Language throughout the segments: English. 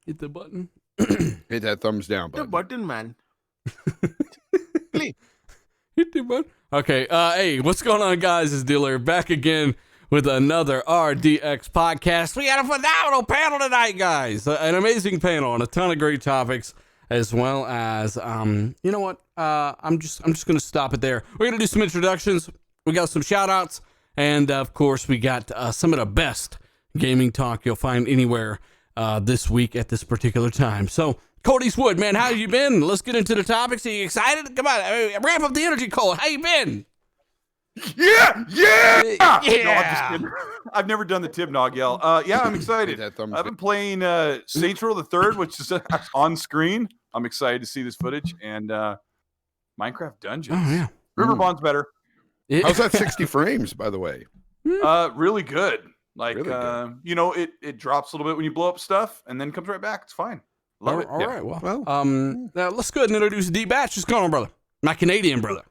Hit the button. Hit that thumbs down The button. button, man. Hit the button. Okay. Hey, what's going on, guys? It's Dealer back again with another RDX podcast. We got a phenomenal panel tonight, guys. An amazing panel and a ton of great topics, as well as you know what? I'm just gonna stop it there. We're gonna do some introductions. We got some shout outs, and of course, we got some of the best gaming talk you'll find anywhere this week at this particular time. So, Cody's Wood, man, how you been? Let's get into the topics. Are you excited? Come on, ramp up the energy, Cole. How you been? Yeah. Yeah. No, I'm just kidding. I've never done the Tibnog yell. Yeah, I'm excited. Hit that thumbs I've been playing Saints Row the Third, which is on screen. I'm excited to see this footage and Minecraft Dungeons. Oh yeah, Riverbond's better. How's that 60 frames, by the way? Really good. Like Really good. you know, it drops a little bit when you blow up stuff, and then comes right back. It's fine. Love it. All Yeah. right. Well, now let's go ahead and introduce D Batch. What's going on, brother? My Canadian brother.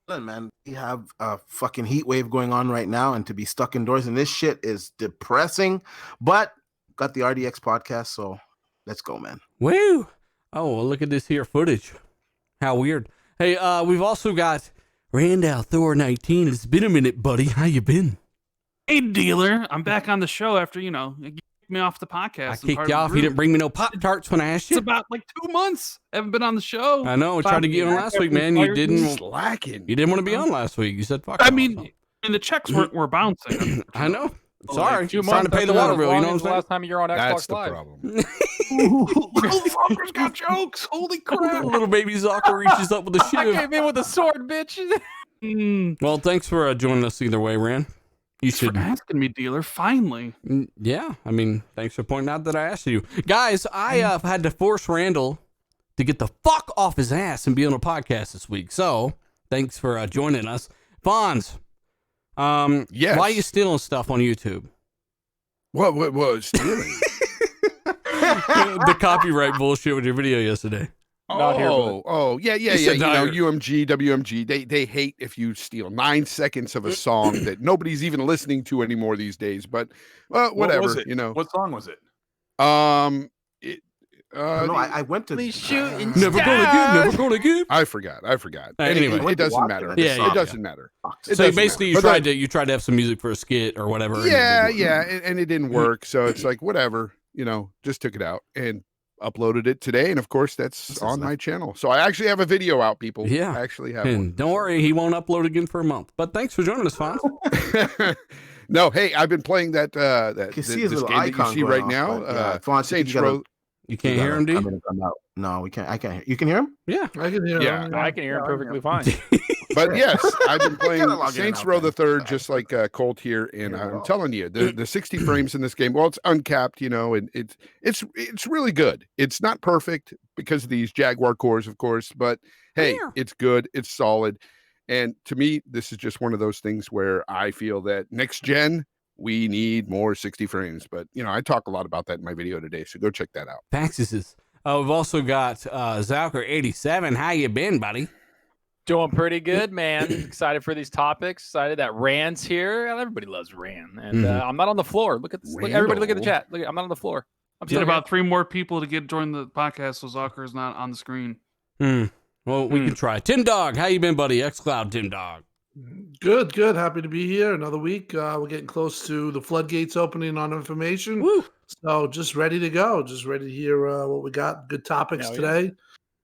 Listen, man, we have a fucking heat wave going on right now, and to be stuck indoors and this shit is depressing. But got the RDX podcast, so let's go, man. Woo! Oh, well, look at this here footage. How weird. Hey, we've also got Randall Thor 19. It's been a minute, buddy. How you been? Hey, Dealer, I'm back on the show after, you kicked me off the podcast. I kicked you off. You didn't bring me no Pop-Tarts when I asked It's you. about like 2 months. I haven't been on the show. I know. I tried to get you on last week, man. You didn't. Slacking. You didn't want to be on last week. You said fuck. I off. mean, the checks were bouncing. I know. Oh, Sorry. like 2 I'm trying to months. pay the That's water about bill. as You know long what I'm as the saying? last time you were on That's Xbox the Live. problem. Motherfuckers got jokes. Holy crap. Little baby Zucker reaches up with a I shiv. came in with a sword, bitch. Well, thanks for joining us either way, Ran. You Thanks for should. asking me, Dealer. Finally. Yeah, I mean, thanks for pointing out that I asked you. Guys, I had to force Randall to get the fuck off his ass and be on a podcast this week. So, thanks for joining us. Fonz, Yes. why are you stealing stuff on YouTube? What stealing? The copyright bullshit with your video yesterday. Not here, Yeah. You said You not know, here. UMG, WMG, they hate if you steal 9 seconds of a song that nobody's even listening to anymore these days. But What whatever, was it? you know. What song was it? No, I went to shooting Never gonna give. I forgot. Anyway. It doesn't matter. Yeah, It doesn't matter. It So doesn't basically, matter. you tried to have some music for a skit or whatever. and it Yeah, didn't work. and it didn't work. So it's like, whatever, just took it out and uploaded it today. And of course, that's on my channel. So I actually have a video out, people. Yeah. I actually have And one. don't worry, he won't upload again for a month. But thanks for joining us, Fonz. No, hey, I've been playing that can see his this little game that you icon see going right off, now. but, yeah, Fonz, Saints you gotta- Row. You can't hear him, D? I'm gonna come out. No, we can't. I can't hear. You can hear him? Yeah. I can hear Yeah. him. I can hear him perfectly fine. But yes, I've been playing Gotta log in Saints and Row out the then. Third, just like Colt here, and Yeah, I'm well. telling you, the 60 frames in this game, well, it's uncapped, and it's really good. It's not perfect because of these Jaguar cores, of course, but hey, Yeah. it's good, it's solid, and to me, this is just one of those things where I feel that next gen we need more 60 frames. But I talk a lot about that in my video today, so go check that out. Paxis. We've also got Zalker87. How you been, buddy? Doing pretty good, man. Excited for these topics. Excited that Rand's here. Everybody loves Rand. And I'm not on the floor. Look at this. Look, everybody look at the chat. Look, I'm not on the floor. I'm Get still about 3 more people to join the podcast so Zucker is not on the screen. Well, we can try. Tim Dog, how you been, buddy? XCloud Tim Dog. Good. Happy to be here. Another week. We're getting close to the floodgates opening on information. Woo. So just ready to go. Just ready to hear what we got. Good topics Hell yeah. today.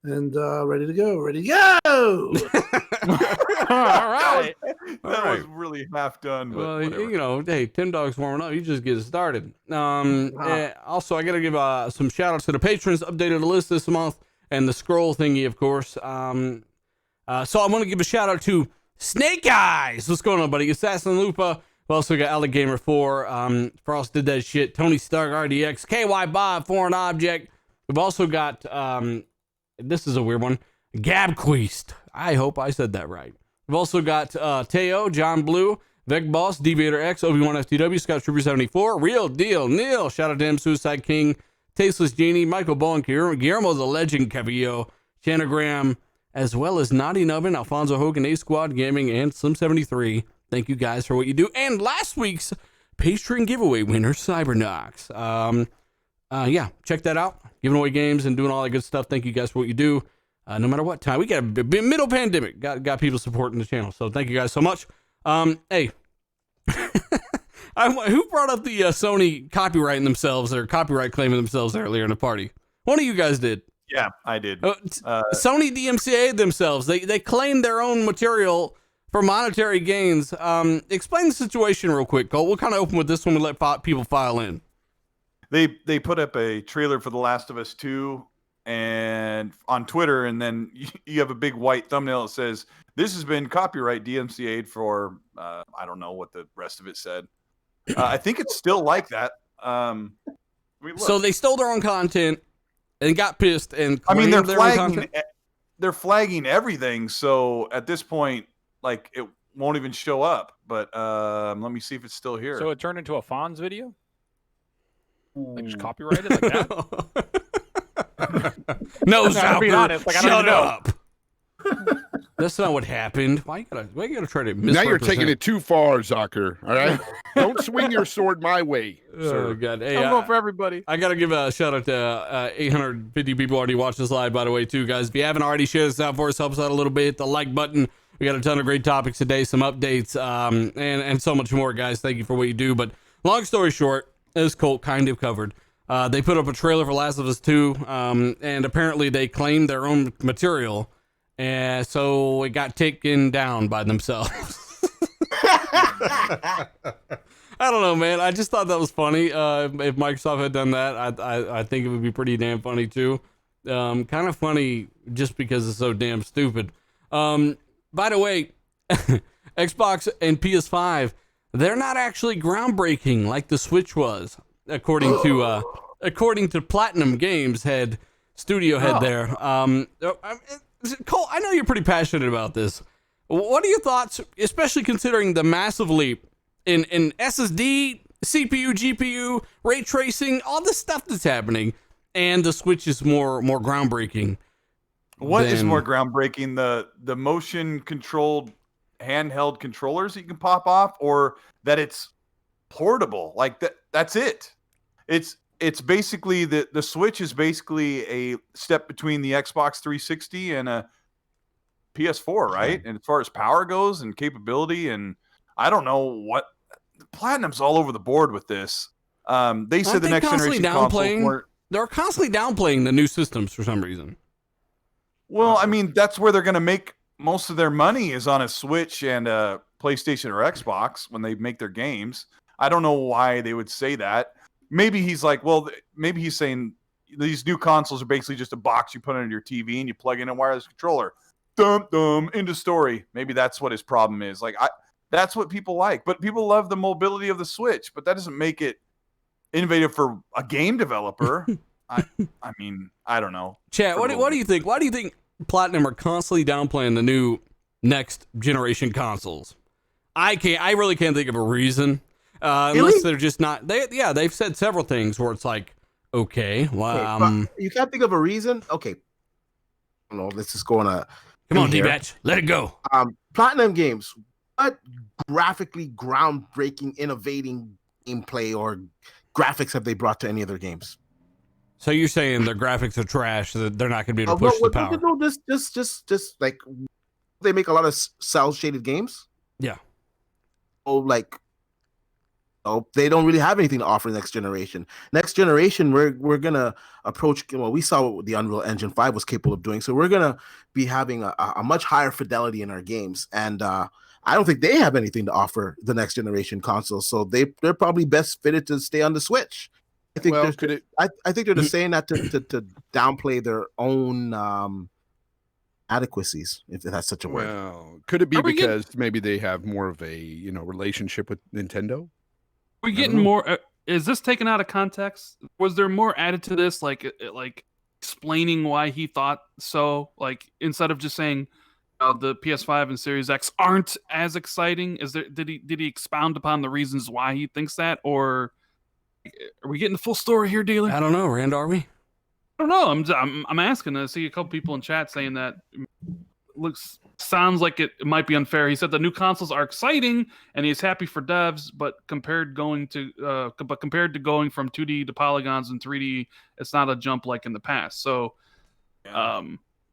And ready to go. Ready to go. All right. That right. was really half done. But Well, whatever. hey, Tim Dog's warming up. You just get started. Also, I got to give some shout outs to the patrons. Updated the list this month and the scroll thingy, of course. So I want to give a shout out to Snake Eyes. What's going on, buddy? Assassin Lupa. We also got Alligamer 4. Frost did that shit. Tony Stark, RDX. KY Bob, Foreign Object. We've also got, this is a weird one, Gabqueast. I hope I said that right. We've also got Teo, John Blue, Vec Boss, Deviator X, Obi-Wan FTW, Scott Trooper 74, Real Deal, Neil, shout out to him, Suicide King, Tasteless Genie, Michael Bowen, Guillermo the Legend, Cavillo, Chanagram, as well as Naughty Nubbin, Alfonso Hogan, A Squad Gaming, and Slim 73. Thank you guys for what you do. And last week's Patreon giveaway winner, Cybernox. yeah, check that out. Giving away games and doing all that good stuff. Thank you guys for what you do. No matter what time. We got a middle pandemic. Got people supporting the channel. So thank you guys so much. Hey. Who brought up the Sony copyrighting themselves or copyright claiming themselves earlier in the party? One of you guys did. Yeah, I did. Sony DMCA'd themselves. They claimed their own material for monetary gains. Explain the situation real quick, Cole. We'll kind of open with this one and let people file in. They put up a trailer for The Last of Us 2 and on Twitter, and then you have a big white thumbnail that says, this has been copyright DMCA'd for, I don't know what the rest of it said. I think it's still like that. So they stole their own content and got pissed and they're flagging everything. So at this point, like, it won't even show up. But let me see if it's still here. So it turned into a Fonz video? Like just copyrighted like that? No, I'm Zucker, being honest, like, I don't shut even know. up. That's not what happened. Why you gotta try to misrepresent? Now you're taking it too far, Zucker. All right, don't swing your sword my way, sir. Oh God! Hey, I'm going for everybody. I gotta give a shout out to 850 people already watched this live, by the way, too, guys. If you haven't already, share this out for us, help us out a little bit. Hit the like button. We got a ton of great topics today, some updates, and so much more, guys. Thank you for what you do. But long story short, as Colt kind of covered, they put up a trailer for Last of Us 2, and apparently they claimed their own material. And so it got taken down by themselves. I don't know, man. I just thought that was funny. If Microsoft had done that, I think it would be pretty damn funny too. Kind of funny just because it's so damn stupid. By the way, Xbox and PS5, they're not actually groundbreaking like the Switch was, according to Platinum Games studio head there. Cole, I know you're pretty passionate about this. What are your thoughts, especially considering the massive leap in SSD, CPU, GPU, ray tracing, all the stuff that's happening, and the Switch is more groundbreaking? What is more groundbreaking? The motion controlled handheld controllers that you can pop off, or that it's portable? Like that's it. It's basically the Switch is basically a step between the Xbox 360 and a PS4, right? And as far as power goes and capability, and I don't know what Platinum's all over the board with this. They said the next generation consoles weren't. They're constantly downplaying the new systems for some reason. Well, I mean, that's where they're going to make most of their money is on a Switch and a PlayStation or Xbox when they make their games. I don't know why they would say that. Maybe he's like, well, maybe he's saying these new consoles are basically just a box you put under your TV and you plug in a wireless controller. Dum, end of story. Maybe that's what his problem is. Like, that's what people like. But people love the mobility of the Switch, but that doesn't make it innovative for a game developer. I mean, I don't know. Chat, what do you think? Why do you think Platinum are constantly downplaying the new next generation consoles? I really can't think of a reason. Unless they're just not. They've said several things where it's like, okay, well, you can't think of a reason. Okay, no, let's just go on a. Come on, D-Batch, let it go. Platinum Games, what graphically groundbreaking, innovating gameplay or graphics have they brought to any of their games? So you're saying their graphics are trash, so that they're not going to be able to push the power? No, just like they make a lot of cell shaded games. Yeah. Oh, like. Oh, they don't really have anything to offer next generation. Next generation, we're gonna approach. Well, we saw what the Unreal Engine 5 was capable of doing, so we're gonna be having a much higher fidelity in our games. And I don't think they have anything to offer the next generation consoles, so they're probably best fitted to stay on the Switch. I think I think they're just saying that to downplay their own adequacies, if that's such a word. Well, could it be because maybe they have more of a relationship with Nintendo? We're getting more. Is this taken out of context? Was there more added to this, like explaining why he thought so? Like instead of just saying the PS5 and Series X aren't as exciting, did he expound upon the reasons why he thinks that, or are we getting the full story here, dealer? I don't know, Rand. Are we? I don't know. I'm asking to see a couple people in chat saying that sounds like it might be unfair. He said the new consoles are exciting and he's happy for devs, but compared to going from 2D to polygons and 3D, it's not a jump like in the past. So,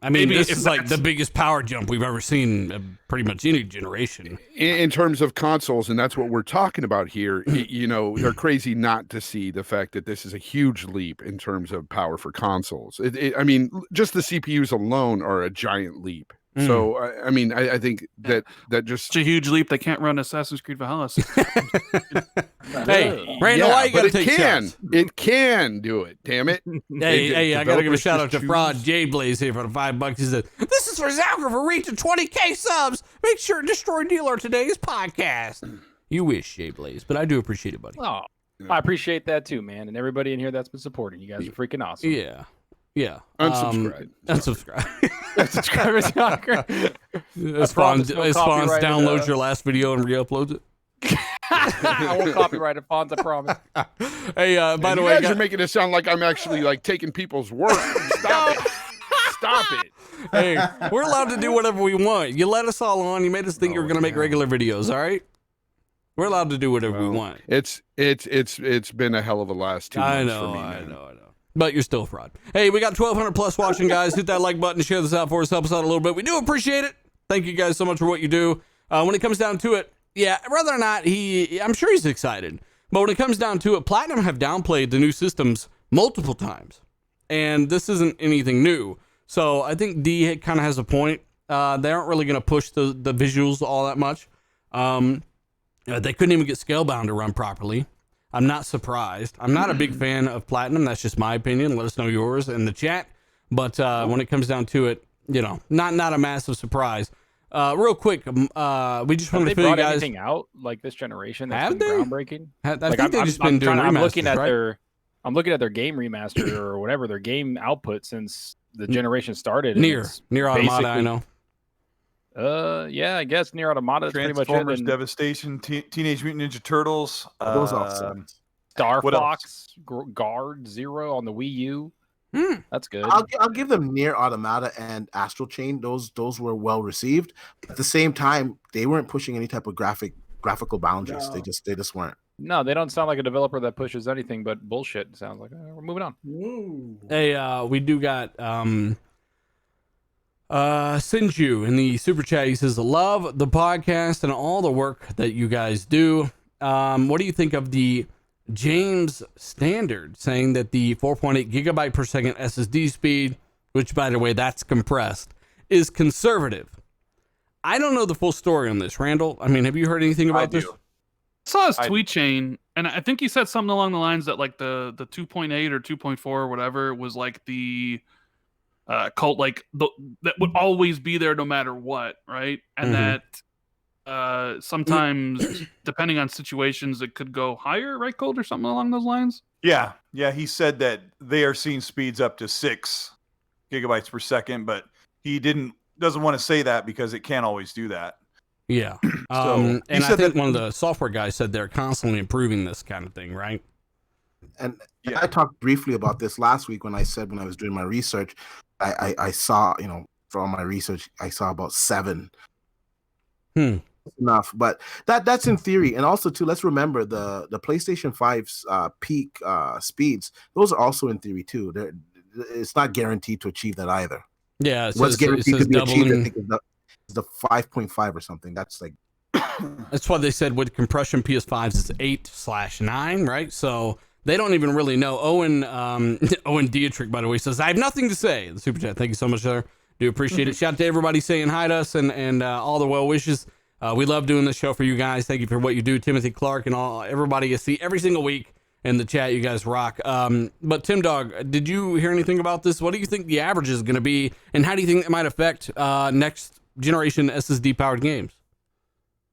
I mean, this is like the biggest power jump we've ever seen pretty much any generation. In terms of consoles, and that's what we're talking about here, you know, they're crazy not to see the fact that this is a huge leap in terms of power for consoles. I mean, just the CPUs alone are a giant leap. So, I mean, I think that just... It's a huge leap. They can't run Assassin's Creed Valhalla. Hey, Randall, why you gotta take shots? It can do it, damn it. Hey, I gotta give a shout out to Fraud J-Blaze here for the $5. He said, this is for Zalker for reaching 20K subs. Make sure to destroy dealer today's podcast. You wish, J-Blaze, but I do appreciate it, buddy. Oh, I appreciate that too, man. And everybody in here that's been supporting. You guys are freaking awesome. Yeah. Yeah. Unsubscribe. Unsubscribe. Unsubscribe is Zalker. Spawns downloads your last video and re-uploads it. I won't copyright it, Fonz, I promise. Hey, by the way, you guys are making it sound like I'm actually like taking people's work. Stop it. Stop it. Hey, we're allowed to do whatever we want. You let us all on. You made us think you were going to make regular videos, all right? We're allowed to do whatever we want. It's been a hell of a last 2 months for me, man. I know. But you're still a fraud. Hey, we got 1,200 plus watching, guys. Hit that like button, share this out for us, help us out a little bit. We do appreciate it. Thank you guys so much for what you do. When it comes down to it, yeah, whether or not I'm sure he's excited. But when it comes down to it, Platinum have downplayed the new systems multiple times. And this isn't anything new. So I think D kind of has a point. They aren't really going to push the visuals all that much. They couldn't even get Scalebound to run properly. I'm not surprised. I'm not a big fan of Platinum. That's just my opinion. Let us know yours in the chat. But when it comes down to it, you know, not a massive surprise. Real quick, we just want to fill you brought guys. anything out like this generation that's Have been they? groundbreaking? I think they've just been doing remasters, I'm looking at their game remaster or whatever their game output since the generation started. Near Automata, I know. Yeah, I guess Near Automata is pretty much it. Transformers, Devastation, Teenage Mutant Ninja Turtles, Those all Star Fox, Guard Zero on the Wii U. That's good. I'll give them Near Automata and Astral Chain. Those were well received. At the same time, they weren't pushing any type of graphical boundaries. No. They just weren't. No, they don't sound like a developer that pushes anything but bullshit. It sounds like we're moving on. Ooh. Hey, we do got Sinju in the super chat. He says, love the podcast and all the work that you guys do. What do you think of the James standard saying that the 4.8 gigabyte per second SSD speed, which by the way, that's compressed, is conservative? I don't know the full story on this. Randall, I mean, have you heard anything about this? I saw his tweet chain, and I think he said something along the lines that like the 2.8 or 2.4 or whatever was like the cult, like that would always be there no matter what, right? And that sometimes, depending on situations, it could go higher, right, Colt, or something along those lines? Yeah. He said that they are seeing speeds up to 6 gigabytes per second, but he doesn't want to say that because it can't always do that. Yeah. So, and I think one of the software guys said they're constantly improving this kind of thing, right? And I talked briefly about this last week when I was doing my research. I saw, from my research, I saw about 7. Enough, but that's in theory. And also too, let's remember the PlayStation 5's peak speeds. Those are also in theory too. It's not guaranteed to achieve that either. Yeah, what's guaranteed to be achieved, I think, is the 5.5 or something. That's like that's why they said with compression PS5s is 8/9, right? So they don't even really know. Owen Dietrich, by the way, says I have nothing to say. The super chat. Thank you so much, sir. Do appreciate it. Shout out to everybody saying hi to us and all the well wishes. We love doing this show for you guys. Thank you for what you do, Timothy Clark and everybody you see every single week in the chat. You guys rock. But Tim Dog, did you hear anything about this? What do you think the average is going to be, and how do you think it might affect next generation SSD powered games?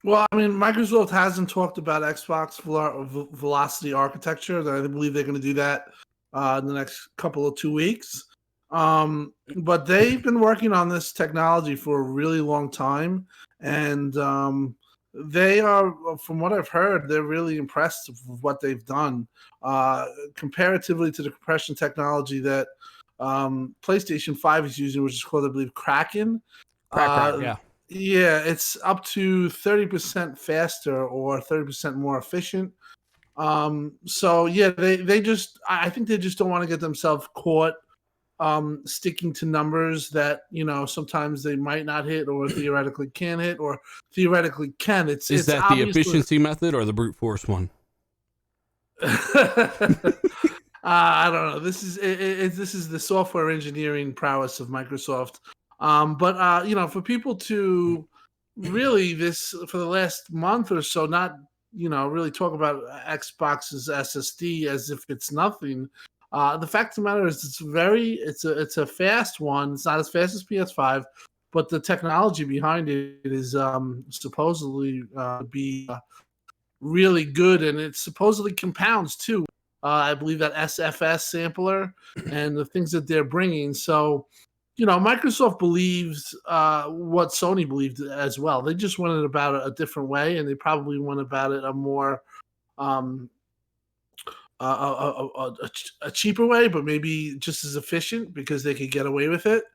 Well, I mean, Microsoft hasn't talked about Xbox velocity architecture. I believe they're going to do that in the next couple of 2 weeks. But they've been working on this technology for a really long time, and they are, from what I've heard, they're really impressed with what they've done comparatively to the compression technology that PlayStation 5 is using, which is called, I believe, Kraken. Yeah. Yeah, it's up to 30% faster or 30% more efficient. So yeah, they just I think they just don't want to get themselves caught sticking to numbers that sometimes they might not hit or theoretically can hit or theoretically can. Is it's that the efficiency method or the brute force one? I don't know. This is the software engineering prowess of Microsoft. But for people to really for the last month or so not really talk about Xbox's SSD as if it's nothing. The fact of the matter is it's a fast one. It's not as fast as PS5, but the technology behind it is supposedly be really good, and it supposedly compounds too. I believe that SFS sampler and the things that they're bringing. So, Microsoft believes what Sony believed as well. They just went about it a different way, and they probably went about it a more a cheaper way, but maybe just as efficient because they could get away with it.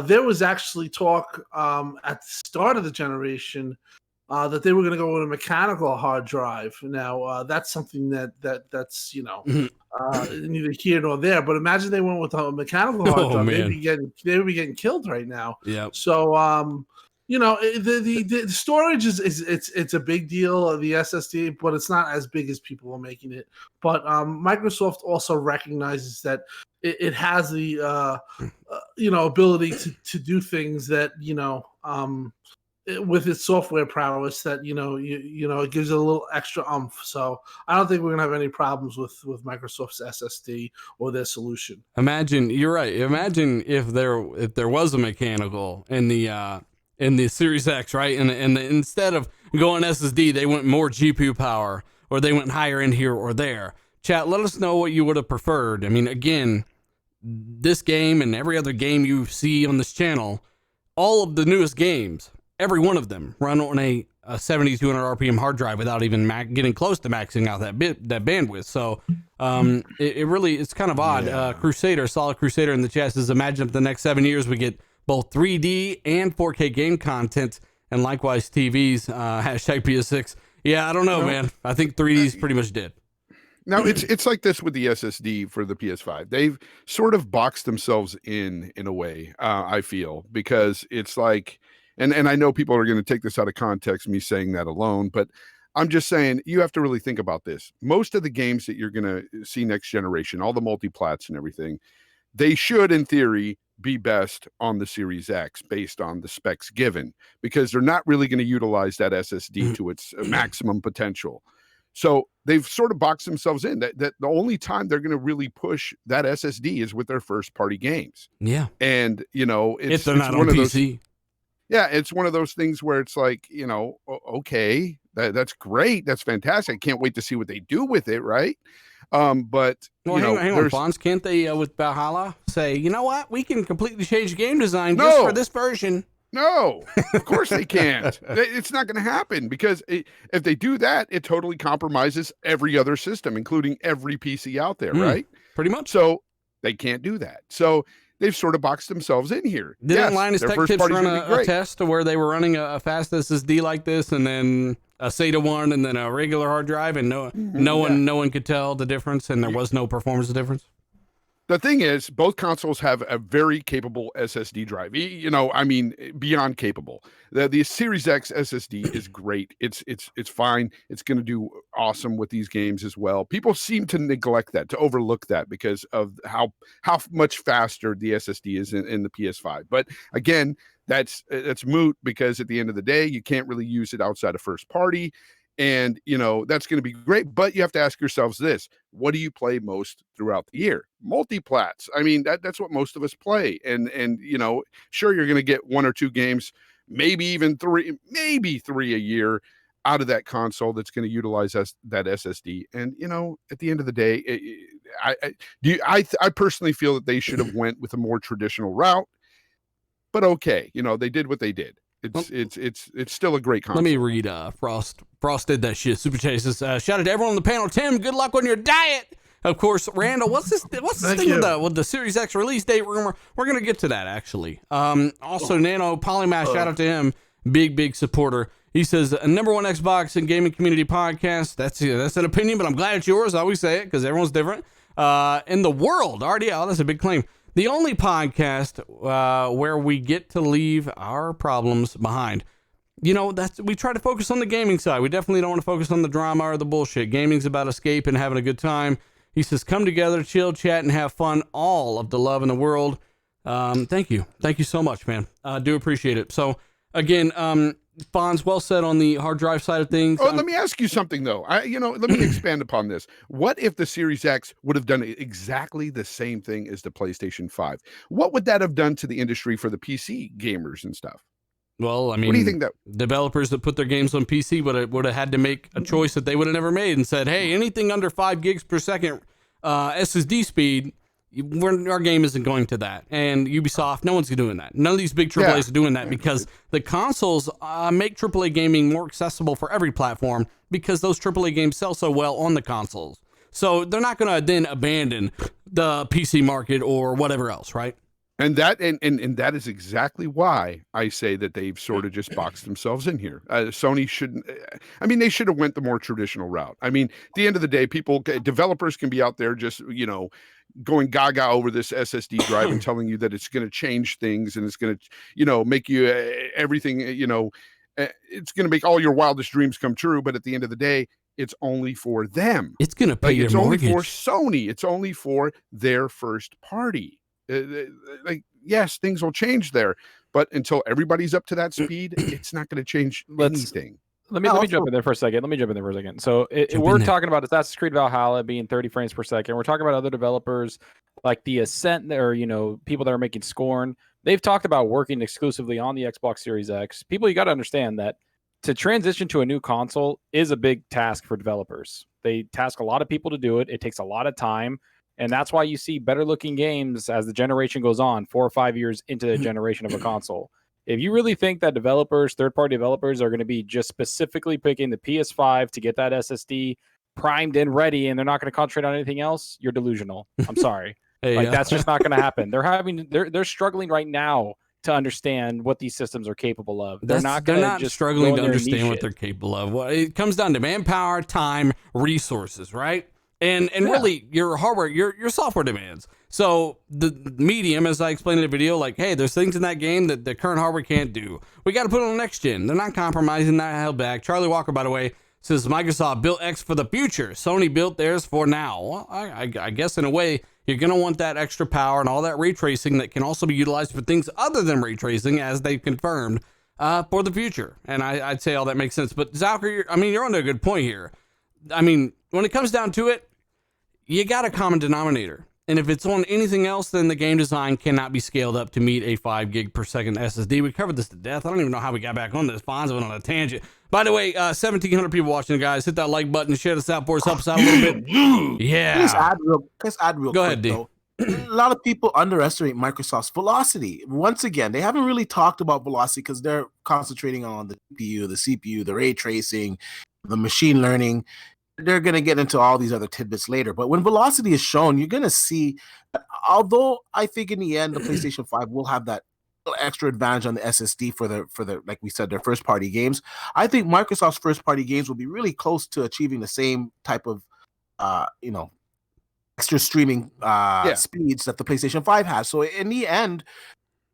There was actually talk at the start of the generation that they were going to go with a mechanical hard drive. Now that's something that's neither here nor there. But imagine they went with a mechanical hard drive, they would be getting killed right now. Yeah. So the storage it's a big deal, the SSD, but it's not as big as people are making it. But Microsoft also recognizes that it has the ability to do things that with its software prowess that it gives it a little extra oomph. So I don't think we're gonna have any problems with Microsoft's SSD or their solution. Imagine, you're right. Imagine if there was a mechanical in the Series X, right? And instead of going SSD, they went more GPU power, or they went higher in here or there. Chat, let us know what you would have preferred. I mean, again, this game and every other game you see on this channel, all of the newest games, every one of them run on a 7200 RPM hard drive without even getting close to maxing out that bandwidth. So it's kind of odd. Yeah. Solid Crusader in the chat says, imagine if the next 7 years we get both 3D and 4K game content, and likewise TVs. Hashtag PS6. Yeah, I don't know, man. I think 3D's pretty much dead. Now it's like this with the SSD for the PS5. They've sort of boxed themselves in a way. I feel, because it's like, and I know people are going to take this out of context, me saying that alone, but I'm just saying you have to really think about this. Most of the games that you're going to see next generation, all the multi-plats and everything, they should, in theory, be best on the Series X based on the specs given, because they're not really going to utilize that SSD to its maximum potential. So they've sort of boxed themselves in that the only time they're going to really push that SSD is with their first party games. Yeah. And, if they're not on PC. Yeah, it's one of those things where it's like, okay, that's great. That's fantastic. I can't wait to see what they do with it, right? But hang on, Fonz, can't they with Valhalla say, you know what, we can completely change game design just for this version? No, of course they can't. It's not going to happen, because if they do that, it totally compromises every other system, including every PC out there, right? Pretty much. So they can't do that. So they've sort of boxed themselves in here. Didn't Linus Tech Tips run a test to where they were running a fast SSD like this, and then a SATA one, and then a regular hard drive, and no one could tell the difference, and there was no performance difference? The thing is, both consoles have a very capable SSD drive. Beyond capable. The Series X SSD is great. It's fine. It's going to do awesome with these games as well. People seem to neglect that, to overlook that, because of how much faster the SSD is in the PS5. But again, that's moot, because at the end of the day, you can't really use it outside of first party. And, that's going to be great. But you have to ask yourselves this: what do you play most throughout the year? Multi-plats. I mean, that's what most of us play. And sure, you're going to get 1 or 2 games, maybe even 3 a year out of that console that's going to utilize that SSD. And, at the end of the day, I personally feel that they should have went with a more traditional route. But okay, they did what they did. It's still a great console. Let me read Frost did that shit. Super chases. Shout out to everyone on the panel. Tim, good luck on your diet. Of course, Randall, what's this thing with the Series X release date rumor? We're going to get to that, actually. Also, Nano Polymath, shout out to him. Big supporter. He says, number one Xbox and gaming community podcast. That's an opinion, but I'm glad it's yours. I always say it because everyone's different. In the world, RDL, that's a big claim. The only podcast where we get to leave our problems behind. You know, we try to focus on the gaming side. We definitely don't want to focus on the drama or the bullshit. Gaming's about escape and having a good time. He says, come together, chill, chat, and have fun. All of the love in the world. Thank you. Thank you so much, man. I do appreciate it. So, again, Fonz, well said on the hard drive side of things. Oh, let me ask you something, though. Let me expand upon this. What if the Series X would have done exactly the same thing as the PlayStation 5? What would that have done to the industry for the PC gamers and stuff? Well, I mean, what do you think that developers that put their games on PC would have had to make a choice that they would have never made and said, hey, anything under 5 gigs per second SSD speed, our game isn't going to that. And Ubisoft, no one's doing that. None of these big AAAs are doing that because the consoles make AAA gaming more accessible for every platform because those AAA games sell so well on the consoles. So they're not going to then abandon the PC market or whatever else, right? And that that is exactly why I say that they've sort of just boxed themselves in here. Sony shouldn't. I mean, they should have went the more traditional route. I mean, at the end of the day, developers can be out there just going gaga over this SSD drive and telling you that it's going to change things and it's going to make you everything. It's going to make all your wildest dreams come true. But at the end of the day, it's only for them. It's going to pay your mortgage. It's only for Sony. It's only for their first party. Yes, things will change there, but until everybody's up to that speed, it's not going to change anything. Let me jump in there for a second. So we're talking about Assassin's Creed Valhalla being 30 frames per second. We're talking about other developers like the Ascent, or people that are making Scorn. They've talked about working exclusively on the Xbox Series X. People, you got to understand that to transition to a new console is a big task for developers. They task a lot of people to do it. It takes a lot of time. And that's why you see better looking games as the generation goes on, 4 or 5 years into the generation of a console. If you really think that third-party developers are going to be just specifically picking the PS5 to get that SSD primed and ready, and they're not going to concentrate on anything else, you're delusional. I'm sorry. That's just not going to happen. They're struggling right now to understand what these systems are capable of. They're not struggling to understand what they're capable of. Well, it comes down to manpower, time, resources, right? And really, your hardware, your software demands. So the medium, as I explained in the video, like, hey, there's things in that game that the current hardware can't do. We got to put it on next gen. They're not compromising that held back. Charlie Walker, by the way, says Microsoft built X for the future. Sony built theirs for now. Well, I guess in a way, you're going to want that extra power and all that ray tracing that can also be utilized for things other than ray tracing, as they've confirmed, for the future. And I'd say all that makes sense. But Zalker, you're on a good point here. I mean, when it comes down to it, you got a common denominator. And if it's on anything else, then the game design cannot be scaled up to meet a 5 gig per second SSD. We covered this to death. I don't even know how we got back on this. Fonz went on a tangent. By the way, 1,700 people watching, guys. Hit that like button and share this out for us. Help us out a little bit. Yeah. Let's add real Go quick, ahead, D. though. A lot of people underestimate Microsoft's velocity. Once again, they haven't really talked about velocity because they're concentrating on the GPU, the CPU, the ray tracing, the machine learning. They're going to get into all these other tidbits later. But when velocity is shown, you're going to see that although I think in the end, the PlayStation 5 will have that extra advantage on the SSD for the like we said, their first party games. I think Microsoft's first party games will be really close to achieving the same type of, extra streaming speeds that the PlayStation 5 has. So in the end,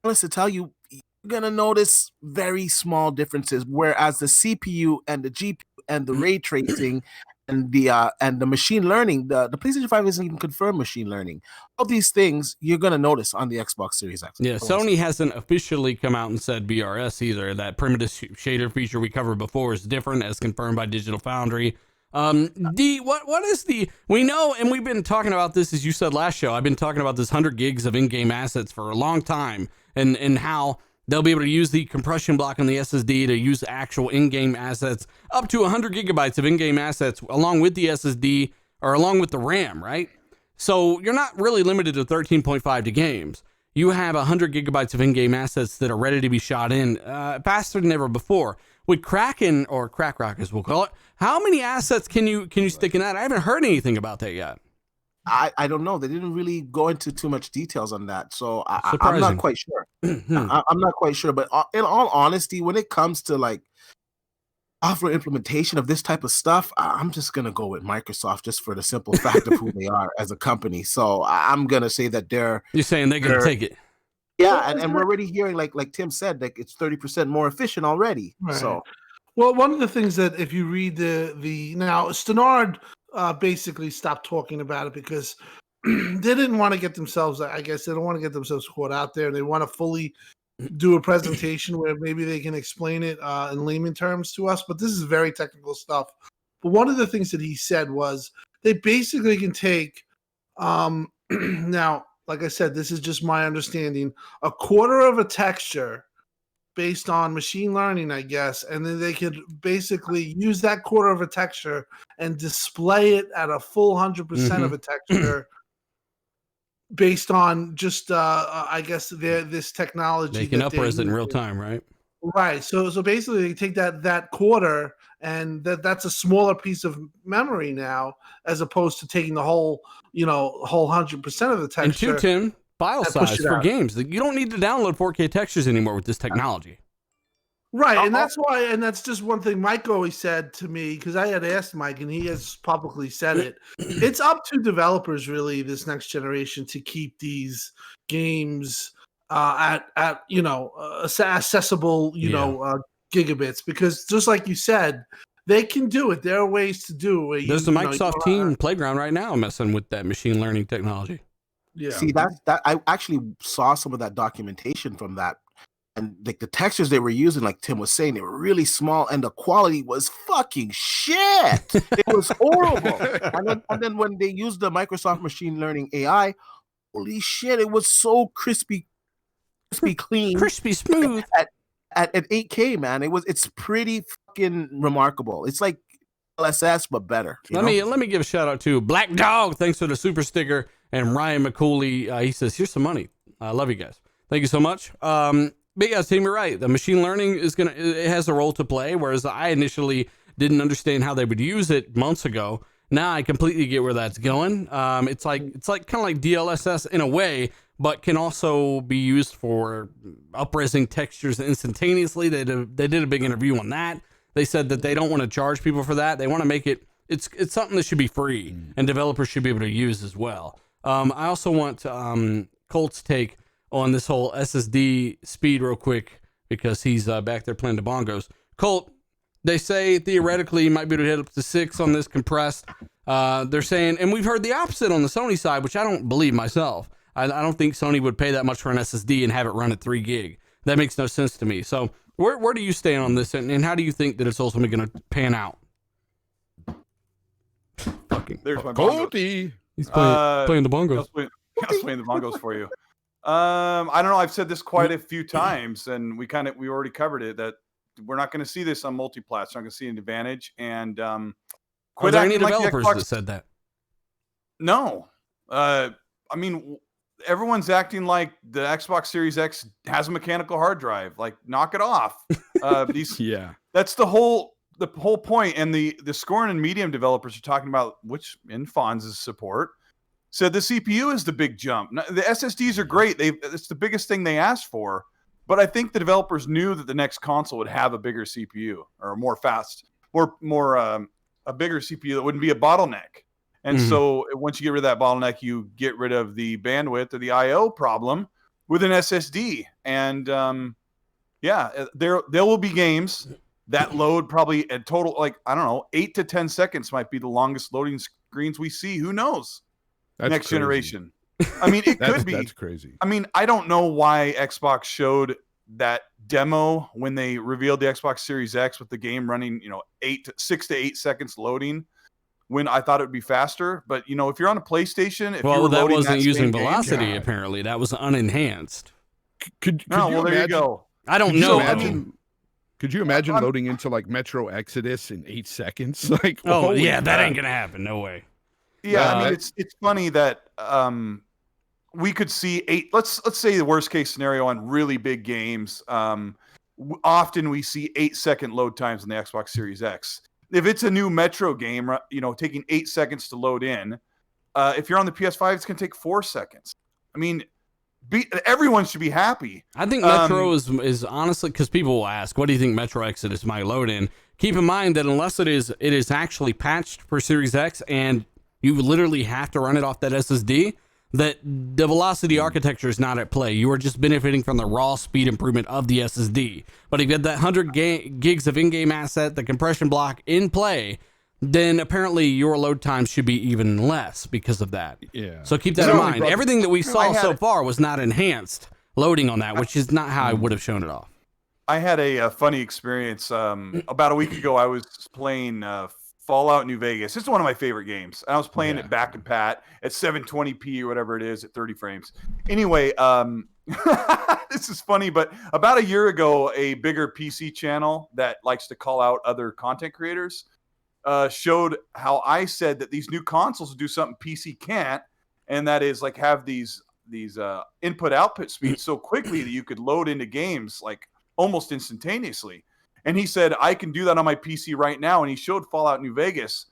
honest to tell you, you're going to notice very small differences, whereas the CPU and the GPU and the ray tracing and the machine learning, the PlayStation 5 isn't even confirmed machine learning. All these things you're going to notice on the Xbox Series X. Yeah, Sony hasn't officially come out and said BRS either. That primitive shader feature we covered before is different, as confirmed by Digital Foundry. D, what is we know, and we've been talking about this, as you said last show, I've been talking about this 100 gigs of in-game assets for a long time, and how they'll be able to use the compression block on the SSD to use actual in-game assets, up to 100 gigabytes of in-game assets along with the SSD or along with the RAM, right? So you're not really limited to 13.5 to games. You have 100 gigabytes of in-game assets that are ready to be shot in faster than ever before. With Kraken, or Crack Rock as we'll call it, how many assets can you stick in that? I haven't heard anything about that yet. I don't know. They didn't really go into too much details on that, so I'm Surprising. not quite sure. I'm not quite sure, but in all honesty, when it comes to like software implementation of this type of stuff, I'm just gonna go with Microsoft just for the simple fact of who they are as a company. So I'm gonna say that You're saying they're gonna take it? yeah, and we're already hearing like Tim said, like it's 30% more efficient already. Right. So Well, one of the things that if you read the now Stenard basically stopped talking about it because they didn't want to get themselves, I guess they don't want to get themselves caught out there. They want to fully do a presentation where maybe they can explain it in layman terms to us, but this is very technical stuff. But one of the things that he said was they basically can take now, like I said, this is just my understanding, a quarter of a texture based on machine learning, I guess, and then they could basically use that quarter of a texture and display it at a full 100% of a texture based on just I guess this technology. They can up-res it in real time, right? Right. So basically they take that quarter and that's a smaller piece of memory now as opposed to taking the whole 100% of the texture. And two, Tim, file size for out. games. You don't need to download 4K textures anymore with this technology. Right, and that's why, and that's just one thing Mike always said to me, because I had asked Mike, and he has publicly said it. It's up to developers, really, this next generation, to keep these games at accessible, gigabits, because just like you said, they can do it. There are ways to do it. There's the Microsoft Team Playground right now messing with that machine learning technology. Yeah. see that I actually saw some of that documentation from that. And like the textures they were using, like Tim was saying, they were really small, and the quality was fucking shit. It was horrible. and then when they used the Microsoft machine learning AI, holy shit, it was so crispy clean, crispy smooth at 8K, man. It's pretty fucking remarkable. It's like LSS but better. Let me give a shout out to Black Dog. Thanks for the super sticker, and Ryan McCooley. He says, "Here's some money. I love you guys. Thank you so much." But yeah, Tim, you're right. The machine learning it has a role to play, whereas I initially didn't understand how they would use it months ago. Now I completely get where that's going. It's like kind of like DLSS in a way, but can also be used for upresing textures instantaneously. They did a big interview on that. They said that they don't want to charge people for that. They want to make it. It's something that should be free and developers should be able to use as well. I also want Colt's take on this whole SSD speed real quick, because he's back there playing the bongos. Colt, they say theoretically you might be able to hit up to 6 on this compressed. They're saying, and we've heard the opposite on the Sony side, which I don't believe myself. I don't think Sony would pay that much for an SSD and have it run at 3 gig. That makes no sense to me. So where do you stand on this, and how do you think that it's ultimately going to pan out? Fucking There's my bongos. Colty. He's playing the bongos. I was playing the bongos for you. I don't know. I've said this quite a few times, and we already covered it, that we're not going to see this on multi-plats. We're not going to see an advantage. And Are there any developers that said that? No. I mean, everyone's acting like the Xbox Series X has a mechanical hard drive. Like, knock it off. Yeah. That's the whole point. And the Scorn and Medium developers are talking about, which in Fonz's support, said the CPU is the big jump. The SSDs are great. It's the biggest thing they asked for. But I think the developers knew that the next console would have a bigger CPU, or more fast, a bigger CPU that wouldn't be a bottleneck. And so once you get rid of that bottleneck, you get rid of the bandwidth or the IO problem with an SSD. And there will be games that load probably a total, like, I don't know, 8 to 10 seconds might be the longest loading screens we see. Who knows? That's next crazy. Generation. I mean, it could be. That's crazy. I mean, I don't know why Xbox showed that demo when they revealed the Xbox Series X with the game running, 6 to 8 seconds loading, when I thought it would be faster. But, if you're on a PlayStation, if you were that loading wasn't that using same game, velocity, apparently. That was unenhanced. Could no, you well, there you imagine? go. I don't know. Could you imagine loading into like Metro Exodus in 8 seconds? Like, Oh, holy yeah, that crap. ain't going to happen. No way. Yeah, I mean, it's funny that we could see 8. Let's say the worst case scenario on really big games. Often we see 8-second load times on the Xbox Series X. If it's a new Metro game, taking 8 seconds to load in, If you're on the PS5, it's going to take 4 seconds. I mean, everyone should be happy. I think Metro is honestly, because people will ask, what do you think Metro Exodus might load in? Keep in mind that unless it is actually patched for Series X and you literally have to run it off that SSD, that the velocity architecture is not at play. You are just benefiting from the raw speed improvement of the SSD. But if you have that 100 gigs of in-game asset, the compression block in play, then apparently your load time should be even less because of that. Yeah. So keep that in mind. Everything that we saw so far was not enhanced loading on that, which is not how I would have shown it off. I had a funny experience. About a week ago, I was playing Fallout New Vegas. This is one of my favorite games. And I was playing it back and pat at 720p or whatever it is at 30 frames. Anyway, this is funny, but about a year ago, a bigger PC channel that likes to call out other content creators showed how I said that these new consoles do something PC can't, and that is like have these input output speeds so quickly that you could load into games like almost instantaneously. And he said, I can do that on my PC right now. And he showed Fallout New Vegas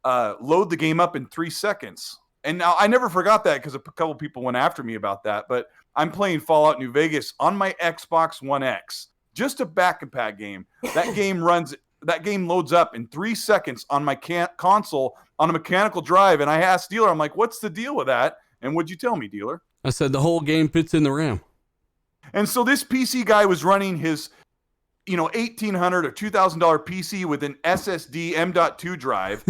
load the game up in 3 seconds. And now I never forgot that because a couple people went after me about that. But I'm playing Fallout New Vegas on my Xbox One X, just a back and pat game. That game loads up in 3 seconds on my console on a mechanical drive. And I asked dealer, I'm like, what's the deal with that? And what'd you tell me, dealer? I said the whole game fits in the RAM. And so this PC guy was running his $1,800 or $2,000 PC with an SSD M.2 drive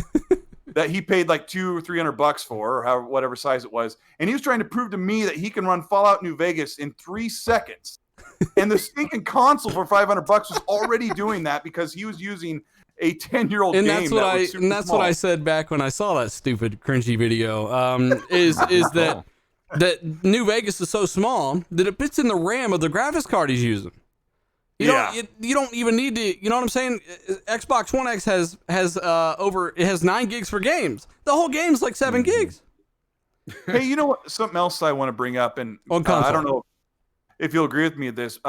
that he paid like $200 or $300 for, or however, whatever size it was. And he was trying to prove to me that he can run Fallout New Vegas in 3 seconds. And the stinking console for $500 was already doing that because he was using a 10-year-old game. And that's what I said back when I saw that stupid cringy video. Is that New Vegas is so small that it fits in the RAM of the graphics card he's using. You don't even need to, you know what I'm saying? Xbox One X has 9 gigs for games. The whole game's like 7 gigs. Hey, you know what? Something else I want to bring up, and I don't know if you'll agree with me at this.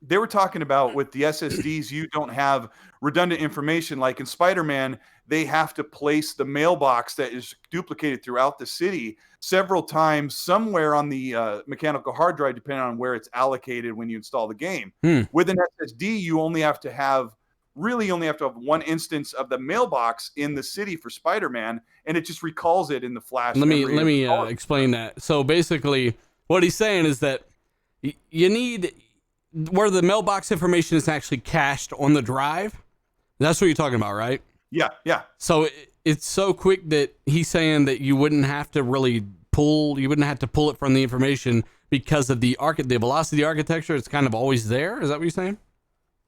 They were talking about with the SSDs, you don't have redundant information. Like in Spider-Man, they have to place the mailbox that is duplicated throughout the city several times somewhere on the mechanical hard drive, depending on where it's allocated when you install the game. With an SSD, you only have to have one instance of the mailbox in the city for Spider-Man, and it just recalls it in the flash. Let me explain that. So basically, what he's saying is that you need where the mailbox information is actually cached on the drive. That's what you're talking about, right? Yeah. So it's so quick that he's saying that you wouldn't have to pull it from the information because of the velocity architecture. It's kind of always there. Is that what you're saying?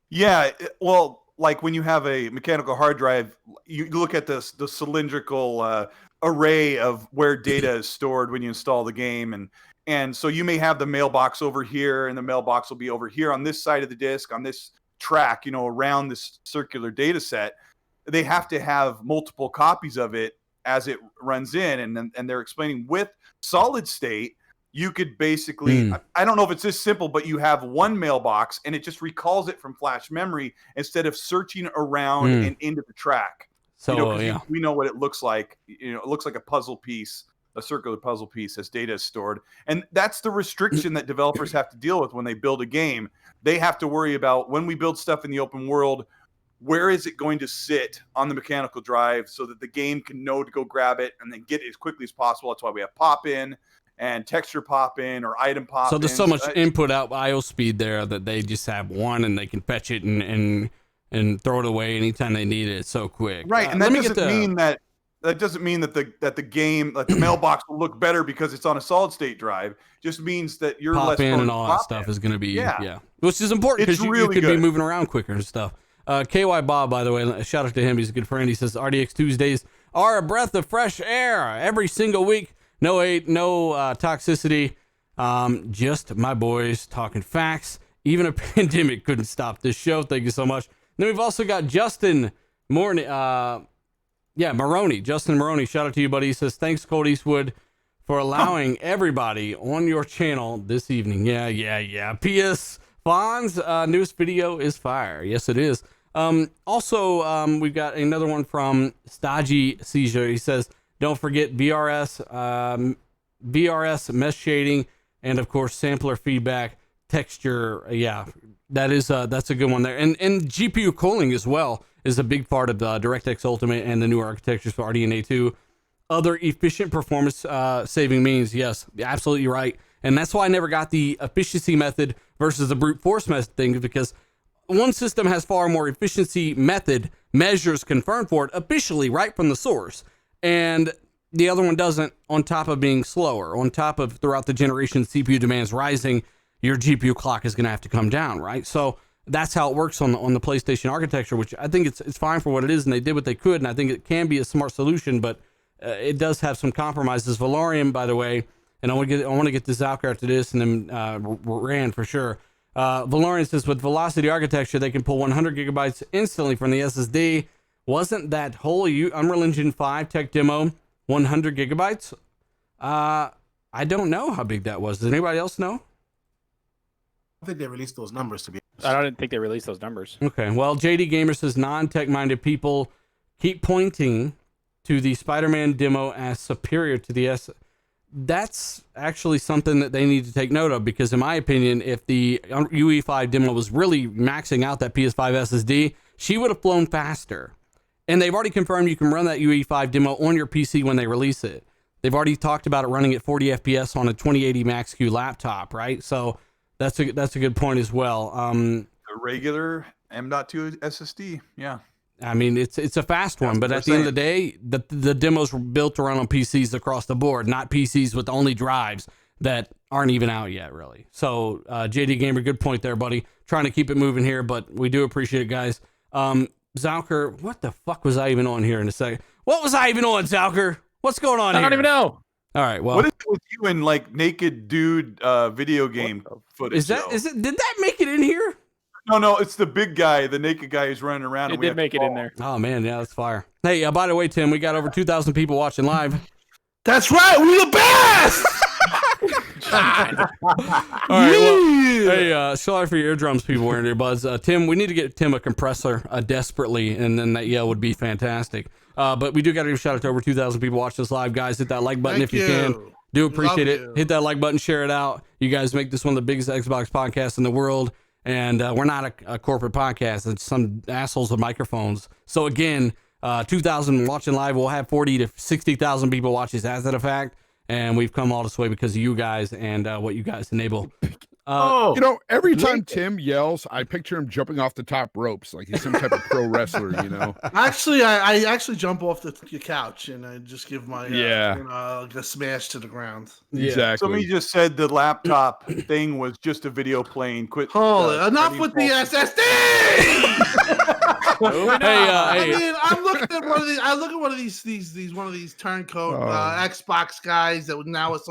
Yeah. Well, like when you have a mechanical hard drive, you look at the cylindrical array of where data is stored when you install the game, and so you may have the mailbox over here, and the mailbox will be over here on this side of the disk, on this track, around this circular data set. They have to have multiple copies of it as it runs in. And they're explaining with solid state, you could basically, I don't know if it's this simple, but you have one mailbox and it just recalls it from flash memory instead of searching around and into the track. So we know what it looks like. It looks like a puzzle piece, a circular puzzle piece as data is stored. And that's the restriction that developers have to deal with when they build a game. They have to worry about when we build stuff in the open world, where is it going to sit on the mechanical drive so that the game can know to go grab it and then get it as quickly as possible. That's why we have pop-in and texture pop-in or item pop-in. So there's so much input out IO speed there that they just have one and they can fetch it and throw it away anytime they need it. It's so quick. Right, and that doesn't mean that the game, like the mailbox will look better because it's on a solid state drive. Just means that you're less pop in and all that stuff is going to be which is important because you could be moving around quicker and stuff. KY Bob, by the way, shout out to him. He's a good friend. He says RDX Tuesdays are a breath of fresh air every single week. No hate, no toxicity. Just my boys talking facts. Even a pandemic couldn't stop this show. Thank you so much. Then we've also got Justin Maroney. Justin Maroney. Shout out to you, buddy. He says, thanks, Colt Eastwood, for allowing everybody on your channel this evening. Yeah. PS Fonz, newest video is fire. Yes, it is. Also, we've got another one from Stodgy Seizure. He says, Don't forget VRS mesh shading, and of course sampler feedback, texture. Yeah, that's a good one there. And GPU cooling as well is a big part of DirectX Ultimate and the new architectures for RDNA 2. Other efficient performance saving means, yes, absolutely right. And that's why I never got the efficiency method versus the brute force method thing, because one system has far more efficiency method measures confirmed for it officially right from the source, and the other one doesn't, on top of being slower. On top of throughout the generation CPU demands rising, your GPU clock is going to have to come down, right? So that's how it works on the PlayStation architecture, which I think it's fine for what it is, and they did what they could, and I think it can be a smart solution, but it does have some compromises. Valorian, by the way, and I want to get this out after this, and then Rand for sure. Valorian says with Velocity architecture, they can pull 100 gigabytes instantly from the SSD. Wasn't that whole Unreal Engine 5 tech demo 100 gigabytes? I don't know how big that was. Does anybody else know? I think they released those numbers, to be honest. I didn't think they released those numbers. Okay, well, JD Gamer says non-tech minded people keep pointing to the Spider-Man demo as superior to the S. That's actually something that they need to take note of, because in my opinion, if the UE5 demo was really maxing out that PS5 SSD, she would have flown faster. And they've already confirmed you can run that UE5 demo on your PC when they release it. They've already talked about it running at 40 FPS on a 2080 Max-Q laptop, right? So that's a good point as well. The regular M.2 SSD, yeah. I mean, it's a fast one, but at the end of the day, the demos were built to run on PCs across the board, not PCs with only drives that aren't even out yet, really. So, JD Gamer, good point there, buddy. Trying to keep it moving here, but we do appreciate it, guys. Zalker, what the fuck was I even on here in a second? What was I even on, Zalker? What's going on here? I don't even know. All right, well. What is it with you and like naked dude video game footage? Did that make it in here? No, it's the big guy, the naked guy who's running around. It did make it in there. Oh, man, yeah, that's fire. Hey, by the way, Tim, we got over 2,000 people watching live. That's right, we the best! All right, well, hey, sorry for your eardrums, people wearing earbuds. Tim, we need to get Tim a compressor desperately, and then that yell would be fantastic. But we do got to give a shout out to over 2,000 people watching this live, guys. Hit that like button if you can. Do appreciate it. Hit that like button, share it out. You guys make this one of the biggest Xbox podcasts in the world. And we're not a corporate podcast. It's some assholes with microphones. So again, 2,000 watching live. We'll have 40 to 60,000 people watch this as a fact. And we've come all this way because of you guys and what you guys enable. Every time Tim yells, I picture him jumping off the top ropes like he's some type of pro wrestler, Actually, I actually jump off the couch and I just give my a smash to the ground. Yeah. Exactly. Somebody just said the laptop thing was just a video playing. Quit. Holy, enough with the SSD. I mean, I'm looking at one of these. I look at one of these turncoat Xbox guys that now is.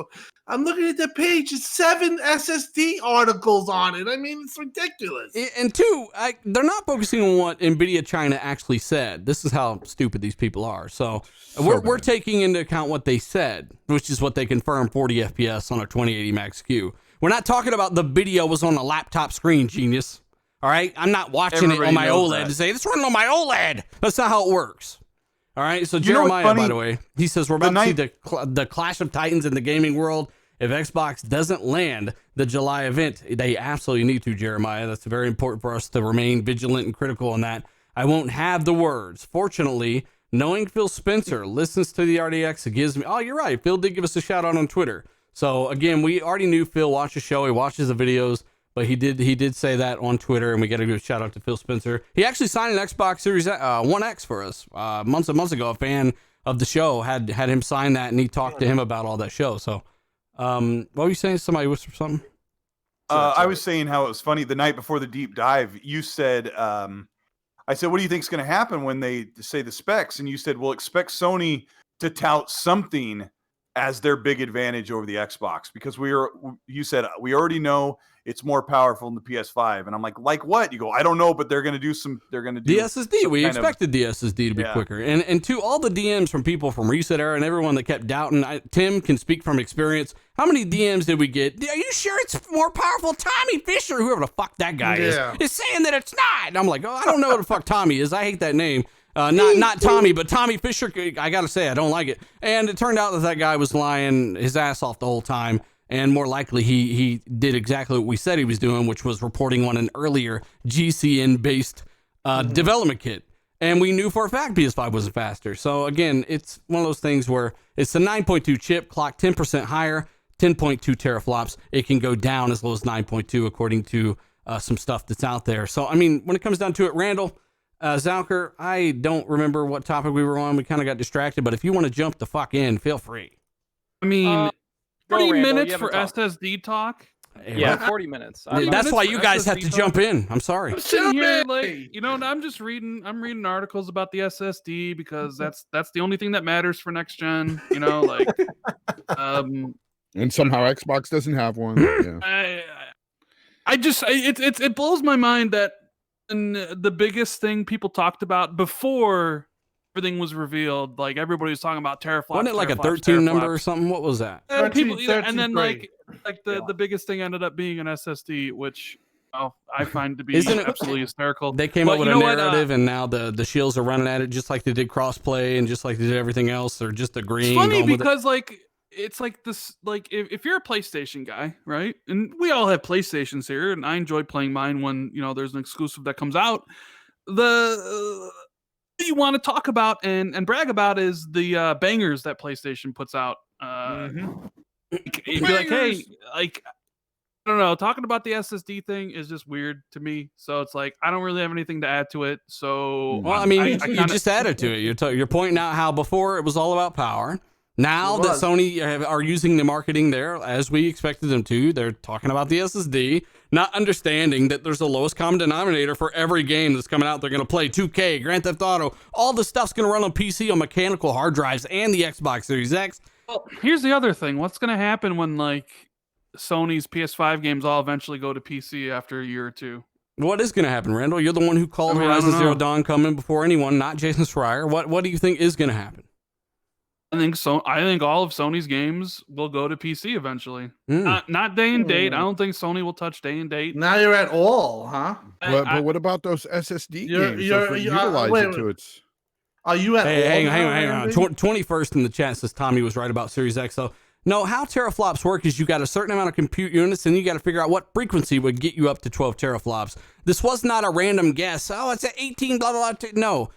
I'm looking at the page. It's 7 SSD articles on it. I mean, it's ridiculous. And two, they're not focusing on what NVIDIA China actually said. This is how stupid these people are. So we're taking into account what they said, which is what they confirmed 40 FPS on a 2080 Max-Q. We're not talking about the video was on a laptop screen, genius. All right? I'm not watching it on my OLED to say, it's running on my OLED. That's not how it works. All right? So Jeremiah, by the way, he says, we're about to see the Clash of Titans in the gaming world. If Xbox doesn't land the July event, they absolutely need to, Jeremiah. That's very important for us to remain vigilant and critical on that. I won't have the words. Fortunately, knowing Phil Spencer listens to the RDX, it gives me... Oh, you're right. Phil did give us a shout out on Twitter. So, again, we already knew Phil watched the show. He watches the videos. But he did say that on Twitter, and we got to give a shout out to Phil Spencer. He actually signed an Xbox Series 1X for us months and months ago. A fan of the show had him sign that, and he talked to him about all that show. So... what were you saying? Somebody whispered something? I was saying how it was funny the night before the deep dive. You said, I said, what do you think is going to happen when they say the specs? And you said, well, expect Sony to tout something as their big advantage over the Xbox, because you said, we already know it's more powerful than the PS5. And I'm like what? You go, I don't know, but they're going to do the SSD. We expected the SSD to be quicker. And to all the DMs from people from Reset Era and everyone that kept doubting, Tim can speak from experience. How many DMs did we get? Are you sure it's more powerful? Tommy Fisher, whoever the fuck that guy is saying that it's not. And I'm like, I don't know what the fuck Tommy is. I hate that name. Not Tommy, but Tommy Fisher. I gotta say, I don't like it. And it turned out that guy was lying his ass off the whole time. And more likely, he did exactly what we said he was doing, which was reporting on an earlier GCN-based development kit. And we knew for a fact PS5 wasn't faster. So again, it's one of those things where it's the 9.2 chip, clocked 10% higher, 10.2 teraflops. It can go down as low as 9.2 according to some stuff that's out there. So, I mean, when it comes down to it, Randall, Zalker, I don't remember what topic we were on. We kind of got distracted, but if you want to jump the fuck in, feel free. I mean, 40 Randall, minutes for SSD talk? Yeah, 40 minutes. That's why you guys have to jump in. I'm sorry. I'm sitting here, like, you know, I'm just reading articles about the SSD because that's the only thing that matters for next gen, you know, like and somehow Xbox doesn't have one. Yeah. It blows my mind that the biggest thing people talked about before everything was revealed, like everybody was talking about teraflops. Wasn't it like a 13 number or something? What was that? 13, And then 13.3. like the biggest thing ended up being an SSD, which I find to be Isn't it- absolutely hysterical. They came But up with you a know what, narrative, and now the shields are running at it just like they did crossplay and just like they did everything else. They're just agreeing. It's funny going with it. because like it's like this, like if you're a PlayStation guy, right? And we all have PlayStations here, and I enjoy playing mine when there's an exclusive that comes out. The what you want to talk about and brag about is the bangers that PlayStation puts out. You'd be like, hey, like I don't know, talking about the SSD thing is just weird to me. So it's like I don't really have anything to add to it. So Well, I mean, you just added to it. You're pointing out how before it was all about power. Now that Sony are using the marketing there as we expected them to, they're talking about the SSD, not understanding that there's the lowest common denominator for every game that's coming out. They're going to play 2K, Grand Theft Auto. All the stuff's going to run on PC on mechanical hard drives and the Xbox Series X. Well, here's the other thing. What's going to happen when like Sony's PS5 games all eventually go to PC after a year or two? What is going to happen, Randall? You're the one who called I Horizon don't Zero know. Dawn coming before anyone, not Jason Schreier. What do you think is going to happen? I think all of Sony's games will go to PC eventually. Not day and date. I don't think Sony will touch day and date. Now you're at all, huh? But what about those SSD games? Utilize wait, it to its. Are you at Hey, all? hang on. 21st in the chat says Tommy was right about Series X. So, no, how teraflops work is you got a certain amount of compute units, and you got to figure out what frequency would get you up to 12 teraflops. This was not a random guess. Oh, it's at 18, blah, blah, blah. No.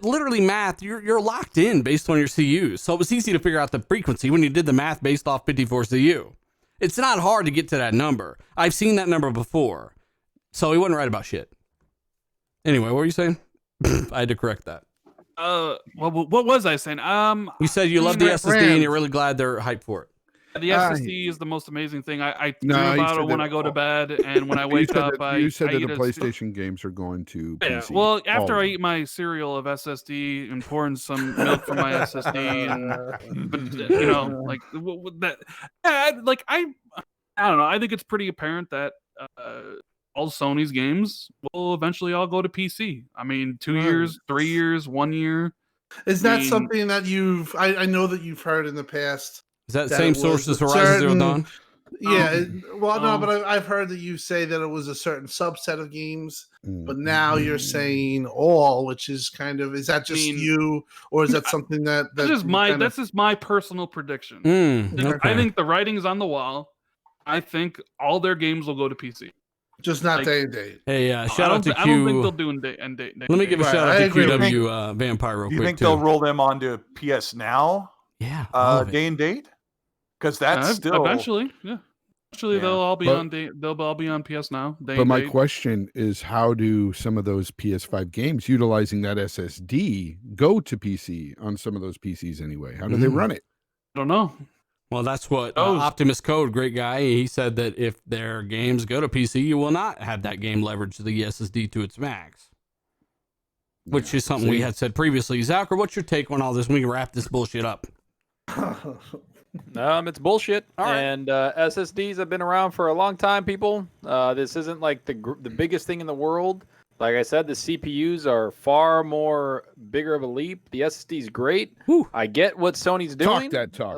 Literally math, you're locked in based on your CUs. So it was easy to figure out the frequency when you did the math based off 54 CU. It's not hard to get to that number. I've seen that number before. So he wasn't right about shit. Anyway, what were you saying? I had to correct that. What was I saying? You said you love the SSD and you're really glad they're hyped for it. The SSD is the most amazing thing. I No, dream you about said it when that- I go to bed, and when I wake up, You said I that eat the a- PlayStation games are going to Yeah, PC. well, All after of I them. eat my cereal of SSD and pouring some milk from my SSD, and but, like that, like I don't know. I think it's pretty apparent that all Sony's games will eventually all go to PC. I mean, 2 years, 3 years, 1 year. Is that I mean- something that I know that you've heard in the past? Is that That same it source was as Horizon Zero certain- Dawn? Yeah, but I've heard that you say that it was a certain subset of games, but now you're saying all, which is kind of, is that just you, or is that something that's That's just my personal prediction. Okay. I think the writing's on the wall. I think all their games will go to PC. just not like- day and date? Hey, shout out to I don't think they'll Q. do in date and date. Let me give a Right, shout I out to agree with QW Vampire real Do you quick think too. they'll roll them onto PS Now Yeah, love it. day and date? Because that's still eventually, yeah. Eventually, Yeah. they'll all be But- on date. They'll all be on PS Now. Day But and my date. question is, how do some of those PS5 games utilizing that SSD go to PC on some of those PCs anyway? How do they run it? I don't know. Well, that's what Those- Optimus Code, great guy. He said that if their games go to PC, you will not have that game leverage the SSD to its max, which is something we had said previously. Zalker, what's your take on all this? We can wrap this bullshit up. It's bullshit. All right. And SSDs have been around for a long time, people. This isn't like the biggest thing in the world. Like I said, the CPUs are far more bigger of a leap. The SSD is great. Whew. I get what Sony's doing. Talk that talk.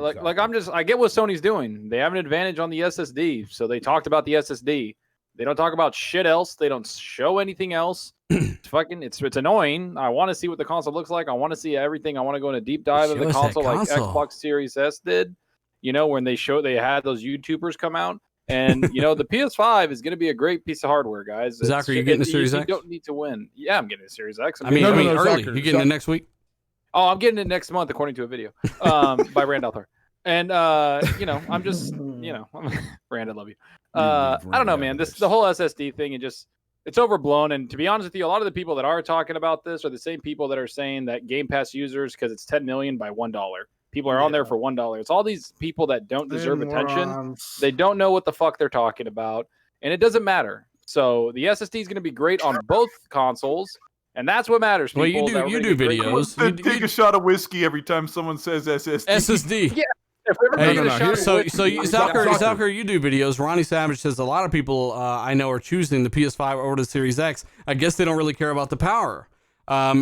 I get what Sony's doing. They have an advantage on the SSD, so they talked about the SSD. They don't talk about shit else. They don't show anything else. it's annoying. I want to see what the console looks like. I want to see everything. I want to go in a deep dive of the console, like Xbox Series S did. You know, when they had those YouTubers come out, and you know, the PS5 is going to be a great piece of hardware, guys. Zach, are you getting a Series X? You don't need to win. Yeah, I'm getting a Series X. I mean, early. You getting it next week? Oh, I'm getting it next month, according to a video by Randall Thor. And you know, I'm just, you know, Rand, I love you. I don't know, man. The whole SSD thing, it's overblown. And to be honest with you, a lot of the people that are talking about this are the same people that are saying that Game Pass users, because it's 10 million by $1. People are on there for $1. It's all these people that don't deserve attention. They don't know what the fuck they're talking about, and it doesn't matter. So the SSD is going to be great on both consoles, and that's what matters. Well, you do videos. Take a shot of whiskey every time someone says SSD. SSD. Yeah. Hey, so Zalker, you do videos. Ronnie Savage says a lot of people I know are choosing the PS5 over the Series X. I guess they don't really care about the power.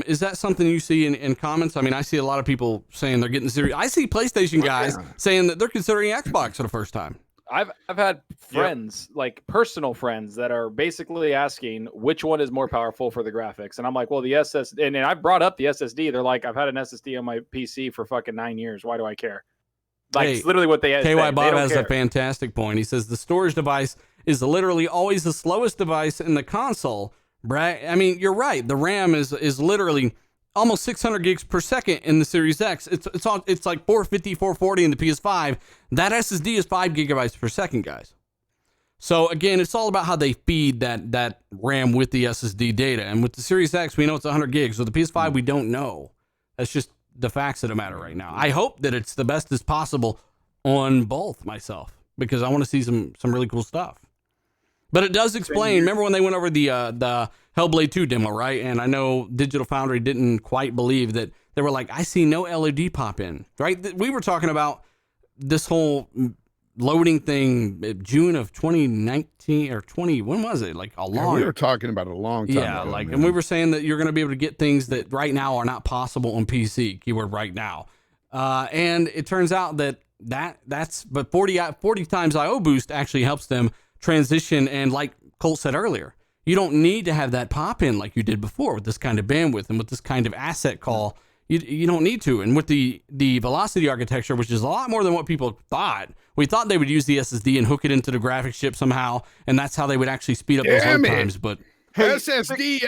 Is that something you see in comments? I mean, I see a lot of people saying they're getting the Series. I see PlayStation guys saying that they're considering Xbox for the first time. I've had friends, like personal friends, that are basically asking which one is more powerful for the graphics, and I'm like, well, the SSD, and I brought up the SSD. They're like, I've had an SSD on my PC for fucking 9 years. Why do I care? Like, it's literally what they had. KY Bob has a fantastic point. He says the storage device is literally always the slowest device in the console. I mean, you're right. The RAM is literally almost 600 gigs per second in the Series X. It's like 450, 440 in the PS5. That SSD is 5 gigabytes per second, guys. So again, it's all about how they feed that RAM with the SSD data. And with the Series X, we know it's 100 gigs. With the PS5, we don't know. That's just the facts of the matter right now. I hope that it's the best as possible on both myself, because I want to see some really cool stuff. But it does explain. Remember when they went over the Hellblade 2 demo, right? And I know Digital Foundry didn't quite believe that. They were like, I see no LED pop in, right? We were talking about this whole loading thing June of 2019 or 20. When was it? Like a long. We were talking about it a long time ago, like, and we were saying that you're going to be able to get things that right now are not possible on PC. Keyword right now. And it turns out but 40 times IO boost actually helps them transition, and like Colt said earlier, you don't need to have that pop in like you did before with this kind of bandwidth and with this kind of asset call. You don't need to. And with the velocity architecture, which is a lot more than what people thought. We thought they would use the SSD and hook it into the graphics chip somehow, and that's how they would actually speed up those load times. But SSD,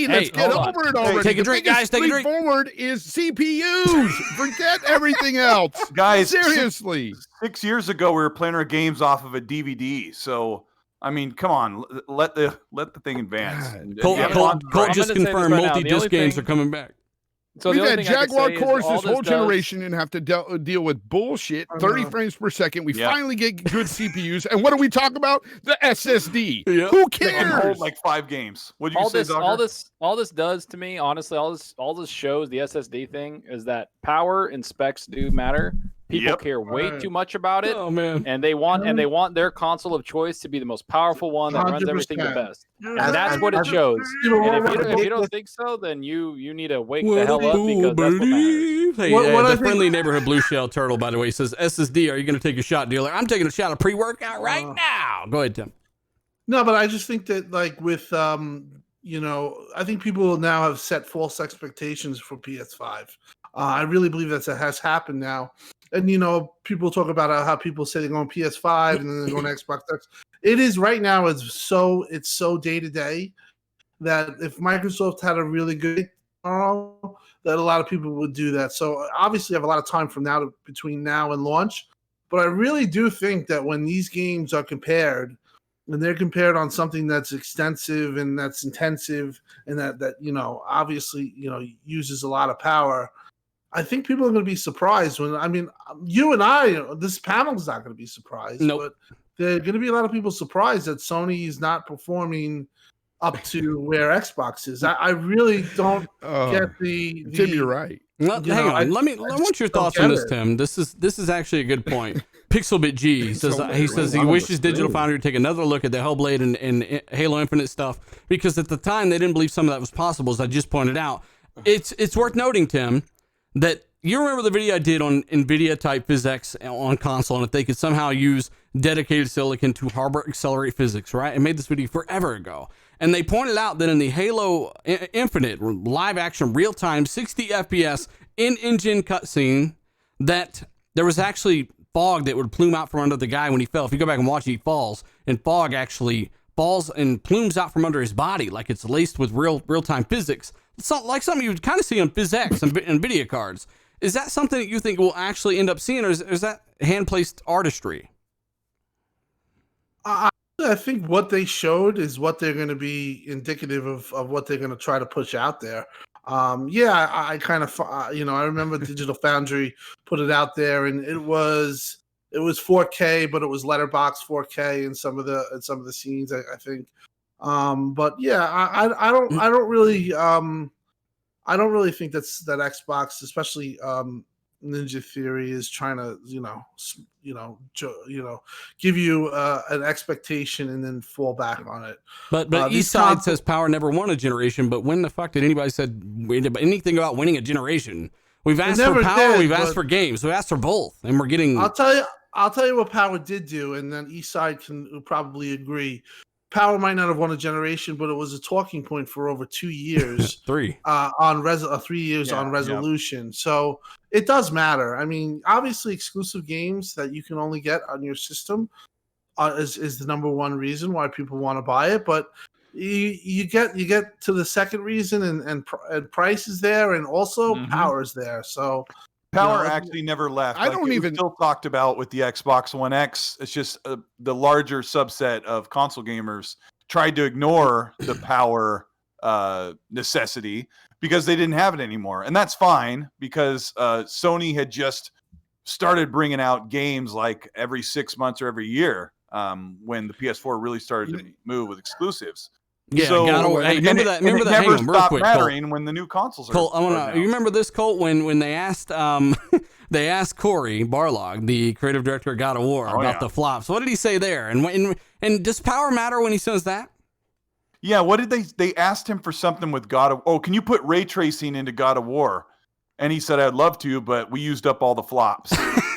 let's get over it already. Take a drink, guys. Take a drink. Forward is CPUs. Forget everything else, guys. Seriously, 6 years ago we were playing our games off of a DVD. So I mean, come on, let the thing advance. Colt just confirmed multi-disc games are coming back. So we've had Jaguar cores this whole generation and have to deal with bullshit. 30 frames per second. We finally get good CPUs, and what do we talk about? The SSD. Yeah. Who cares? Hold like 5 games. What did you say, Doctor? All this does to me, honestly, all this shows the SSD thing is that power and specs do matter. People care way too much about it. Oh man! And they want their console of choice to be the most powerful one that 100%. Runs everything the best. And that's what it shows. And if you don't think so, then you need to wake the hell up, because that's what matters. Hey, the friendly neighborhood blue shell turtle, by the way, says SSD. Are you going to take a shot, dealer? I'm taking a shot of pre-workout right now. Go ahead, Tim. No, but I just think that like with I think people now have set false expectations for PS5. I really believe that has happened now. And, people talk about how people say they're going PS5 and then they're going Xbox X. It is right now, it's so day to day that if Microsoft had a really good tomorrow, that a lot of people would do that. So obviously I have a lot of time from between now and launch. But I really do think that when these games are compared, and they're compared on something that's extensive and that's intensive and that obviously, uses a lot of power, I think people are going to be surprised you and I, this panel is not going to be surprised. Nope. But there are going to be a lot of people surprised that Sony is not performing up to where Xbox is. I really don't get the Tim, you're right. Hang on. I want your thoughts on this, Tim. This is actually a good point. Pixelbit G he says he wishes Digital Foundry to take another look at the Hellblade and Halo Infinite stuff, because at the time they didn't believe some of that was possible, as I just pointed out. It's worth noting, Tim, that you remember the video I did on NVIDIA type physics on console, and if they could somehow use dedicated silicon to harbor accelerate physics, right? I made this video forever ago. And they pointed out that in the Halo Infinite live action real time 60 FPS in-engine cutscene, that there was actually fog that would plume out from under the guy when he fell. If you go back and watch, he falls, and fog actually falls and plumes out from under his body like it's laced with real-time physics. It's like something you would kind of see on PhysX and NVIDIA cards. Is that something that you think we'll actually end up seeing, or is that hand-placed artistry? I think what they showed is what they're going to be indicative of what they're going to try to push out there. I kind of, I remember Digital Foundry put it out there, and it was 4K, but it was letterbox 4K in some of the scenes, I think. But yeah, I don't really think that Xbox, especially Ninja Theory, is trying to give you an expectation and then fall back on it. But Eastside says Power never won a generation. But when the fuck did anybody said anything about winning a generation? We've asked for Power, we've asked for games, we asked for both, and we're getting. I'll tell you what Power did do, and then Eastside can probably agree. Power might not have won a generation, but it was a talking point for over 2 years. 3 3 years on resolution. So it does matter. I mean, obviously, exclusive games that you can only get on your system is the number one reason why people want to buy it. But you get to the second reason, and price is there, and also power is there. So. Power actually never left. I don't even still talked about with the Xbox One X. It's just the larger subset of console gamers tried to ignore the power necessity because they didn't have it anymore, and that's fine because Sony had just started bringing out games like every 6 months or every year when the PS4 really started to move with exclusives. Yeah, so, remember that. Hang on, real quick, mattering Colt. when the new consoles are. Colt, you remember this, Colt? When they asked they asked Cory Barlog, the creative director of God of War, about the flops. What did he say there? And does power matter when he says that? Yeah, what did they asked him for something with God of? Oh, can you put ray tracing into God of War? And he said, I'd love to, but we used up all the flops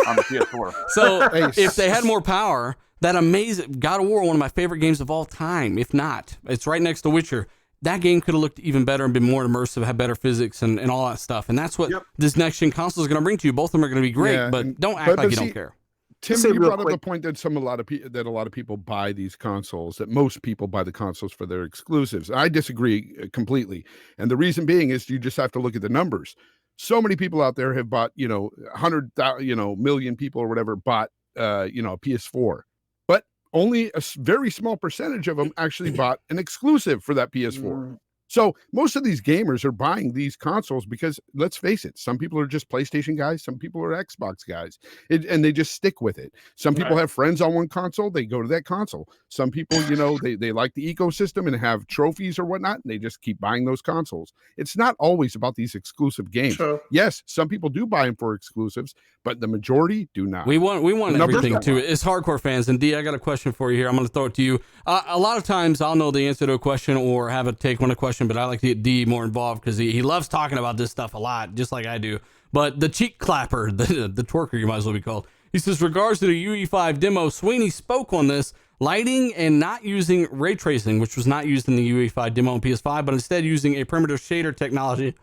on the PS4. So if they had more power, that amazing God of War, one of my favorite games of all time, if not, it's right next to Witcher. That game could have looked even better and been more immersive, had better physics and all that stuff. And that's what this next gen console is going to bring to you. Both of them are going to be great, but don't act like you don't care. Tim, you brought up the point that a lot of people buy these consoles, that most people buy the consoles for their exclusives. I disagree completely. And the reason being is you just have to look at the numbers. So many people out there have bought, 100,000, million people or whatever bought, a PS4. But only a very small percentage of them actually bought an exclusive for that PS4. So most of these gamers are buying these consoles because, let's face it, some people are just PlayStation guys, some people are Xbox guys, and they just stick with it. Some people have friends on one console, they go to that console. Some people, they like the ecosystem and have trophies or whatnot, and they just keep buying those consoles. It's not always about these exclusive games. Sure. Yes, some people do buy them for exclusives, but the majority do not. We want everything too. It's hardcore fans. And D, I got a question for you here. I'm going to throw it to you. A lot of times I'll know the answer to a question or have a take on a question, but I like to get D more involved because he loves talking about this stuff a lot, just like I do. But the cheek clapper, the twerker, you might as well be called. He says, regards to the UE5 demo, Sweeney spoke on this, lighting and not using ray tracing, which was not used in the UE5 demo on PS5, but instead using a primitive shader technology,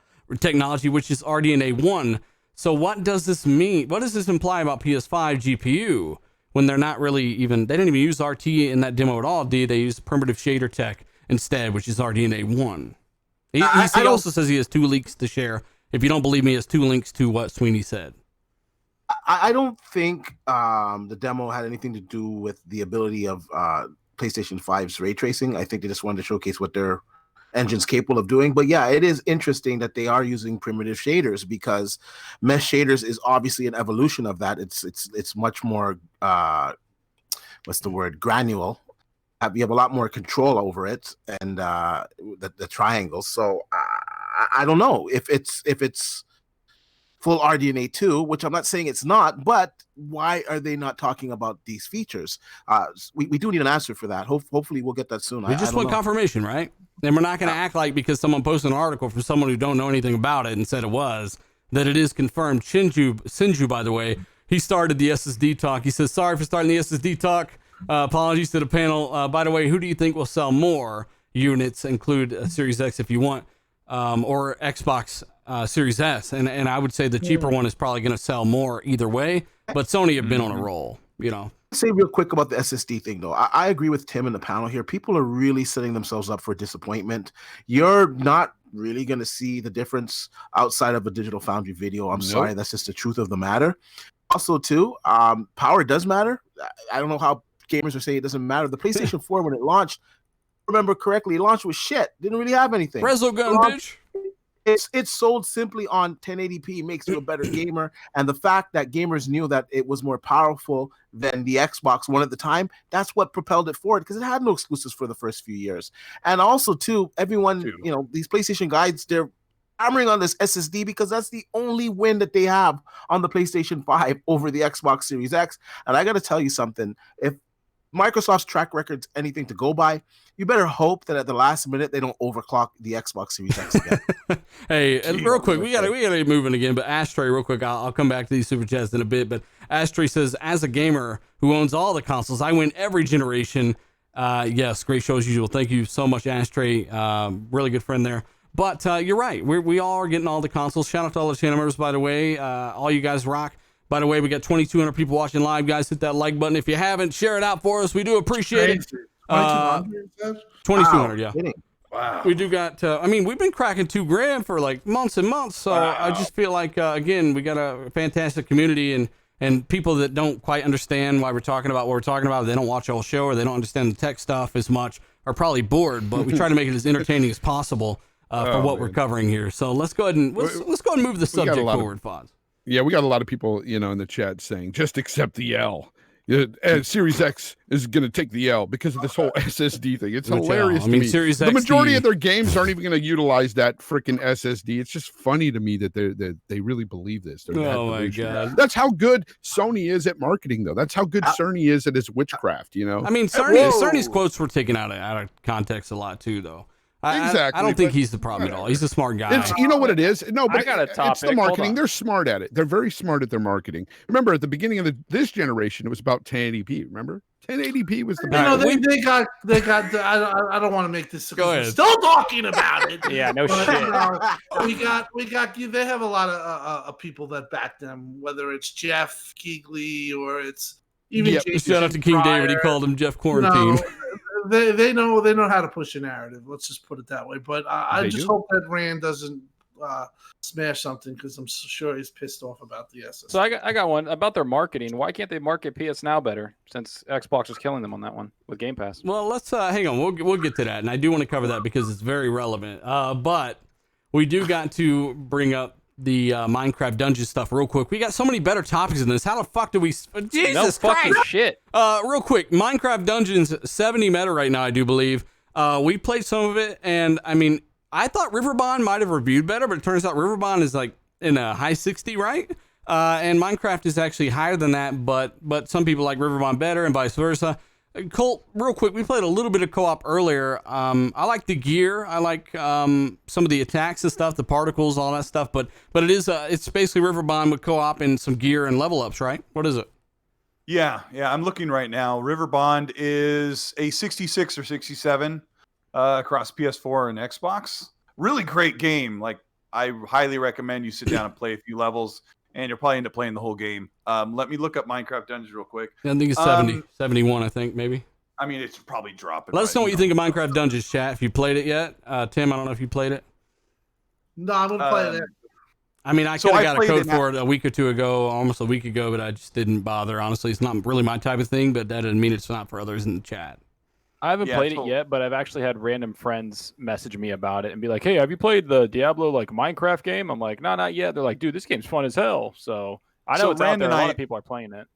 which is RDNA 1. So what does this mean? What does this imply about PS5 GPU when they're not really even, they didn't even use RT in that demo at all, D? They used primitive shader tech instead, which is RDNA 1. He also says he has 2 leaks to share. If you don't believe me, he has 2 links to what Sweeney said. I don't think the demo had anything to do with the ability of PlayStation 5's ray tracing. I think they just wanted to showcase what their engine's capable of doing. But yeah, it is interesting that they are using primitive shaders because mesh shaders is obviously an evolution of that. It's much more granular. You have a lot more control over it and the triangles. So I don't know if it's full RDNA 2, which I'm not saying it's not, but why are they not talking about these features? We do need an answer for that. Hopefully we'll get that soon. We just want confirmation, right? And we're not going to act like because someone posted an article from someone who don't know anything about it and said it was, that it is confirmed. Shinju, by the way, he started the SSD talk. He says, sorry for starting the SSD talk. Apologies to the panel. By the way, who do you think will sell more? units, include a Series X if you want, or Xbox Series S. And I would say the cheaper one is probably going to sell more either way. But Sony have been on a roll, you know. Say real quick about the SSD thing, though. I agree with Tim in the panel here. People are really setting themselves up for disappointment. You're not really going to see the difference outside of a Digital Foundry video. I'm sorry, that's just the truth of the matter. Also, too, power does matter. I don't know how gamers are saying it doesn't matter. The PlayStation 4, when it launched, remember correctly, it launched with shit. Didn't really have anything. Rezo gun, bitch. It's sold simply on 1080p, makes you a better gamer. And the fact that gamers knew that it was more powerful than the Xbox One at the time, that's what propelled it forward, because it had no exclusives for the first few years. And also, too, everyone, you know, these PlayStation guides, they're hammering on this SSD because that's the only win that they have on the PlayStation 5 over the Xbox Series X. And I got to tell you something. If Microsoft's track record's anything to go by, you better hope that at the last minute they don't overclock the Xbox Series X again. Hey, and real quick, we gotta get moving again. But Ashtray, real quick, I'll come back to these super chats in a bit. But Ashtray says, as a gamer who owns all the consoles, I win every generation. Yes, great show as usual. Thank you so much, Ashtray. Really good friend there. But you're right. We all are getting all the consoles. Shout out to all the channel members, by the way. All you guys rock. By the way, we got 2,200 people watching live. Guys, hit that like button. If you haven't, share it out for us. We do appreciate it. 2,200, yeah. Wow. We do got, I mean, we've been cracking $2,000 for like months and months. So I just feel like, again, we got a fantastic community and people that don't quite understand why we're talking about what we're talking about. They don't watch our show or they don't understand the tech stuff as much, are probably bored, but we try to make it as entertaining as possible for what we're covering here. So let's go ahead and let's go and move the subject forward, Fonz. Yeah, we got a lot of people, you know, in the chat saying, just accept the L. Series X is going to take the L because of this whole SSD thing. It's hilarious to me. Series the majority of their games aren't even going to utilize that freaking SSD. It's just funny to me that they really believe this. Oh, my God. That's how good Sony is at marketing, though. That's how good Sony is at his witchcraft, you know? I mean, Sony's quotes were taken out of context a lot, too, though. Exactly. I don't think he's the problem at all. He's a smart guy. You know what it is? No, but I got a topic. it's the marketing. They're smart at it. They're very smart at their marketing. Remember, at the beginning of this generation, it was about 1080p. Remember? 1080p was the best. No, they got. I don't want to make this. Go ahead. Still talking about it. Yeah, no shit. We got. They have a lot of people that back them. Whether it's Jeff Keighley or it's even shout out to King David. He called him Jeff Quarantine. No, they know how to push a narrative. Let's just put it that way. But I just hope that Rand doesn't smash something, because I'm sure he's pissed off about the SS. So I got one about their marketing. Why can't they market PS Now better, since Xbox is killing them on that one with Game Pass? Well, let's hang on. We'll get to that, and I do want to cover that because it's very relevant. But we do got to bring up the Minecraft dungeon stuff real quick. We got so many better topics in this. How the fuck do we? Jesus fucking Christ! Shit. Real quick, Minecraft Dungeons 70 meta right now, I do believe. We played some of it, and I mean, I thought Riverbond might have reviewed better, but it turns out Riverbond is like in a high 60, right? And Minecraft is actually higher than that, but some people like Riverbond better and vice versa. Colt, real quick, we played a little bit of co-op earlier. I like the gear. I like some of the attacks and stuff, the particles, all that stuff. But it's basically Riverbond with co-op and some gear and level ups, right? What is it? Yeah. I'm looking right now. Riverbond is a 66 or 67 across PS4 and Xbox. Really great game. Like, I highly recommend you sit down and play a few levels, and you'll probably end up playing the whole game. Let me look up Minecraft Dungeons real quick. I think it's 70, 71, I think, maybe. I mean, it's probably dropping. Let us know what you think of Minecraft Dungeons, chat, if you played it yet. Tim, I don't know if you played it. No, I'm going to play it. I mean, I could have got a code for it a week or two ago, almost a week ago, but I just didn't bother. Honestly, it's not really my type of thing, but that doesn't mean it's not for others in the chat. I haven't played it yet, but I've actually had random friends message me about it and be like, "Hey, have you played the Diablo Minecraft game?" I'm like, "No, not yet." They're like, "Dude, this game's fun as hell." So I know it's out there. A lot of people are playing it.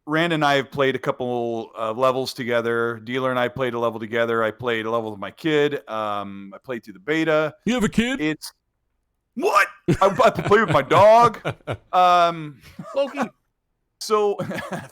Rand and I have played a couple levels together. Dealer and I played a level together. I played a level with my kid. I played through the beta. You have a kid? It's what? I play with my dog. Loki. So,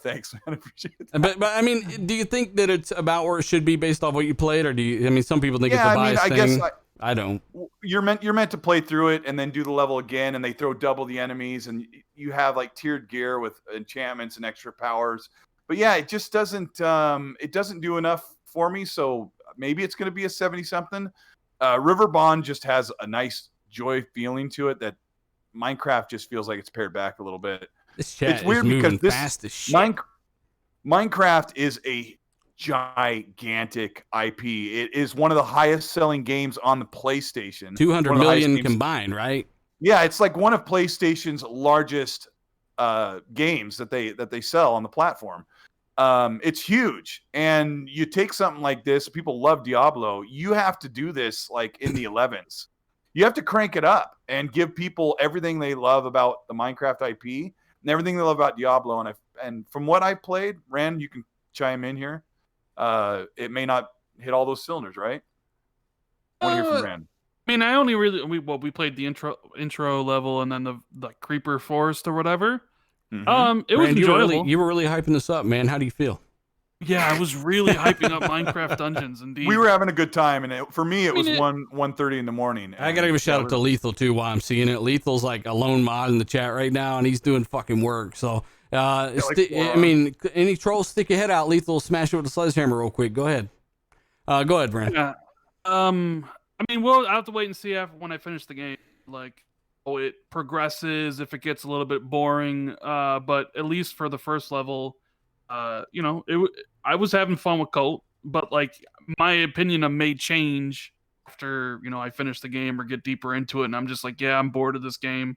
thanks, man. I appreciate it. But I mean, do you think that it's about where it should be based off what you played, or do you? I mean, some people think it's a biased thing. I don't. You're meant to play through it and then do the level again, and they throw double the enemies, and you have like tiered gear with enchantments and extra powers. But yeah, it just doesn't. It doesn't do enough for me. So maybe it's going to be a 70 something. River Bond just has a nice joy feeling to it that Minecraft just feels like it's pared back a little bit. This chat It's weird is moving because this fast as shit. Minecraft is a gigantic IP. It is one of the highest selling games on the PlayStation. 200 million combined, right? Yeah, it's like one of PlayStation's largest games that they sell on the platform. It's huge. And you take something like this, people love Diablo. You have to do this like in the 11s. You have to crank it up and give people everything they love about the Minecraft IP and everything they love about Diablo. And from what I played, Rand, you can chime in here. It may not hit all those cylinders, right? I want to hear from Rand. I mean, I only we played the intro level and then the creeper forest or whatever. Mm-hmm. It was enjoyable. You were really hyping this up, man. How do you feel? Yeah, I was really hyping up Minecraft Dungeons. Indeed, we were having a good time, and for me, it was 1:30 in the morning. I gotta give a shout out to Lethal too while I'm seeing it. Lethal's like a lone mod in the chat right now, and he's doing fucking work. So, I mean, any trolls, stick your head out. Lethal, smash it with a sledgehammer real quick. Go ahead. Go ahead, Brent. Yeah. I mean, I'll have to wait and see when I finish the game. Like, it progresses, if it gets a little bit boring. But at least for the first level, I was having fun with Colt. But like, my opinion may change after I finish the game or get deeper into it, and I'm just like, yeah, I'm bored of this game.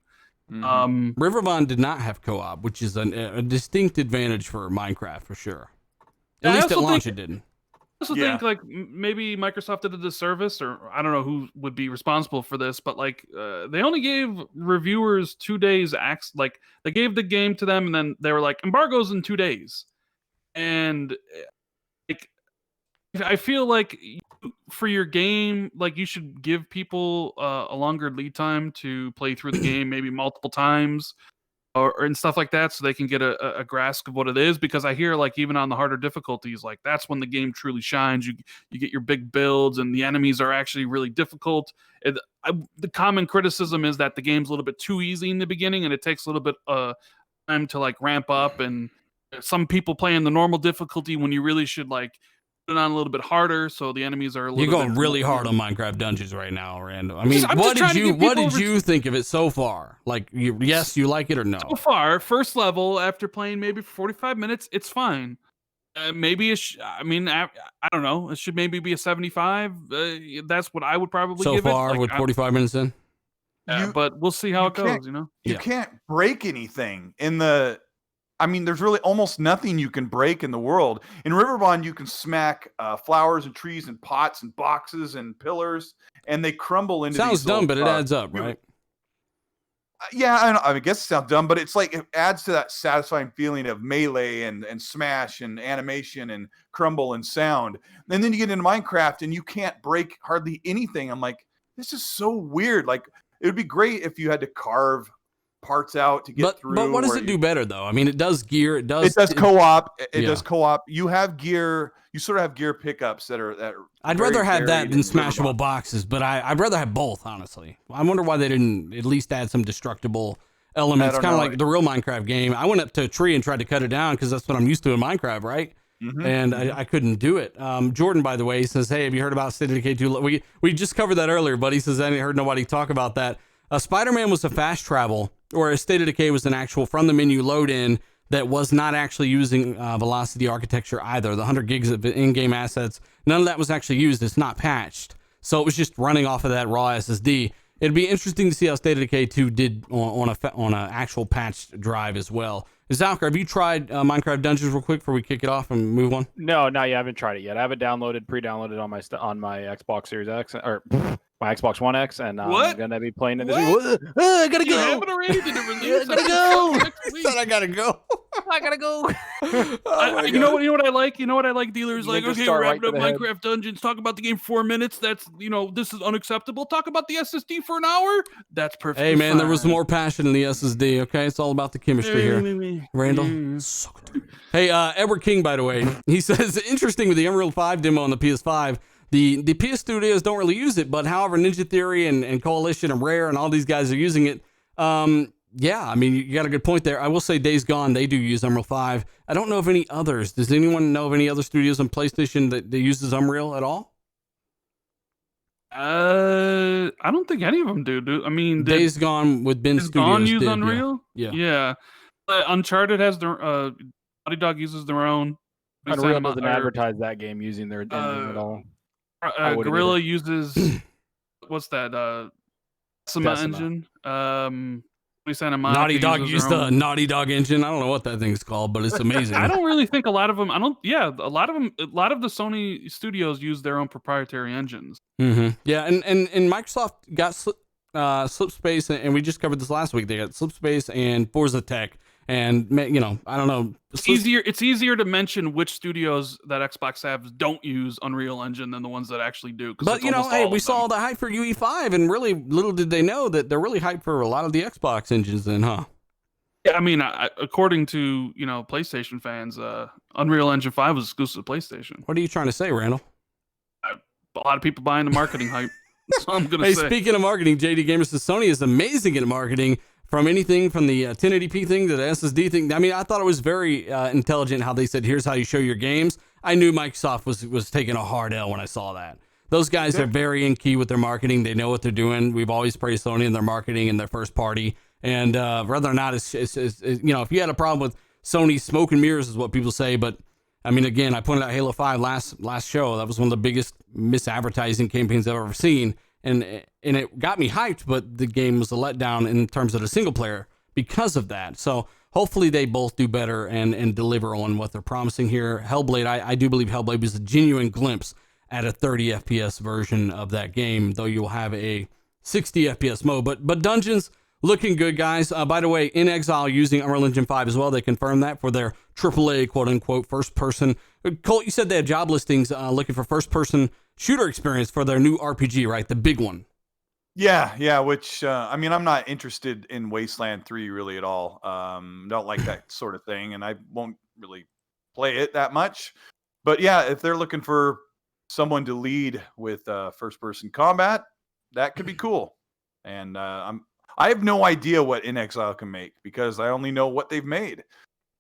Mm-hmm. Riverbond did not have co-op, which is a distinct advantage for Minecraft for sure. At least at launch it didn't. I also think like maybe Microsoft did a disservice, or I don't know who would be responsible for this, but like they only gave reviewers 2 days. Like they gave the game to them, and then they were like, embargoes in 2 days. And like, I feel like for your game, like you should give people a longer lead time to play through the game, maybe multiple times. And stuff like that, so they can get a grasp of what it is. Because I hear like even on the harder difficulties, like that's when the game truly shines. You get your big builds, and the enemies are actually really difficult. The common criticism is that the game's a little bit too easy in the beginning, and it takes a little bit time to like ramp up. And some people play in the normal difficulty when you really should like put it on a little bit harder, so the enemies are a little. You're going really hard on Minecraft Dungeons right now, Randall. I mean, what did you think of it so far? Like, yes, you like it or no? So far, first level, after playing maybe for 45 minutes, it's fine. Maybe I don't know. It should maybe be a 75. That's what I would probably give it. So far, with 45 minutes in. But we'll see how it goes. You can't break anything in the. I mean, there's really almost nothing you can break in the world. In Riverbond, you can smack flowers and trees and pots and boxes and pillars, and they crumble into. Sounds dumb, but it adds up, right? Yeah, I guess it sounds dumb, but it's like it adds to that satisfying feeling of melee and smash and animation and crumble and sound. And then you get into Minecraft and you can't break hardly anything. I'm like, this is so weird. Like, it would be great if you had to carve parts out to get through. But what does it do better though? I mean, it does gear. It does co-op. It does co-op. You have gear. You sort of have gear pickups that are. I'd rather have that than smashable boxes, but I'd rather have both. Honestly, I wonder why they didn't at least add some destructible elements, kind of like the real Minecraft game. I went up to a tree and tried to cut it down because that's what I'm used to in Minecraft, right? Mm-hmm. And I couldn't do it. Jordan, by the way, says, "Hey, have you heard about State of Decay 2? We just covered that earlier, but he says I ain't heard nobody talk about that. Spider-Man was a fast travel, or a State of Decay was an actual from the menu load in that was not actually using velocity architecture either. The 100 gigs of in-game assets, none of that was actually used. It's not patched, so it was just running off of that raw SSD. It'd be interesting to see how State of Decay 2 did on an actual patched drive as well. Zalker, have you tried Minecraft Dungeons real quick before we kick it off and move on? No, I haven't tried it yet. I have it pre-downloaded on my Xbox Series X or my Xbox One X, and I'm gonna be playing it this week. I gotta go. You have it already? Did it release? I gotta go. I said I gotta go. I gotta go. You know what I like? You know what I like? Dealers like, okay, we're wrapping up right Minecraft Dungeons. Talk about the game 4 minutes. That's this is unacceptable. Talk about the SSD for an hour. That's perfect. Hey man, there was more passion in the SSD. Okay, it's all about the chemistry here. Randall. Hey, Edward King, by the way, he says interesting with the Unreal 5 demo on the PS5. The PS studios don't really use it, but however, Ninja Theory and Coalition and Rare and all these guys are using it. Yeah, I mean, you got a good point there. I will say Days Gone, they do use Unreal 5. I don't know of any others. Does anyone know of any other studios on PlayStation that uses Unreal at all? I don't think any of them do. I mean, Days Gone with Ben is Studios Gone use did, Unreal? Yeah. Yeah. Uncharted has their Naughty Dog uses their own. Unreal doesn't advertise that game using their engine at all. Gorilla uses what's that? Decima engine. Naughty Dog used the Naughty Dog engine. I don't know what that thing's called, but it's amazing. I don't really think a lot of them. A lot of the Sony studios use their own proprietary engines. Mm-hmm. Yeah, and Microsoft got Slipspace, and we just covered this last week. They got Slipspace and Forza Tech, and you know, I don't know. It's easier to mention which studios that Xbox have don't use Unreal Engine than the ones that actually do. But you know, hey, we saw the hype for UE5, and really little did they know that they're really hyped for a lot of the Xbox engines, then, huh? Yeah, I mean, according to PlayStation fans, Unreal Engine 5 was exclusive to PlayStation. What are you trying to say, Randall? A lot of people buying the marketing hype. That's all I'm gonna say. Hey, speaking of marketing, JD Gamer says Sony is amazing at marketing. From anything from the 1080p thing to the SSD thing. I mean, I thought it was very intelligent how they said, here's how you show your games. I knew Microsoft was taking a hard L when I saw that. Those guys are very in key with their marketing. They know what they're doing. We've always praised Sony and their marketing and their first party. And whether or not it's if you had a problem with Sony, smoke and mirrors is what people say. But I mean, again, I pointed out Halo 5 last show. That was one of the biggest misadvertising campaigns I've ever seen. And it got me hyped, but the game was a letdown in terms of the single player because of that. So hopefully they both do better and deliver on what they're promising here. Hellblade, I do believe Hellblade was a genuine glimpse at a 30 FPS version of that game, though you'll have a 60 FPS mode. But Dungeons, looking good, guys. By the way, In Exile using Unreal Engine 5 as well. They confirmed that for their AAA, quote-unquote, first-person. Colt, you said they had job listings looking for first-person shooter experience for their new RPG, right? The big one. Yeah, which, I mean, I'm not interested in Wasteland 3 really at all. Don't like that sort of thing, and I won't really play it that much. But yeah, if they're looking for someone to lead with first-person combat, that could be cool. And I have no idea what In Exile can make because I only know what they've made.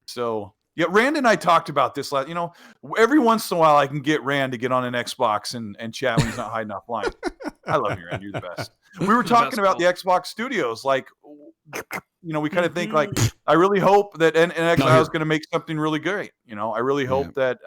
So... yeah, Rand and I talked about this last. Every once in a while, I can get Rand to get on an Xbox and chat when he's not hiding offline. I love you, Rand. You're the best. We were talking about the Xbox studios. Like, we kind of think, like, I really hope that Exile is going to make something really great. I really hope that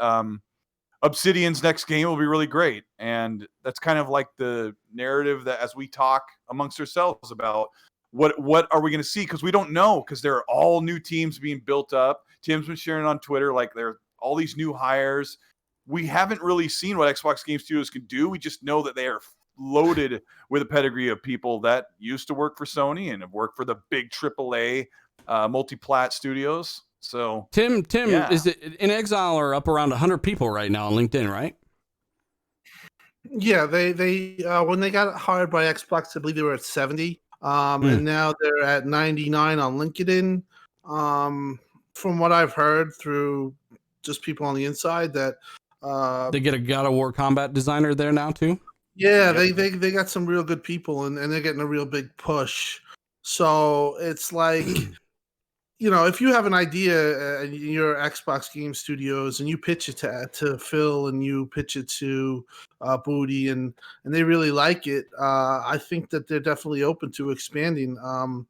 Obsidian's next game will be really great. And that's kind of like the narrative that as we talk amongst ourselves about what are we going to see? Because we don't know, because there are all new teams being built up. Tim's been sharing on Twitter, like there are all these new hires. We haven't really seen what Xbox Game Studios can do. We just know that they are loaded with a pedigree of people that used to work for Sony and have worked for the big AAA multi-plat studios. So Tim, is it In Exile are up around 100 people right now on LinkedIn, right? Yeah, they when they got hired by Xbox, I believe they were at 70. And now they're at 99 on LinkedIn. From what I've heard through just people on the inside, that they get a God of War combat designer there now too. Yeah, they got some real good people, and they're getting a real big push. So it's like, if you have an idea in your Xbox Game Studios and you pitch it to Phil and you pitch it to Booty and they really like it, I think that they're definitely open to expanding. And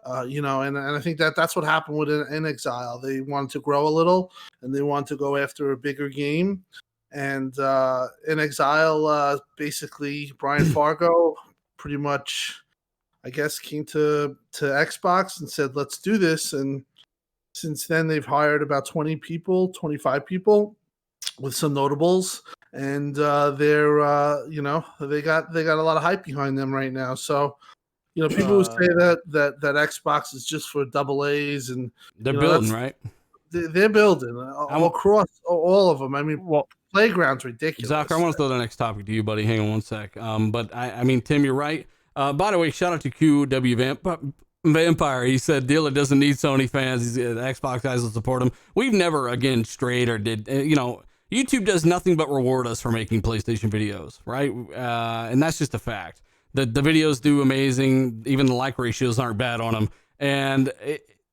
I think that's what happened with In Exile. They wanted to grow a little and they wanted to go after a bigger game. And In Exile, basically, Brian Fargo pretty much, I guess, came to Xbox and said, let's do this. And since then, they've hired about 25 people with some notables. And they're, they got a lot of hype behind them right now. So, people who say that Xbox is just for double A's and they're building, right? They're building across all of them. I mean, Playground's ridiculous. Zach, I want to throw the next topic to you, buddy. Hang on one sec. But I mean, Tim, you're right. By the way, shout out to QW Vampire. He said dealer doesn't need Sony fans. The Xbox guys will support him. We've never, again, strayed or did, YouTube does nothing but reward us for making PlayStation videos, right? And that's just a fact. The videos do amazing. Even the like ratios aren't bad on them. And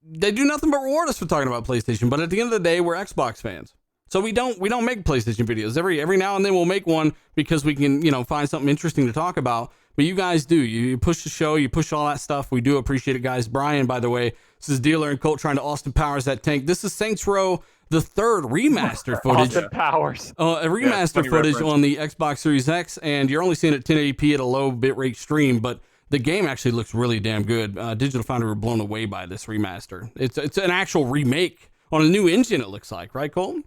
they do nothing but reward us for talking about PlayStation. But at the end of the day, we're Xbox fans. So we don't make PlayStation videos. Every now and then we'll make one because we can, find something interesting to talk about. But you guys do. You push the show, you push all that stuff. We do appreciate it, guys. Brian, by the way, this is Dealer and Colt trying to Austin Powers that tank. This is Saints Row the third remaster footage. Austin Powers. A remaster footage on the Xbox Series X, and you're only seeing it 1080p at a low bitrate stream, but the game actually looks really damn good. Digital Foundry were blown away by this remaster. It's an actual remake on a new engine, it looks like, right, Colt?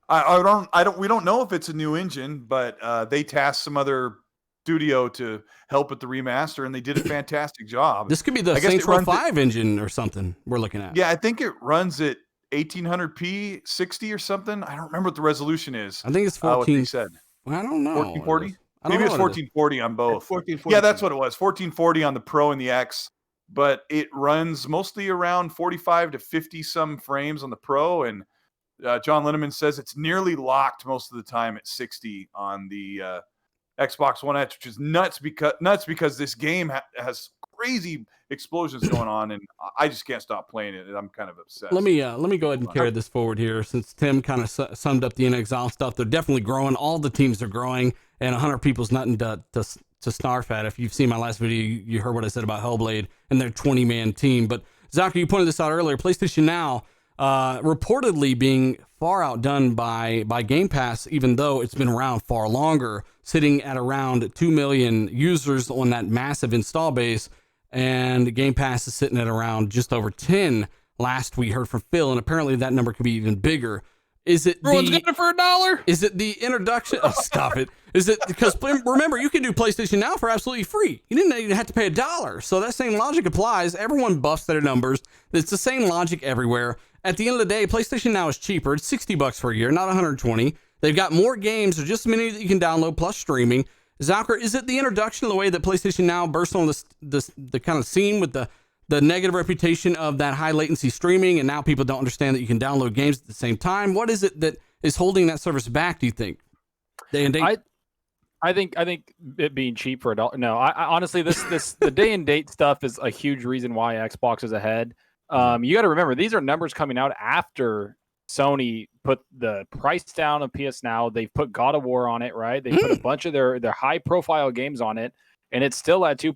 We don't know if it's a new engine, but they tasked some other studio to help with the remaster, and they did a fantastic job. This could be the Saints Row 5 engine or something we're looking at. Yeah, I think it runs at 1800p 60 or something. I don't remember what the resolution is. I think it's 14. What they said. I don't know. 1440? Maybe it's 1440 on both. 1440. Yeah, that's what it was. 1440 on the Pro and the X, but it runs mostly around 45 to 50 some frames on the Pro, and John Linneman says it's nearly locked most of the time at 60 on the Xbox One X, which is nuts because this game has crazy explosions going on, and I just can't stop playing it. And I'm kind of obsessed. Let me go ahead and carry this forward here, since Tim kind of summed up the NXL stuff. They're definitely growing. All the teams are growing, and 100 people's nothing to snarf at. If you've seen my last video, you heard what I said about Hellblade and their 20-man team. But Zachary, you pointed this out earlier. PlayStation Now reportedly being far outdone by Game Pass, even though it's been around far longer, sitting at around 2 million users on that massive install base, and Game Pass is sitting at around just over 10 last we heard from Phil, and apparently that number could be even bigger. Is it Everyone's getting it for $1? Is it the introduction? Oh, stop it. Is it because remember, you can do PlayStation Now for absolutely free. You didn't even have to pay $1. So that same logic applies. Everyone buffs their numbers. It's the same logic everywhere. At the end of the day, PlayStation Now is cheaper. It's $60 for a year, not $120. They've got more games. There's just as many that you can download plus streaming. Zalker, is it the introduction of the way that PlayStation Now burst on the kind of scene with the negative reputation of that high latency streaming, and now people don't understand that you can download games at the same time? What is it that is holding that service back, do you think? Day and date? I think it being cheap for $1. No, I honestly, the day and date stuff is a huge reason why Xbox is ahead. You got to remember, these are numbers coming out after Sony put the price down of PS Now. They've put God of War on it, right? They put a bunch of their high profile games on it, and it's still at 2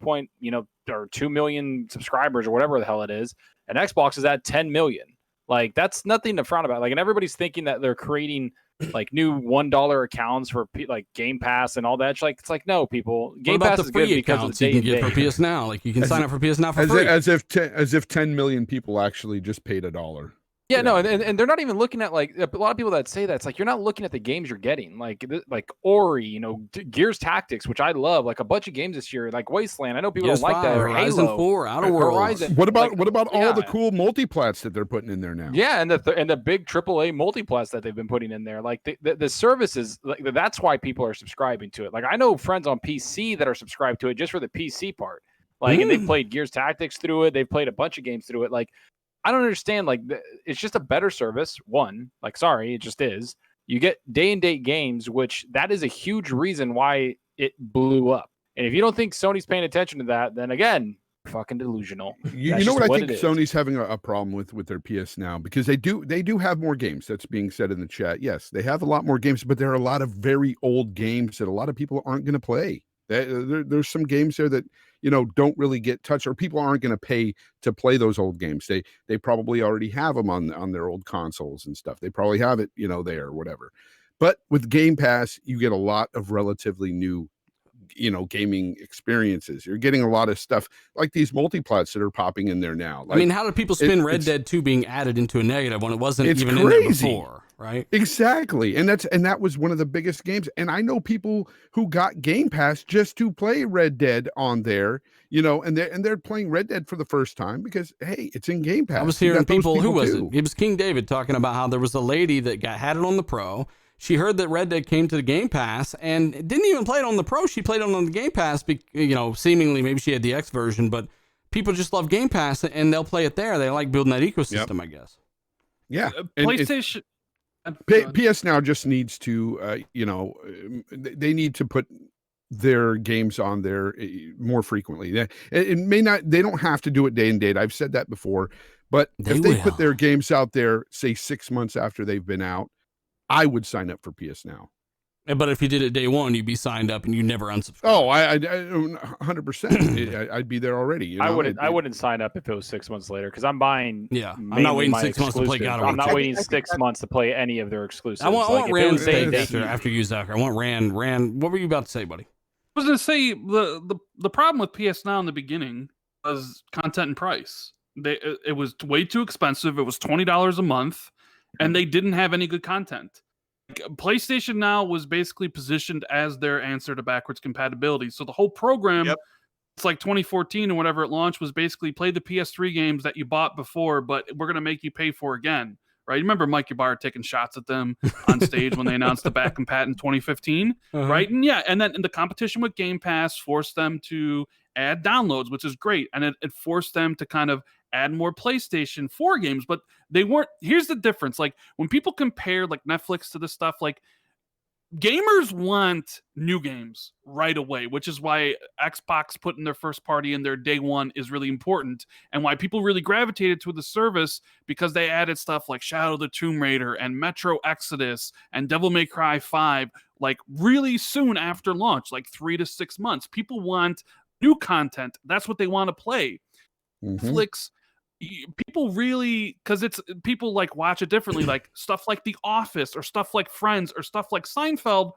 million subscribers or whatever the hell it is. And Xbox is at 10 million. Like, that's nothing to frown about. Like, and everybody's thinking that they're creating like new $1 accounts for like Game Pass and all that. It's like no, people. Game Pass is good because of the you can get for PS Now. Like, you can sign up for PS Now for free. As if 10 million people actually just paid $1. Yeah, no, and they're not even looking at, like, a lot of people that say that, it's like you're not looking at the games you're getting, like Ori, Gears Tactics, which I love, like a bunch of games this year, like Wasteland. I know people don't like that. Or Horizon Halo, 4, Outer Worlds. What about all the cool multiplats that they're putting in there now? Yeah, and the big AAA multiplats that they've been putting in there, like the services, like, that's why people are subscribing to it. Like, I know friends on PC that are subscribed to it just for the PC part. Like, and they've played Gears Tactics through it. They've played a bunch of games through it. Like, I don't understand. Like, it's just a better service. One, like, sorry, it just is. You get day and date games, which that is a huge reason why it blew up. And if you don't think Sony's paying attention to that, then again, you're fucking delusional. You know what I think Sony's having a problem with their PS Now, because they do have more games. That's being said in the chat. Yes, they have a lot more games, but there are a lot of very old games that a lot of people aren't going to play. There's some games there that don't really get touched, or people aren't going to pay to play those old games. They probably already have them on their old consoles and stuff. They probably have it there or whatever. But with Game Pass, you get a lot of relatively new gaming experiences. You're getting a lot of stuff like these multiplats that are popping in there now. Like, I mean, how did people spin Red Dead 2 being added into a negative when it wasn't even in there before, right? Exactly. And that was one of the biggest games. And I know people who got Game Pass just to play Red Dead on there, and they're playing Red Dead for the first time because, hey, it's in Game Pass. I was hearing people, who was it? It was King David talking about how there was a lady that had it on the Pro. She heard that Red Dead came to the Game Pass and didn't even play it on the Pro. She played it on the Game Pass, seemingly maybe she had the X version, but people just love Game Pass and they'll play it there. They like building that ecosystem, I guess. Yeah. PlayStation. PS Now just needs to, they need to put their games on there more frequently. They don't have to do it day and date. I've said that before, but if they put their games out there, say 6 months after they've been out, I would sign up for PS Now. But if you did it day one, you'd be signed up and you never unsubscribe. Oh, I 100%. I'd be there already. You know? I wouldn't sign up if it was 6 months later because I'm buying. Yeah, I'm not waiting 6 months to play God of War. I'm not waiting 6 months to play any of their exclusives. I want Rand to after you, Zach. I want Rand. What were you about to say, buddy? I was going to say the problem with PS Now in the beginning was content and price. It was way too expensive. It was $20 a month, and they didn't have any good content. PlayStation Now was basically positioned as their answer to backwards compatibility. So the whole program, it's like 2014 or whatever it launched, was basically play the PS3 games that you bought before, but we're going to make you pay for again. Right? You remember Mike Ybarra taking shots at them on stage when they announced the back compat in 2015, right? And and then the competition with Game Pass forced them to add downloads, which is great, and it forced them to kind of add more PlayStation 4 games, but they weren't. Here's the difference: like when people compare like Netflix to this stuff, like gamers want new games right away, which is why Xbox putting their first party in their day one is really important, and why people really gravitated to the service because they added stuff like Shadow of the Tomb Raider and Metro Exodus and Devil May Cry 5, like really soon after launch, like 3 to 6 months. People want new content. That's what they want to play. Netflix, people really, because it's people like watch it differently, like stuff like The Office or stuff like Friends or stuff like Seinfeld.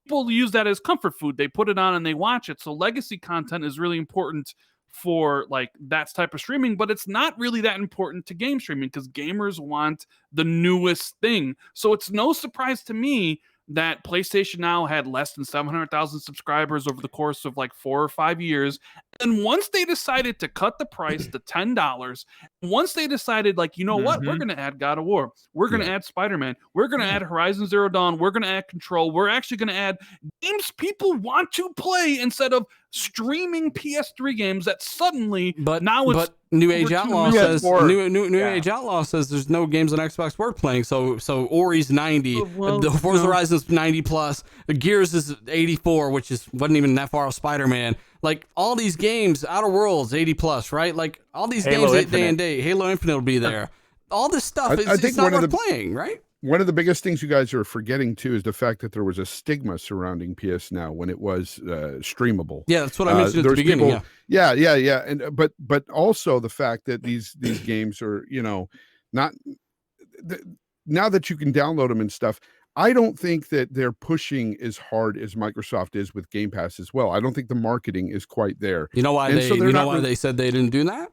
People use that as comfort food. They put it on and they watch it. So legacy content is really important for like that type of streaming, but it's not really that important to game streaming because gamers want the newest thing. So it's no surprise to me that PlayStation Now had less than 700,000 subscribers over the course of like 4 or 5 years. And once they decided to cut the price to $10, once they decided, like, you know what, we're going to add God of War, we're going to add Spider-Man, we're going to add Horizon Zero Dawn, we're going to add Control, we're actually going to add games people want to play instead of streaming PS3 games that suddenly, but it's New Age Outlaw says New Age Outlaw says there's no games on Xbox worth playing. So Ori's 90, the Forza Horizon's 90 plus, the Gears is 84, which wasn't even that far off Spider-Man. Like all these games, Outer Worlds 80 plus, right? Like all these Halo games Infinite. day and day. Halo Infinite will be there. All this stuff it's not worth playing, right? One of the biggest things you guys are forgetting too is the fact that there was a stigma surrounding PS Now when it was streamable. Yeah, that's what I mentioned at the beginning. Yeah, and but also the fact that these games are, you know, not now that you can download them and stuff. I don't think that they're pushing as hard as Microsoft is with Game Pass as well. I don't think the marketing is quite there. You know why they said they didn't do that?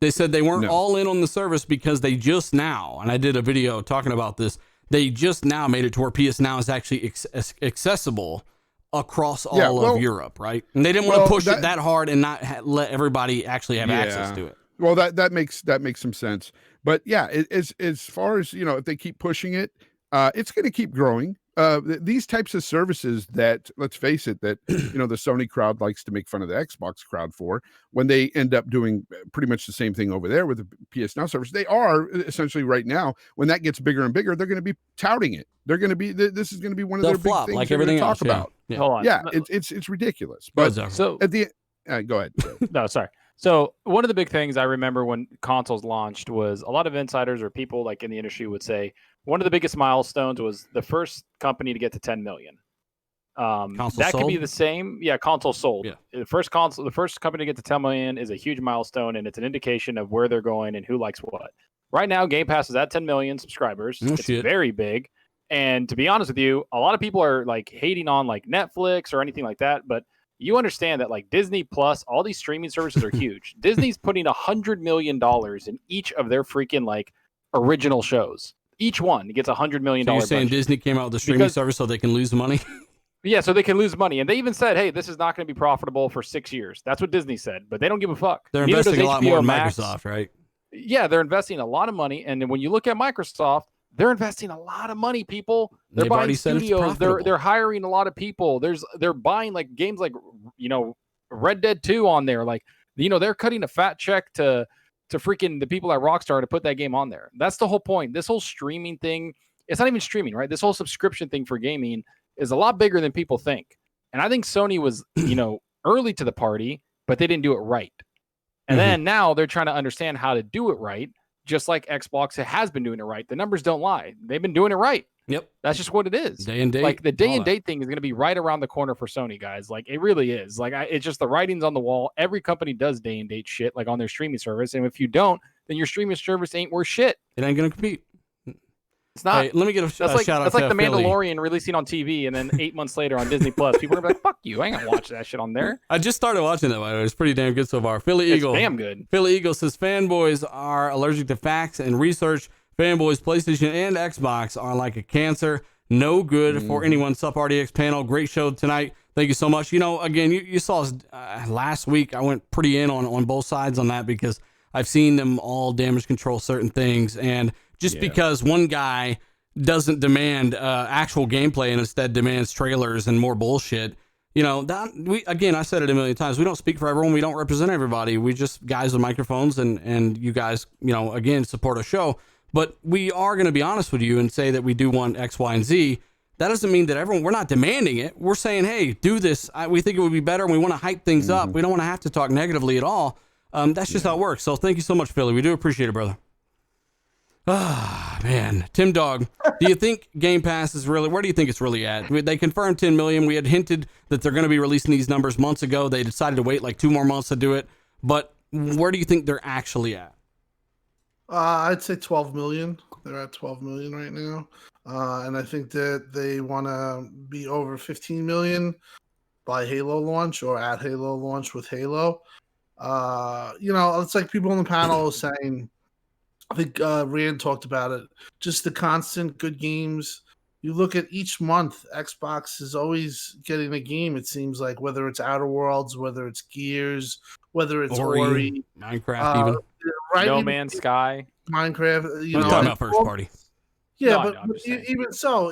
They said they weren't all in on the service because they just now, and I did a video talking about this, they just now made it to where PS Now is actually accessible across all of Europe, right? And they didn't want to push it that hard and not let everybody actually have access to it. Well, that makes some sense. But yeah, as far as, you know, if they keep pushing it, it's going to keep growing. These types of services that, let's face it, that, you know, the Sony crowd likes to make fun of the Xbox crowd for, when they end up doing pretty much the same thing over there with the PS Now service, they are essentially right now, when that gets bigger and bigger, they're going to be touting it. They're going to be, this is going to be one of their big things like they're everything going to talk else, about. Yeah. Hold on. Yeah, it's ridiculous. But so at the go ahead. No, sorry. So one of the big things I remember when consoles launched was a lot of insiders or people like in the industry would say one of the biggest milestones was the first company to get to 10 million. That could be the same. Yeah, console sold. Yeah. The first company to get to 10 million is a huge milestone, and it's an indication of where they're going and who likes what. Right now, Game Pass is at 10 million subscribers. It's very big. And to be honest with you, a lot of people are like hating on like Netflix or anything like that, but you understand that like Disney Plus, all these streaming services are huge. Disney's putting $100 million in each of their freaking like original shows. Each one gets $100 million. So you're saying budget. Disney came out with a streaming service so they can lose money? Yeah, so they can lose money. And they even said, hey, this is not going to be profitable for 6 years. That's what Disney said, but they don't give a fuck. They're Neither investing a does lot more in Max. Microsoft, right? Yeah, they're investing a lot of money. And then when you look at Microsoft, they're investing a lot of money, people. They're buying studios. They're hiring a lot of people. They're buying like games like, you know, Red Dead 2 on there. Like, you know, they're cutting a fat check to freaking the people at Rockstar to put that game on there. That's the whole point. This whole streaming thing, it's not even streaming, right? This whole subscription thing for gaming is a lot bigger than people think. And I think Sony was, you know, early to the party, but they didn't do it right. And then now they're trying to understand how to do it right, just like Xbox has been doing it right. The numbers don't lie. They've been doing it right. Yep. That's just what it is. Day and date. Like the day all and that. date thing is going to be right around the corner for Sony, guys. Like it really is. Like it's just the writing's on the wall. Every company does day and date shit like on their streaming service, and if you don't, then your streaming service ain't worth shit. It ain't gonna compete. It's not. Hey, let me get a That's like shout out that's like to the Philly. Mandalorian releasing on TV, and then 8 months later on Disney Plus, people are like, "Fuck you! I ain't gonna watch that shit on there." I just started watching that. By the way. It's pretty damn good so far. Philly It's Eagle. damn good. Philly Eagle says fanboys are allergic to facts and research. Fanboys, PlayStation, and Xbox are like a cancer. No good for anyone. Sup RDX panel. Great show tonight. Thank you so much. You know, again, you saw us last week. I went pretty in on both sides on that because I've seen them all damage control certain things. And just because one guy doesn't demand actual gameplay and instead demands trailers and more bullshit, you know, that I said it a million times. We don't speak for everyone. We don't represent everybody. We just guys with microphones and you guys, you know, again, support a show. But we are going to be honest with you and say that we do want X, Y, and Z. That doesn't mean that we're not demanding it. We're saying, hey, do this. We think it would be better, and we want to hype things up. We don't want to have to talk negatively at all. That's just how it works. So thank you so much, Philly. We do appreciate it, brother. Ah, man. Tim Dog, do you think Game Pass is really, where do you think it's really at? They confirmed 10 million. We had hinted that they're going to be releasing these numbers months ago. They decided to wait like 2 more months to do it. But where do you think they're actually at? I'd say 12 million. They're at 12 million right now. And I think that they want to be over 15 million by Halo launch or at Halo launch with Halo. You know, it's like people on the panel saying, I think Rand talked about it, just the constant good games. You look at each month, Xbox is always getting a game, it seems like, whether it's Outer Worlds, whether it's Gears, whether it's Ori, Minecraft even. Right? No Man's Sky. Minecraft. You We're know, talking about first party. Yeah, No, but no, I'm just saying.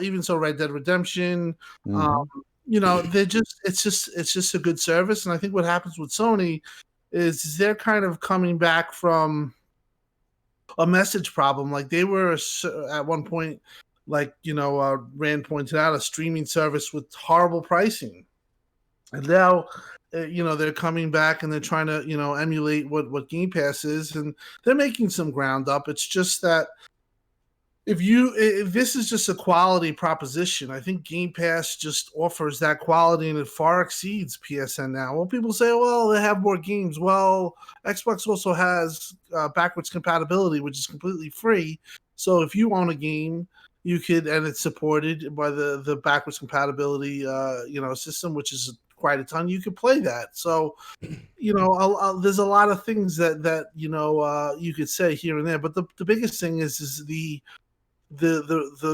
even so, Red Dead Redemption, you know, it's just a good service. And I think what happens with Sony is they're kind of coming back from a message problem. Like they were at one point, like, you know, Rand pointed out, a streaming service with horrible pricing. And now, you know, they're coming back and they're trying to, you know, emulate what Game Pass is, and they're making some ground up. It's just that if this is just a quality proposition, I think Game Pass just offers that quality and it far exceeds PSN now. Well, people say, well, they have more games. Well, Xbox also has backwards compatibility, which is completely free. So if you own a game, you could, and it's supported by the backwards compatibility, you know, system, which is quite a ton. You could play that. So, you know, there's a lot of things that you know you could say here and there. But the biggest thing is the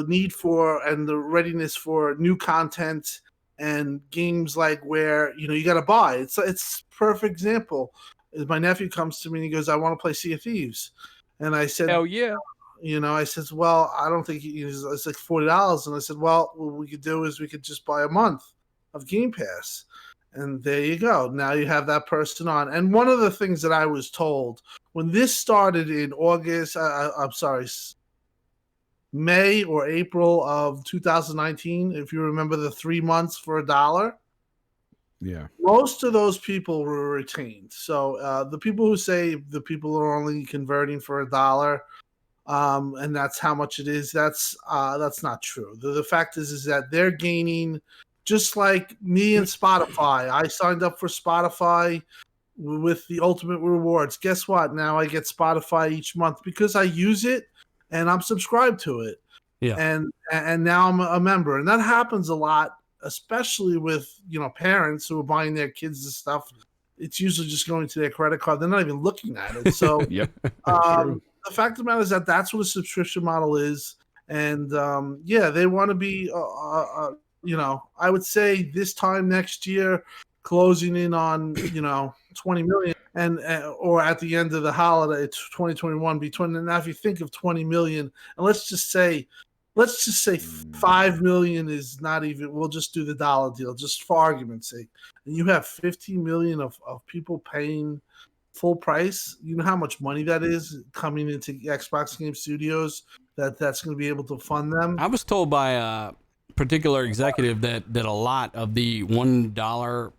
need for and the readiness for new content and games, like where, you know, you got to buy. It's perfect example. My nephew comes to me and he goes, I want to play Sea of Thieves. And I said, hell yeah. You know, I said, well, I don't think it's like $40. And I said, well, what we could do is we could just buy a month of Game Pass. And there you go. Now you have that person on. And one of the things that I was told when this started in May or April of 2019, if you remember the 3 months for $1, Yeah. most of those people were retained. So the people who say the people are only converting for $1, and that's how much it is, that's not true. The fact is that they're gaining, just like me and Spotify. I signed up for Spotify with the ultimate rewards. Guess what? Now I get Spotify each month because I use it and I'm subscribed to it. Yeah. And now I'm a member. And that happens a lot, especially with, you know, parents who are buying their kids this stuff. It's usually just going to their credit card. They're not even looking at it. So Yep. the fact of the matter is that that's what a subscription model is. And yeah, they want to be you know, I would say this time next year, closing in on, you know, 20 million, and or at the end of the holiday, 2021, now if you think of 20 million, and let's just say 5 million is not even, we'll just do the dollar deal just for argument's sake, and you have 15 million of people paying full price. You know how much money that is coming into Xbox Game Studios that's going to be able to fund them. I was told by particular executive that a lot of the $1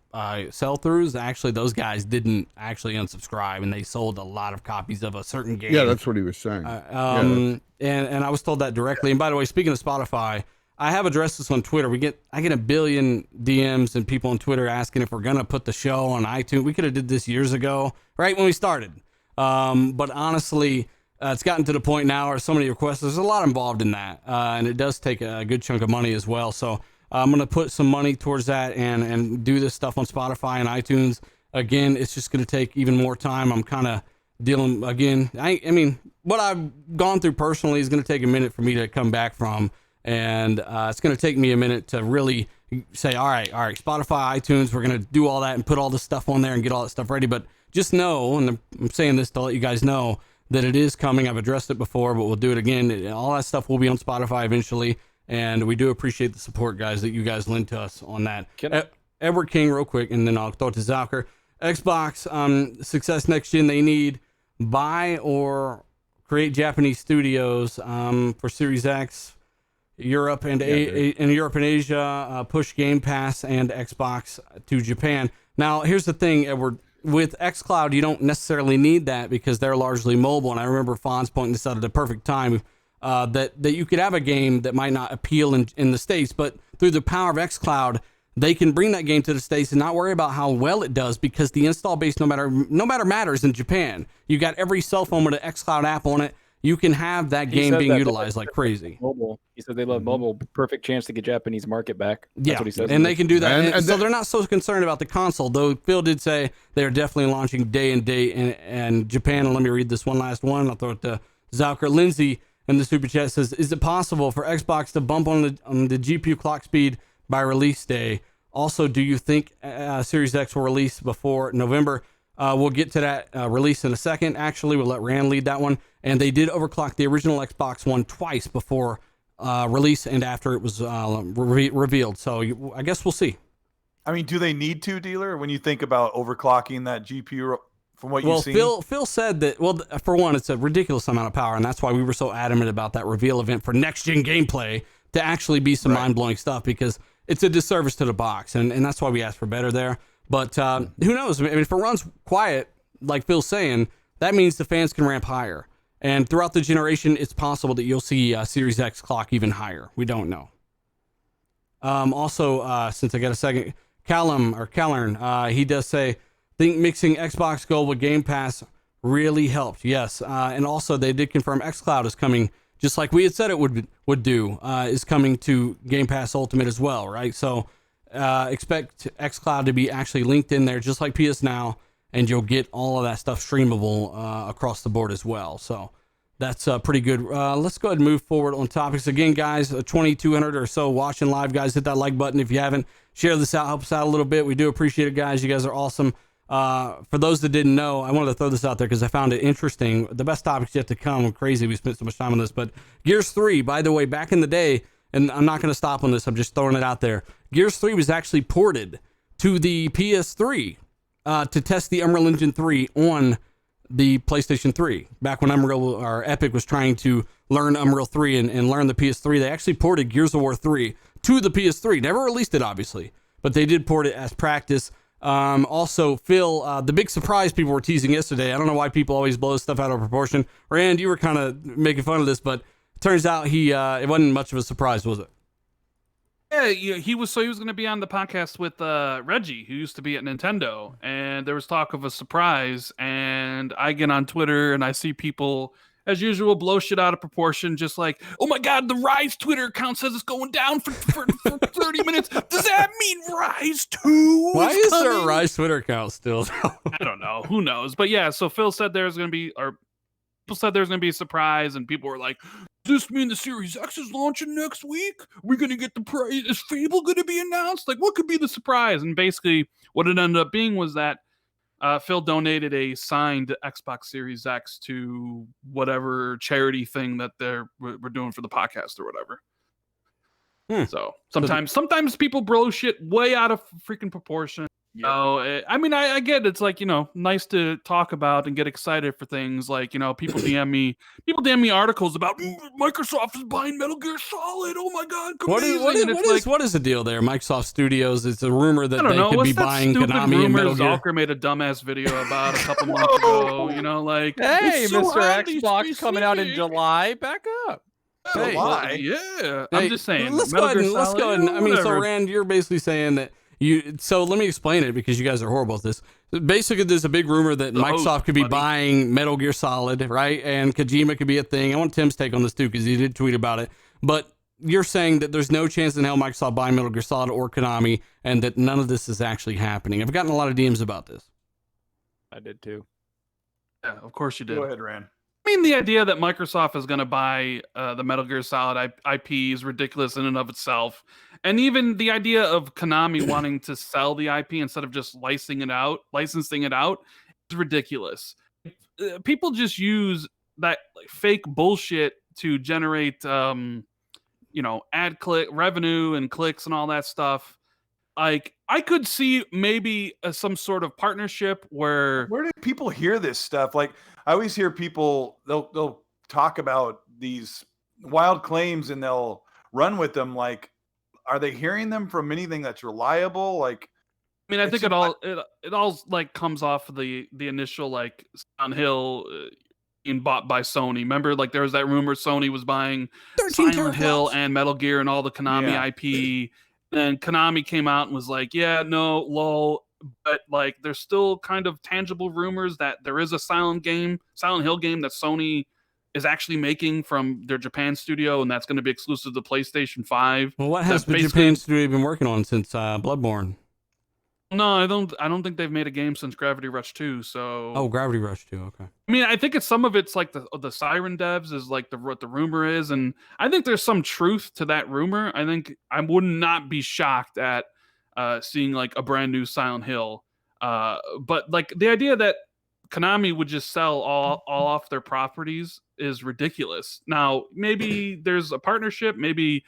sell-throughs, actually those guys didn't actually unsubscribe, and they sold a lot of copies of a certain game. Yeah, that's what he was saying. And I was told that directly. And by the way, speaking of Spotify, I have addressed this on Twitter. I get a billion DMs and people on Twitter asking if we're gonna put the show on iTunes. We could have did this years ago, right when we started. But honestly, it's gotten to the point now where so many requests. There's a lot involved in that, and it does take a good chunk of money as well. So I'm gonna put some money towards that and do this stuff on Spotify and iTunes. Again, it's just gonna take even more time. I'm kind of dealing again. I mean, what I've gone through personally is gonna take a minute for me to come back from. And it's going to take me a minute to really say, all right, Spotify, iTunes, we're going to do all that and put all this stuff on there and get all that stuff ready. But just know, and I'm saying this to let you guys know, that it is coming. I've addressed it before, but we'll do it again. All that stuff will be on Spotify eventually. And we do appreciate the support, guys, that you guys lend to us on that. Edward King, real quick, and then I'll throw it to Zalker. Xbox, success next gen, they need buy or create Japanese studios for Series X. Europe and Asia, push Game Pass and Xbox to Japan. Now, here's the thing, Edward. With xCloud, you don't necessarily need that because they're largely mobile. And I remember Fonz pointing this out at the perfect time that you could have a game that might not appeal in the States, but through the power of xCloud, they can bring that game to the States and not worry about how well it does because the install base no matter matters in Japan. You got every cell phone with an xCloud app on it. You can have that game being utilized like crazy. Mobile. He said they love mobile. Perfect chance to get Japanese market back. That's what he said. And they can do that. And so they're not so concerned about the console, though Phil did say they're definitely launching day and date in Japan. And let me read this one last one. I'll throw it to Zalker. Lindsay in the Super Chat says, is it possible for Xbox to bump on the GPU clock speed by release day? Also, do you think Series X will release before November? We'll get to that release in a second. Actually, we'll let Rand lead that one. And they did overclock the original Xbox One twice before release and after it was revealed. So I guess we'll see. I mean, do they need to, dealer? When you think about overclocking that GPU, from what you've seen? Phil said that. Well, for one, it's a ridiculous amount of power, and that's why we were so adamant about that reveal event for next gen gameplay to actually be some mind blowing stuff because it's a disservice to the box, and that's why we asked for better there. But who knows? I mean, if it runs quiet, like Phil's saying, that means the fans can ramp higher. And throughout the generation, it's possible that you'll see Series X clock even higher. We don't know. Also, since I got a second, Callern, he does say, think mixing Xbox Gold with Game Pass really helped. Yes. And also, they did confirm xCloud is coming, just like we had said it would do, is coming to Game Pass Ultimate as well, right? So expect xCloud to be actually linked in there, just like PS Now. And you'll get all of that stuff streamable across the board as well. So that's pretty good. Let's go ahead and move forward on topics. Again, guys, 2,200 or so watching live, guys. Hit that like button if you haven't. Share this out. Help us out a little bit. We do appreciate it, guys. You guys are awesome. For those that didn't know, I wanted to throw this out there because I found it interesting. The best topics yet to come. Crazy we spent so much time on this. But Gears 3, by the way, back in the day, and I'm not going to stop on this. I'm just throwing it out there. Gears 3 was actually ported to the PS3. To test the Unreal Engine 3 on the PlayStation 3. Back when Epic was trying to learn Unreal 3 and learn the PS3, they actually ported Gears of War 3 to the PS3. Never released it, obviously, but they did port it as practice. Also, Phil, the big surprise people were teasing yesterday. I don't know why people always blow stuff out of proportion. Rand, you were kind of making fun of this, but it turns out it wasn't much of a surprise, was it? Yeah, he was going to be on the podcast with Reggie, who used to be at Nintendo, and there was talk of a surprise. And I get on Twitter and I see people, as usual, blow shit out of proportion, just like, "Oh my God, the Rise Twitter account says it's going down for 30 minutes. Does that mean Rise 2? Why is there a Rise Twitter account still?" I don't know. Who knows? But yeah, so Phil said there's going to be, or people said there's going to be a surprise, and people were like, does this mean the Series X is launching next week? We're going to get the price. Is Fable going to be announced? Like, what could be the surprise? And basically, what it ended up being was that Phil donated a signed Xbox Series X to whatever charity thing that we're doing for the podcast or whatever. So sometimes people blow shit way out of freaking proportion. Yeah. I mean, I get it's like, nice to talk about and get excited for things like, people DM me articles about Microsoft is buying Metal Gear Solid. Oh my God. What is the deal there? Microsoft Studios, it's a rumor that they could be buying Konami and Metal Gear. Zalker made a dumbass video about a couple months ago, like, hey, so Mr. Xbox coming out in July, back up. Hey, lie. Yeah, Hey, I'm just saying. Let's go Metal ahead Gear and let's Solid, go ahead. And, I mean, so whatever. Rand, you're basically saying that you. So let me explain it because you guys are horrible at this. Basically, there's a big rumor that The Microsoft host, could be buddy. buying Metal Gear Solid, right? And Kojima could be a thing. I want Tim's take on this too because he did tweet about it. But you're saying that there's no chance in hell Microsoft buying Metal Gear Solid or Konami, and that none of this is actually happening. I've gotten a lot of DMs about this. I did too. Yeah, of course you did. Go ahead, Rand. I mean, the idea that Microsoft is going to buy the Metal Gear Solid IP is ridiculous in and of itself. And even the idea of Konami wanting to sell the IP instead of just licensing it out is ridiculous. People just use that fake bullshit to generate, ad click revenue and clicks and all that stuff. Like, I could see maybe some sort of partnership where do people hear this stuff? Like, I always hear people, they'll talk about these wild claims and they'll run with them. Like, are they hearing them from anything that's reliable? Like, I mean, I think it all like comes off of the initial like Silent Hill being bought by Sony. Remember, like there was that rumor Sony was buying 13 Silent Hill and Metal Gear and all the Konami Yeah. IP. Then Konami came out and was like, "Yeah, no, lol." But like, there's still kind of tangible rumors that there is a Silent Hill game that Sony is actually making from their Japan studio, and that's going to be exclusive to PlayStation 5. Well, what has That's the basically- Japan studio been working on since Bloodborne? No, I don't think they've made a game since Gravity Rush 2. So Oh, Gravity Rush 2. Okay. I mean, I think some of it's like the Siren devs is like what the rumor is, and I think there's some truth to that rumor. I think I would not be shocked at seeing like a brand new Silent Hill. But like the idea that Konami would just sell all off their properties is ridiculous. Now, maybe there's a partnership, maybe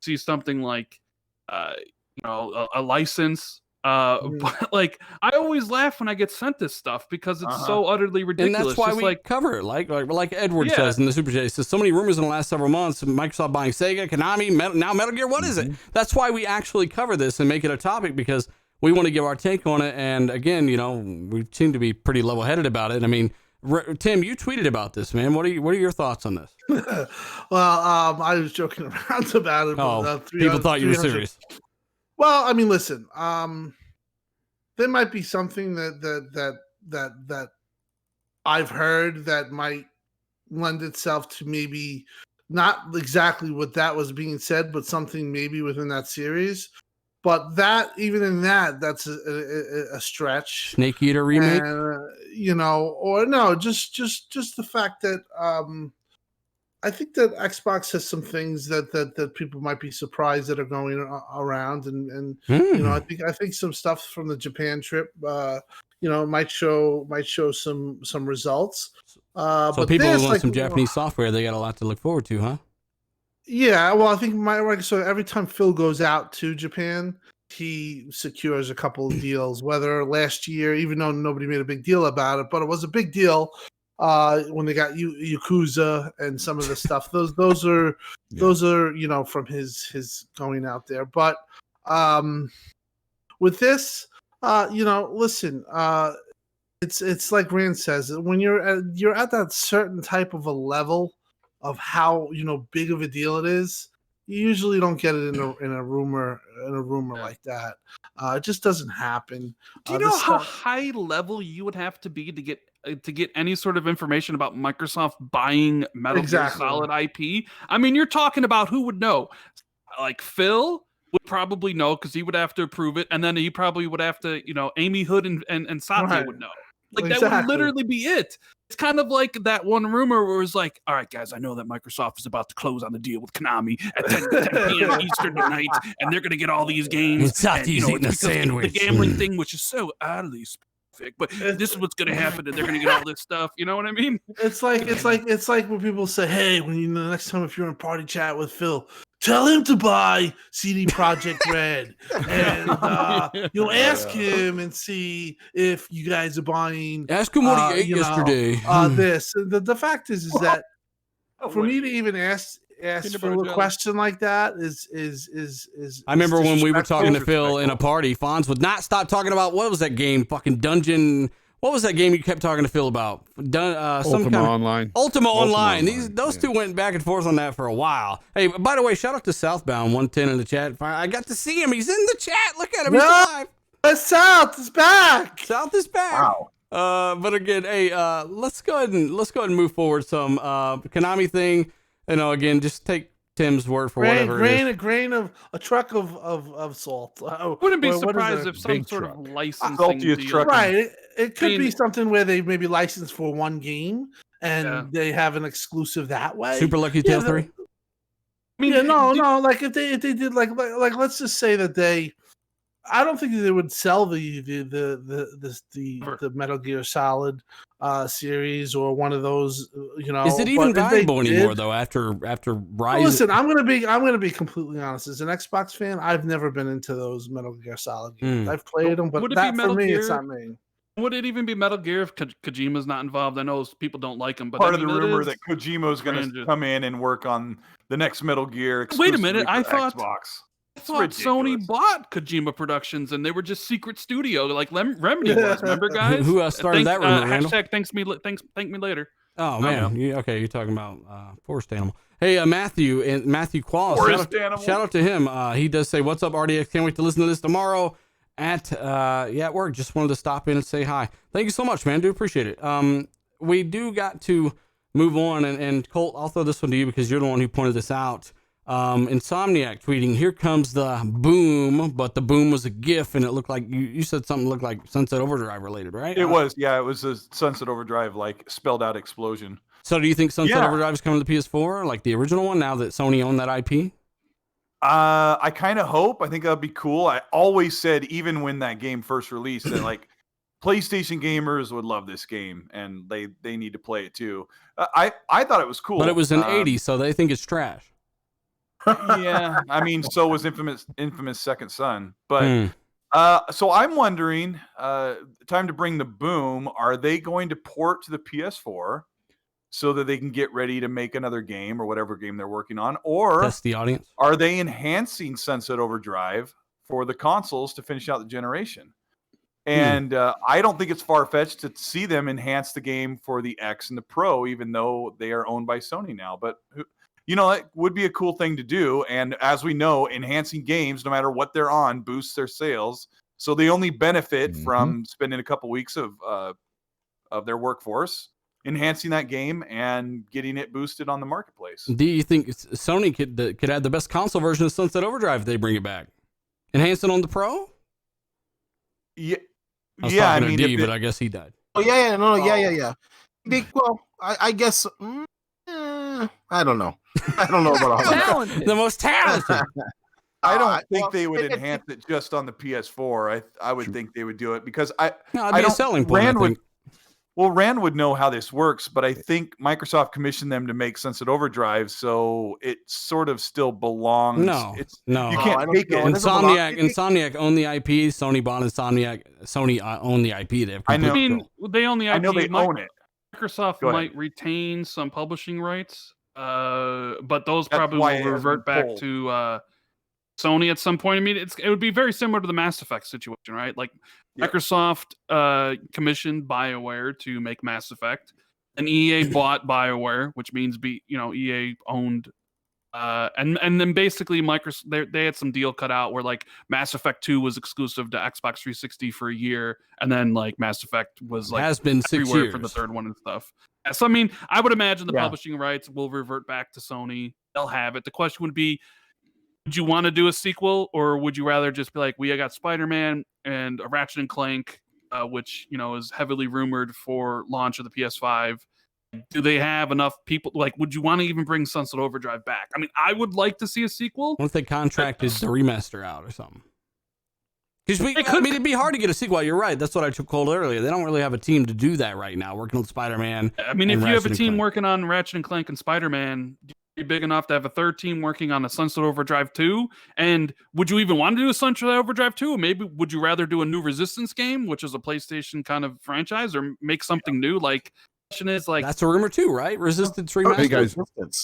see something like a license. But like I always laugh when I get sent this stuff because it's so utterly And ridiculous. that's why Just we like cover it. Like Edward Yeah. says in the Super J, he says so many rumors in the last several months. Microsoft buying Sega, Konami, now Metal Gear. What is it? That's why we actually cover this and make it a topic because we want to give our take on it. And again, we seem to be pretty level headed about it. I mean, Tim, you tweeted about this, man. What are your thoughts on this? Well, I was joking around about it. Oh, but, people thought you were 300 serious. Well, I mean, listen. There might be something that I've heard that might lend itself to maybe not exactly what that was being said, but something maybe within that series. But that even in that's a stretch. Snake Eater remake. And, or no, just the fact that I think that Xbox has some things that people might be surprised that are going around, and I think some stuff from the Japan trip, might show some results. So but people who want like, some Japanese software, they got a lot to look forward to, huh? Yeah, well, I think so every time Phil goes out to Japan, he secures a couple of deals. Whether last year, even though nobody made a big deal about it, but it was a big deal when they got Yakuza and some of the stuff. Those are from his going out there. But with this, listen, it's like Rand says, when you're at that certain type of a level of how big of a deal it is, you usually don't get it in a rumor like that. It just doesn't happen. do you know how high level you would have to be to get any sort of information about Microsoft buying Metal Gear Solid IP? I mean, you're talking about who would know. Like Phil would probably know because he would have to approve it, and then he probably would have to, Amy Hood and Satya would know. Like that would literally be it. It's kind of like that one rumor where it was like, all right, guys, I know that Microsoft is about to close on the deal with Konami at 10 p.m. Eastern tonight, and they're going to get all these games. And Satya's eating a because of sandwich. The gambling thing, which is so oddly specific, but this is what's going to happen, and they're going to get all this stuff. You know what I mean? It's like when people say, "Hey, when the next time if you're in party chat with Phil, tell him to buy CD Projekt Red, and you'll ask him and see if you guys are buying." Ask him what he ate yesterday. This the fact is that for me to even ask Phil a question like that is. I remember when we were talking to disrespectful. Phil in a party, Fonz would not stop talking about what was that game? Fucking Dungeon. what was that game you kept talking to Phil about? Ultima Online. Ultima Online. Online, Those two went back and forth on that for a while. Hey, by the way, shout out to Southbound 110 in the chat. I got to see him. He's in the chat. Look at him. He's alive. South is back. South is back. Wow. But again, hey, let's go ahead and move forward some Konami thing. Again, just take Tim's word for whatever it is. A truck of salt. Wouldn't be What is surprised it? if some Big sort truck. of licensing Saltiest deal. truck. Right. It could be mean- something where they maybe license for one game and Yeah. they have an exclusive that way. Super Lucky Tail Yeah, 3. I mean, Yeah, no. Like if they did like let's just say that I don't think they would sell the Metal Gear Solid series or one of those. Is it even but if they valuable anymore did- though? After Well, Rise. listen, I'm gonna be completely honest. As an Xbox fan, I've never been into those Metal Gear Solid games. I've played them, but Would it be that for Metal me, it's Gear? not me. Would it even be Metal Gear if Kojima's not involved? I know people don't like him, but Part I of the mean, it rumor is- that Kojima's going to Branded. come in and work on the next Metal Gear. Wait a minute, exclusively I for thought- Xbox. I thought Sony ridiculous. bought Kojima Productions and they were just secret studio like Remedy was. Remember, guys? Who started that rumor, Randall? Hashtag thank me later. Oh man, you're talking about Forest Animal. Hey, Matthew Qualls. Forest Animal. Shout out to him. He does say, "What's up, RDX? Can't wait to listen to this tomorrow at work. Just wanted to stop in and say hi. Thank you so much, man. Do appreciate it. We do got to move on, and Colt, I'll throw this one to you because you're the one who pointed this out. Insomniac tweeting, "Here comes the boom," but the boom was a GIF, and it looked like you said something looked like Sunset Overdrive related, right? It was a Sunset Overdrive like spelled out explosion. So, do you think Sunset Yeah. Overdrive is coming to the PS4, like the original one, now that Sony owned that IP? I kind of hope. I think that'd be cool. I always said, even when that game first released, that like PlayStation gamers would love this game, and they need to play it too. I thought it was cool, But it was an 80s, so they think it's trash. Yeah, I mean, so was infamous Second Son. But Hmm. so I'm wondering, time to bring the boom. Are they going to port to the PS4 so that they can get ready to make another game or whatever game they're working on, or Test the audience. are they enhancing Sunset Overdrive for the consoles to finish out the generation? And I don't think it's far-fetched to see them enhance the game for the X and the Pro, even though they are owned by Sony now. But that would be a cool thing to do. And as we know, enhancing games, no matter what they're on, boosts their sales. So they only benefit from spending a couple weeks of their workforce enhancing that game and getting it boosted on the marketplace. Do you think Sony could add the best console version of Sunset Overdrive if they bring it back? Enhance it on the Pro? Yeah, I was yeah. I talking mean, to D, if but it- I guess he died. Oh yeah. Well, I guess I don't know. I don't know about all that. The most talented. I don't well, think they would it- enhance it just on the PS4. I would think they would do it because No, it'd I be a don't- selling point. Rand I would- think. Well, Rand would know how this works, but I think Microsoft commissioned them to make Sunset Overdrive, so it sort of still belongs. No. you I can't don't take know. it. It doesn't belong- Insomniac owned the IP. Sony bought Insomniac. Sony owned the IP. They have I know. I complete mean, control. they own the IP. I know they own it. Microsoft Go ahead. might retain some publishing rights, but those That's probably why will it hasn't revert been back pulled. to Sony at some point. I mean, it would be very similar to the Mass Effect situation, right? Like Yep. Microsoft commissioned BioWare to make Mass Effect, and EA bought BioWare, which means EA owned. And then basically Microsoft they had some deal cut out where like Mass Effect 2 was exclusive to Xbox 360 for a year, and then like Mass Effect was like Has been 6 everywhere years for the third one and stuff. Yeah, so I mean, I would imagine the Yeah. publishing rights will revert back to Sony. They'll have it. The question would be, would you want to do a sequel, or would you rather just be like, we got Spider-Man and a Ratchet and Clank, which is heavily rumored for launch of the PS5. Do they have enough people? Like, would you want to even bring Sunset Overdrive back? I mean, I would like to see a sequel. What if they contracted the remaster out or something? Because They could- it'd be hard to get a sequel. You're right. That's what I took hold earlier. They don't really have a team to do that right now. Working with Spider-Man. I mean, if and you have Ratchet a and team Clank. working on Ratchet and Clank and Spider-Man, be big enough to have a third team working on a Sunset Overdrive 2? And would you even want to do a Sunset Overdrive 2? Maybe would you rather do a new Resistance game, which is a PlayStation kind of franchise, or make something new? Like, the question is like, That's a rumor too, right? Resistance remaster.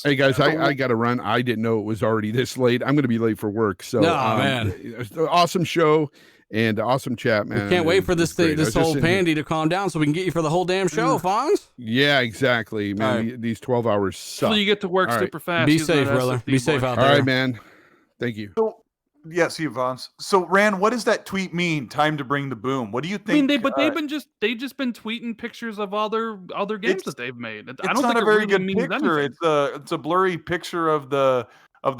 Hey guys, I got to run. I didn't know it was already this late. I'm going to be late for work. So, No, man. awesome show. And awesome chat, man. We can't wait for this great. this whole pandy to calm down so we can get you for the whole damn show, Fonz. Yeah, exactly, man. Right. These 12 hours suck. So you get to work super fast. Be using safe, that brother. SSD Be safe boy. out All there. right, man. Thank you. So, yeah, see you, Vons. So, Rand, what does that tweet mean? Time to bring the boom. What do you think? I mean, they've just been tweeting pictures of all their games that they've made. I don't It's think not a it very really good means picture. anything. It's a blurry picture of the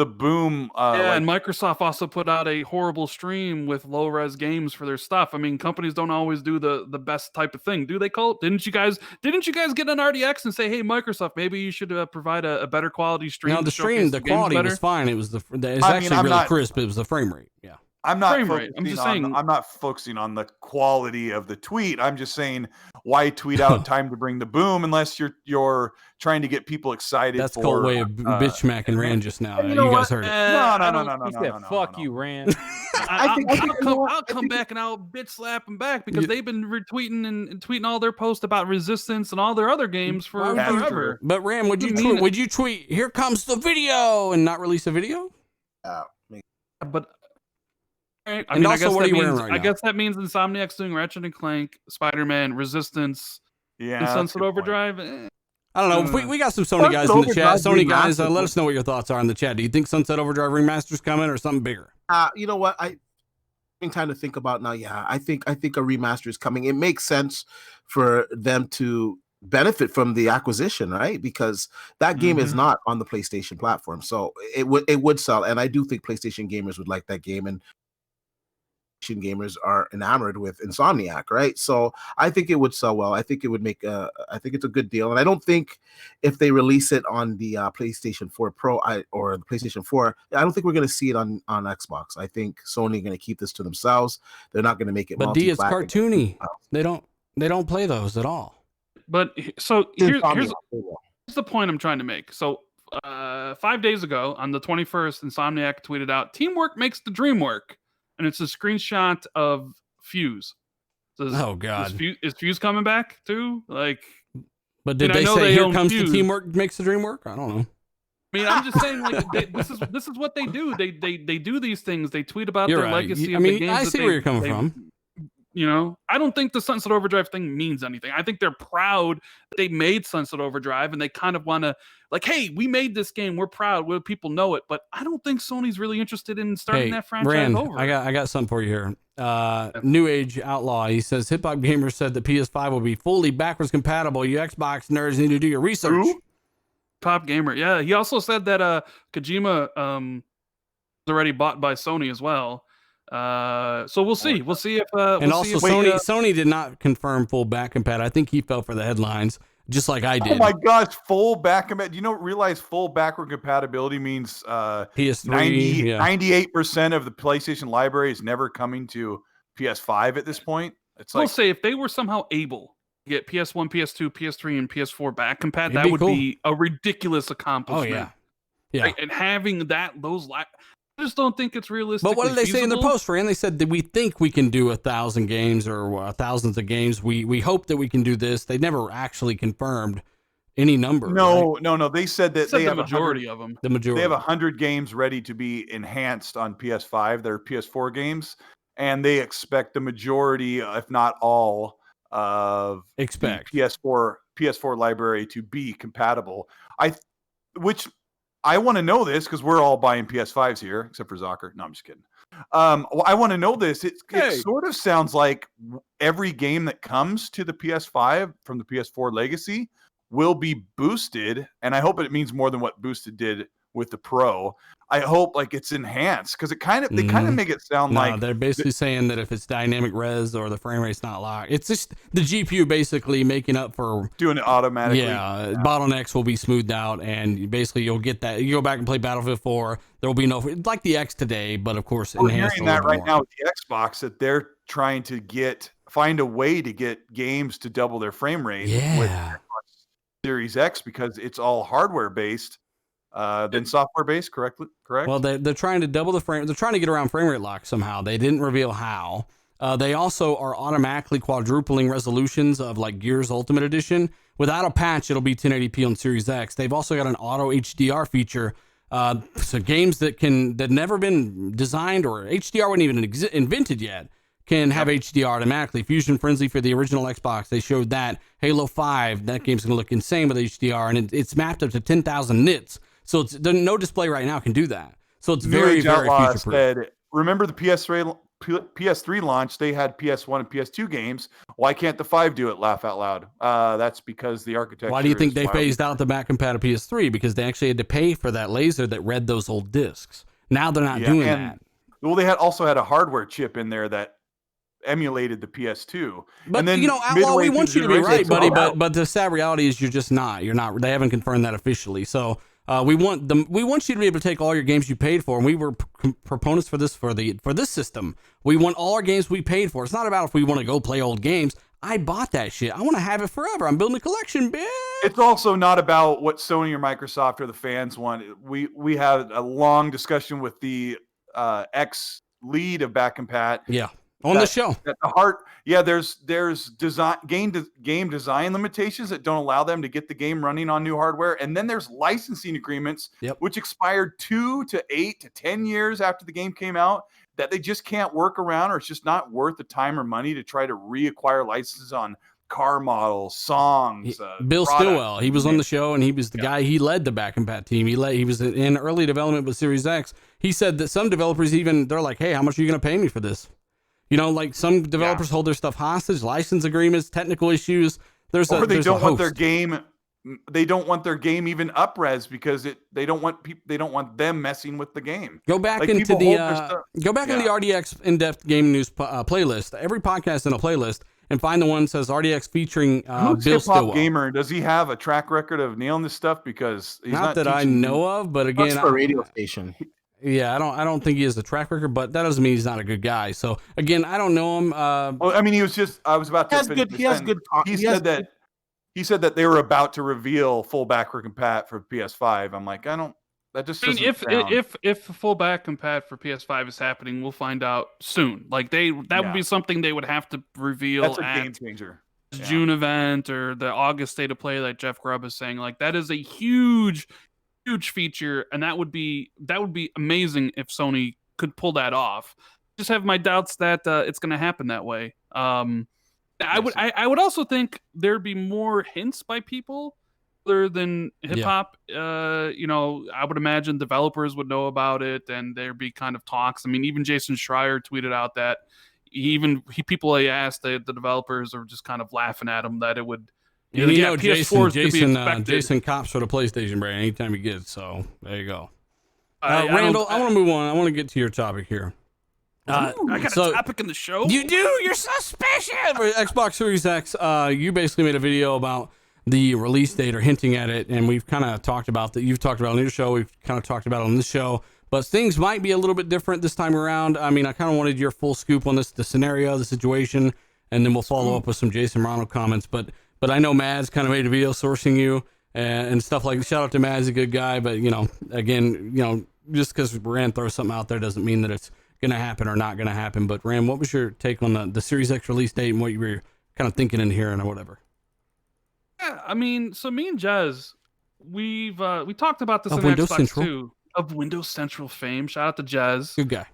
boom. Yeah, and Microsoft also put out a horrible stream with low res games for their stuff. I mean, companies don't always do the best type of thing, do they, Colt? Didn't you guys get an RDX and say, hey, Microsoft, maybe you should provide a better quality stream? No, the to showcase stream, the quality better? was fine. It was it's I actually mean, I'm really not- crisp. It was the frame rate. Yeah. I'm not Frame rate. I'm focusing just on, saying- I'm not focusing on the quality of the tweet. I'm just saying, why tweet out time to bring the boom unless you're trying to get people excited? That's for, Colt way of bitch smacking Rand just now. You You, know guys what? heard it. No. He said, "Fuck you, Rand." I'll come back and I'll bitch slap them back because they've been retweeting and tweeting all their posts about Resistance and all their other games for Why would you- forever. But Ram, would you tweet? Would you tweet? Here comes the video, and not release a video? But I And mean, also, what are you wearing right I now? guess that means Insomniac's doing Ratchet and Clank, Spider-Man, Resistance, Yeah, and that's a Sunset good point. Overdrive. I don't know. We got some Sony guys in the chat. Sony guys, let us know what your thoughts are in the chat. Do you think Sunset Overdrive remaster's coming or something bigger? You know what? I'm time to think about now. Yeah, I think a remaster is coming. It makes sense for them to benefit from the acquisition, right? Because that game is not on the PlayStation platform, so it would sell. And I do think PlayStation gamers would like that game, and gamers are enamored with Insomniac, right? So I think it would sell well. I think it would make I think it's a good deal. And I don't think if they release it on the PlayStation 4 Pro or the PlayStation 4, I don't think we're going to see it on Xbox. I think Sony are going to keep this to themselves. They're not going to make it But D, it's cartoony. They don't play those at all. But so here's the point I'm trying to make. So 5 days ago, on the 21st, Insomniac tweeted out, "Teamwork makes the dream work." And it's a screenshot of Fuse. Says, Oh God! Is Fuse coming back too? Like, but did they say here comes the teamwork makes the dream work? I don't know. I mean, I'm just saying, like, this is what they do. They do these things. They tweet about You're their right. legacy. I of mean, the games I that see where you're coming from. You know, I don't think the Sunset Overdrive thing means anything. I think they're proud that they made Sunset Overdrive, and they kind of want to, like, hey, we made this game. We're proud. Well, people know it. But I don't think Sony's really interested in starting that franchise Rand, over. I got something for you here. New Age Outlaw. He says Hip Hop Gamer said the PS5 will be fully backwards compatible. You Xbox nerds need to do your research. Pop Gamer. Yeah, he also said that Kojima was already bought by Sony as well. So we'll see. We'll see if and also Sony did not confirm full back compat. I think he fell for the headlines just like I did. Oh my gosh, full back compatibility. You don't realize full backward compatibility means PS3 98% of the PlayStation library is never coming to PS5 at this point. It's we'll like, say if they were somehow able to get PS1, PS2, PS3, and PS4 back compat, that would be a ridiculous accomplishment. Oh yeah. Yeah. Right? And having those I just don't think it's realistic. But what did they say in their post, Rand? They said that we think we can do 1,000 games or thousands of games. We hope that we can do this. They never actually confirmed any number. No. They said they that said they the have majority of them. The majority. They have 100 games ready to be enhanced on PS5. They're PS4 games, and they expect the majority, if not all, of the PS4 library to be compatible. I want to know this because we're all buying PS5s here, except for Zocker. No, I'm just kidding. I want to know this. It sort of sounds like every game that comes to the PS5 from the PS4 legacy will be boosted, and I hope it means more than what boosted did with the Pro. I hope like it's enhanced because they kind of make it sound like they're basically saying that if it's dynamic res or the frame rate's not locked, it's just the GPU basically making up for doing it automatically. Yeah, bottlenecks will be smoothed out, and basically you'll get that. You go back and play Battlefield 4. There will be no like the X today, but of course we're enhanced. Hearing that right now with the Xbox that they're trying to find a way to get games to double their frame rate with Xbox Series X because it's all hardware based. Then software based, correct? Well, they're trying to double the frame. They're trying to get around frame rate lock somehow. They didn't reveal how. They also are automatically quadrupling resolutions of like Gears Ultimate Edition. Without a patch, it'll be 1080p on Series X. They've also got an auto HDR feature. So games that never been designed or HDR wasn't even invented yet can have HDR automatically. Fusion Frenzy for the original Xbox, they showed that. Halo 5, that game's gonna look insane with HDR, and it's mapped up to 10,000 nits. So it's no display right now can do that. So it's very, very future-proof. Remember the PS3 launch, they had PS1 and PS2 games. Why can't the 5 do it? Laugh out loud. That's because the architecture. Why do you think they phased out the back-compatible PS3? Because they actually had to pay for that laser that read those old discs. Now they're not doing that. Well, they also had a hardware chip in there that emulated the PS2. But and then Outlaw, we want you to be right, buddy. But the sad reality is you're just not. You're not. They haven't confirmed that officially. So we want you to be able to take all your games you paid for, and we were proponents for this system. We want all our games we paid for. It's not about if we want to go play old games. I bought that shit. I want to have it forever. I'm building a collection, bitch. It's also not about what Sony or Microsoft or the fans want. We had a long discussion with the ex lead of Back and Pat. Yeah. On the show. At the heart, there's game design limitations that don't allow them to get the game running on new hardware, and then there's licensing agreements which expired 2 to 8 to 10 years after the game came out that they just can't work around, or it's just not worth the time or money to try to reacquire licenses on car models, songs. Bill Stillwell, he was on the show, and he was the guy. He led the Back and Pat team. He was in early development with Series X. He said that some developers they're like, hey, how much are you going to pay me for this? Like some developers hold their stuff hostage, license agreements, technical issues. They don't want their game. They don't want their game even up-res because they don't want them messing with the game. Go back into the RDX in-depth game news playlist. Every podcast in a playlist, and find the one that says RDX featuring Bill Stillwell. Gamer, does he have a track record of nailing this stuff? Because he's not that I know of, but again, that's for a radio station. Yeah, I don't think he has a track record, but that doesn't mean he's not a good guy. So again, I don't know him. Well, I mean, he was just. I was about to. He said that they were about to reveal full back compat for PS5. I'm like, I don't. That just. If full back compat for PS5 is happening, we'll find out soon. Like would be something they would have to reveal. That's a game changer. June event or the August state of play, like Jeff Grubb is saying. Like that is a huge feature, and that would be amazing if Sony could pull that off. Just have my doubts that it's going to happen that way. I would also think there'd be more hints by people other than hip hop. I would imagine developers would know about it, and there'd be kind of talks. I mean, even Jason Schreier tweeted out that people asked the developers are just kind of laughing at him that it would. Jason cops for the PlayStation brand anytime he gets. So there you go. Randall, I want to move on. I want to get to your topic here. I got a topic in the show. You do? You're so special. For Xbox Series X, you basically made a video about the release date or hinting at it, and we've kind of talked about that. You've talked about it on your show. We've kind of talked about it on this show. But things might be a little bit different this time around. I mean, I kind of wanted your full scoop on this, the scenario, the situation, and then we'll follow up with some Jason Ronald comments. But I know Mads kind of made a video sourcing you and stuff like that. Shout out to Mads, a good guy. But, again, just because Rand throws something out there doesn't mean that it's going to happen or not going to happen. But, Rand, what was your take on the Series X release date and what you were kind of thinking and hearing or whatever? Yeah, I mean, so me and Jez, we talked about this in Xbox Central. too, of Windows Central fame. Shout out to Jez. Good guy.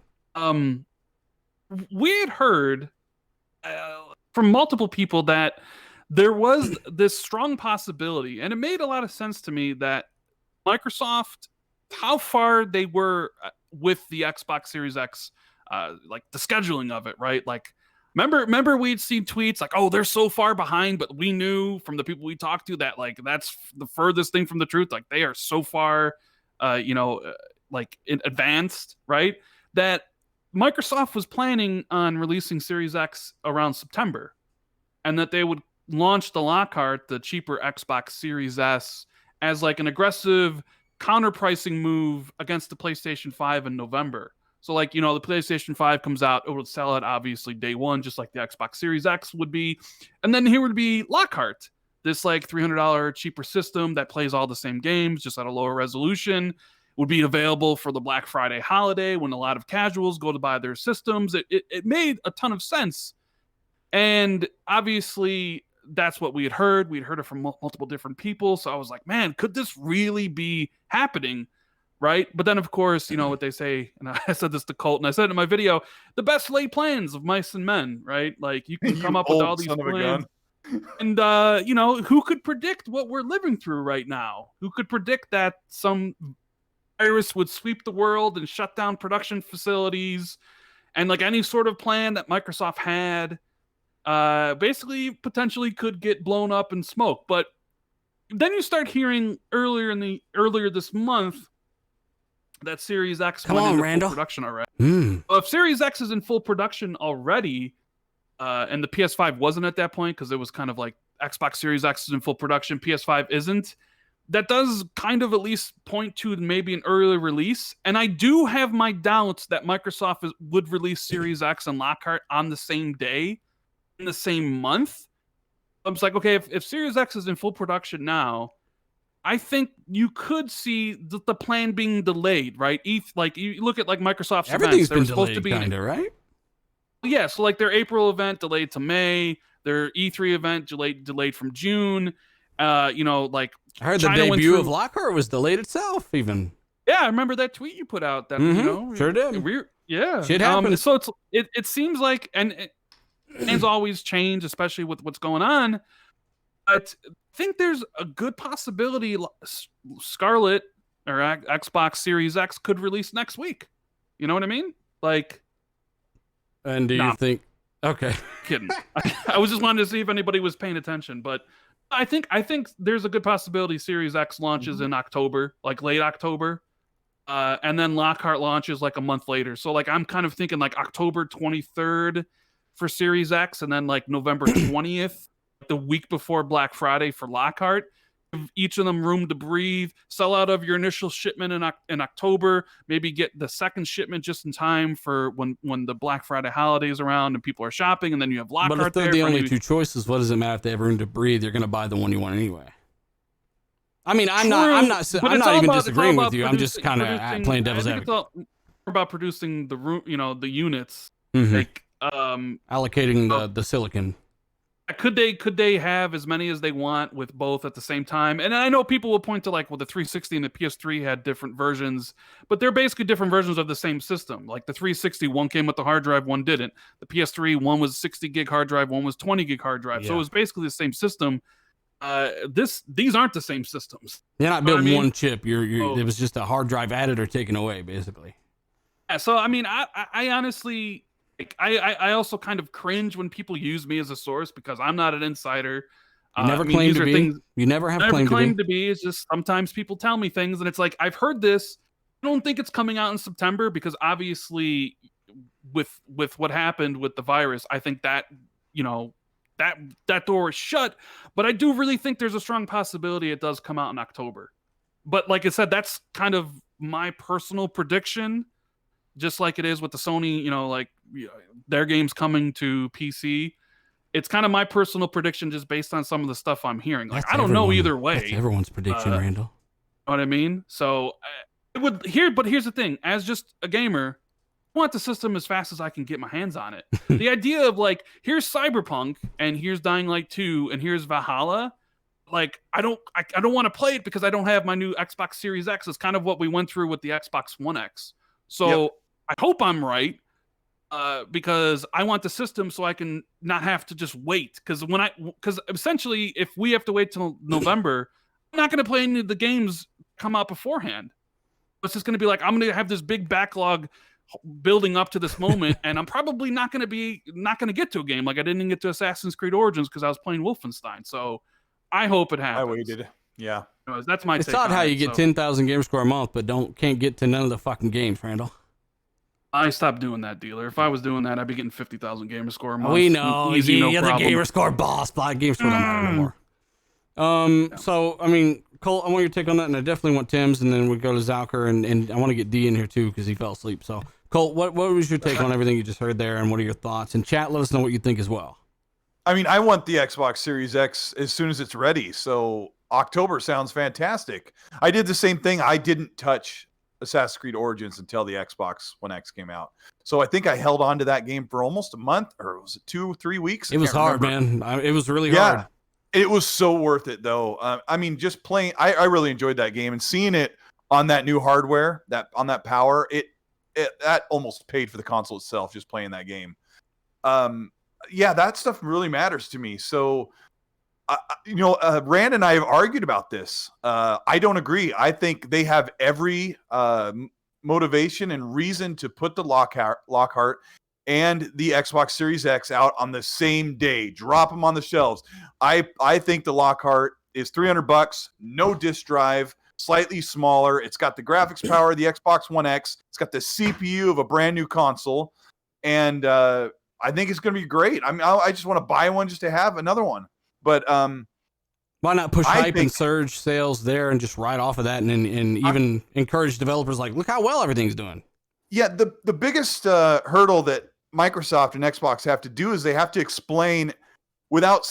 We had heard from multiple people that there was this strong possibility, and it made a lot of sense to me that Microsoft, how far they were with the Xbox Series X, like the scheduling of it, right? Like, remember we'd seen tweets like, "Oh, they're so far behind," but we knew from the people we talked to that like that's the furthest thing from the truth. Like they are so far, like advanced, right? That Microsoft was planning on releasing Series X around September, and that they would launch the Lockhart, the cheaper Xbox Series S, as like an aggressive counter-pricing move against the PlayStation 5 in November. So like, the PlayStation 5 comes out, it would sell it obviously day one, just like the Xbox Series X would be. And then here would be Lockhart, this like $300 cheaper system that plays all the same games, just at a lower resolution, would be available for the Black Friday holiday when a lot of casuals go to buy their systems. It made a ton of sense. And obviously that's what we had heard. We'd heard it from multiple different people. So I was like, man, could this really be happening? right? But then, of course, you know what they say, and I said this to Colt, and I said it in my video, the best laid plans of mice and men, right? Like, you can come up with all these plans. And, you know, who could predict what we're living through right now? Who could predict that some virus would sweep the world and shut down production facilities, and like any sort of plan that Microsoft had, basically potentially could get blown up in smoke. But then you start hearing earlier this month that Series X went into full production already. Well, if Series X is in full production already, and the PS5 wasn't at that point because it was kind of like Xbox Series X is in full production, PS5 isn't, that does kind of at least point to maybe an early release. And I do have my doubts that Microsoft would release Series X and Lockhart on the same day, in the same month. I'm just like, okay, if Series X is in full production now, I think you could see the plan being delayed, right? Like you look at like Microsoft's everything's events, been delayed, kind of, right? Yeah, so like their April event delayed to May, their E3 event delayed from June. You know, like I heard the debut of Lockhart was delayed itself, even. Yeah, I remember that tweet you put out. That you know, sure did. Yeah, shit happened. So it seems like, and things always change, especially with what's going on. But I think there's a good possibility Scarlett or Xbox Series X could release next week. You know what I mean? Like. And do you think? Okay, kidding. I was just wanting to see if anybody was paying attention, but I think there's a good possibility Series X launches in October, like late October, and then Lockhart launches like a month later. So like I'm kind of thinking like October 23rd for Series X, and then like November 20th, the week before Black Friday for Lockhart. Give each of them room to breathe, sell out of your initial shipment in October, maybe get the second shipment just in time for when the Black Friday holiday is around and people are shopping, and then you have Lockhart. But if they're the only two choices, what does it matter if they have room to breathe? You're going to buy the one you want anyway. I mean, I'm not even disagreeing with you. I'm just kind of playing devil's advocate. It's all about producing the units, like allocating the silicon. Could they have as many as they want with both at the same time? And I know people will point to like, well, the 360 and the PS3 had different versions, but they're basically different versions of the same system. Like the 360, one came with the hard drive, one didn't. The PS3, one was 60 gig hard drive, one was 20 gig hard drive. Yeah. So it was basically the same system. These aren't the same systems. They're not building one chip. It was just a hard drive added or taken away, basically. Yeah. So I mean, I honestly. I also kind of cringe when people use me as a source because I'm not an insider. You never claimed to be. You never have claimed to be. It's just sometimes people tell me things, and it's like I've heard this. I don't think it's coming out in September because obviously, with what happened with the virus, I think that that door is shut. But I do really think there's a strong possibility it does come out in October. But like I said, that's kind of my personal prediction. Just like it is with the Sony, their games coming to PC. It's kind of my personal prediction just based on some of the stuff I'm hearing. Like, I don't know either way. That's everyone's prediction, Randall. Know what I mean? So, but here's the thing. As just a gamer, I want the system as fast as I can get my hands on it. The idea of like, here's Cyberpunk, and here's Dying Light 2, and here's Valhalla. Like, I don't want to play it because I don't have my new Xbox Series X. It's kind of what we went through with the Xbox One X. So, yep. I hope I'm right because I want the system so I can not have to just wait. Because essentially, if we have to wait till November, I'm not going to play any of the games come out beforehand. It's just going to be like I'm going to have this big backlog building up to this moment, and I'm probably not going to get to a game. Like I didn't get to Assassin's Creed Origins because I was playing Wolfenstein. So I hope it happens. I waited. Yeah, anyways, that's my. It's odd how you get 10,000 game score a month, but can't get to none of the fucking games, Randall. I stopped doing that, dealer. If I was doing that, I'd be getting 50,000 gamer score a month. We know. Easy, you're the gamer score boss. Game score don't matter no more. So, I mean, Cole, I want your take on that, and I definitely want Tim's, and then we go to Zalker, and I want to get D in here, too, because he fell asleep. So, Cole, what was your take on everything you just heard there, and what are your thoughts? And chat, let us know what you think as well. I mean, I want the Xbox Series X as soon as it's ready, so October sounds fantastic. I did the same thing. I didn't touch Assassin's Creed Origins until the Xbox One X came out. So I think I held on to that game for almost a month, or was it 2-3 weeks? It was hard, man. It was really hard. It was so worth it, though. I mean, just playing, I really enjoyed that game, and seeing it on that new hardware, on that power, that almost paid for the console itself just playing that game. Yeah, that stuff really matters to me. So, Rand and I have argued about this. I don't agree. I think they have every motivation and reason to put the Lockhart and the Xbox Series X out on the same day. Drop them on the shelves. I think the Lockhart is $300, no disk drive, slightly smaller. It's got the graphics power of the Xbox One X. It's got the CPU of a brand new console, and I think it's going to be great. I mean, I just want to buy one just to have another one. But why not push hype and surge sales there and just ride off of that, and even encourage developers like, look how well everything's doing. Yeah, the biggest hurdle that Microsoft and Xbox have to do is they have to explain without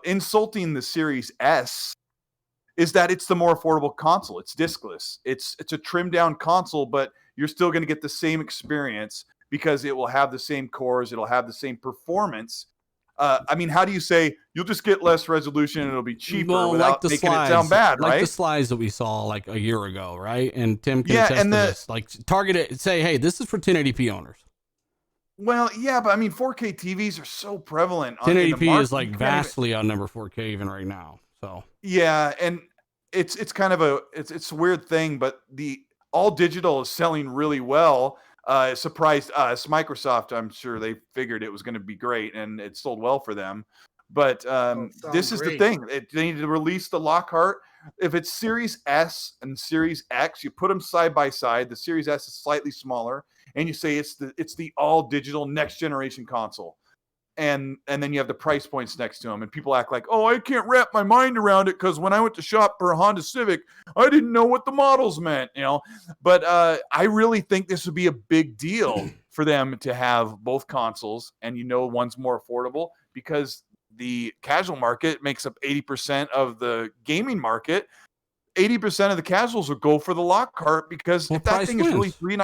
insulting the Series S, is that it's the more affordable console. It's diskless. It's a trimmed down console, but you're still going to get the same experience because it will have the same cores. It'll have the same performance. I mean, how do you say you'll just get less resolution and it'll be cheaper without making it sound bad, right? Like the slides that we saw like a year ago, right? And Tim can attest to this. Like, target it, say, hey, this is for 1080p owners. Well, yeah, but I mean, 4K TVs are so prevalent. 1080p is like vastly outnumber 4K even right now. So yeah, and it's kind of a weird thing, but the all digital is selling really well. It surprised us. Microsoft, I'm sure they figured it was going to be great, and it sold well for them. But this is the thing. They need to release the Lockhart. If it's Series S and Series X, you put them side by side. The Series S is slightly smaller, and you say it's the all digital next generation console. And then you have the price points next to them, and people act like, oh, I can't wrap my mind around it because when I went to shop for a Honda Civic, I didn't know what the models meant, But I really think this would be a big deal for them to have both consoles, and one's more affordable because the casual market makes up 80% of the gaming market. 80% of the casuals will go for the Lockhart because if that thing is really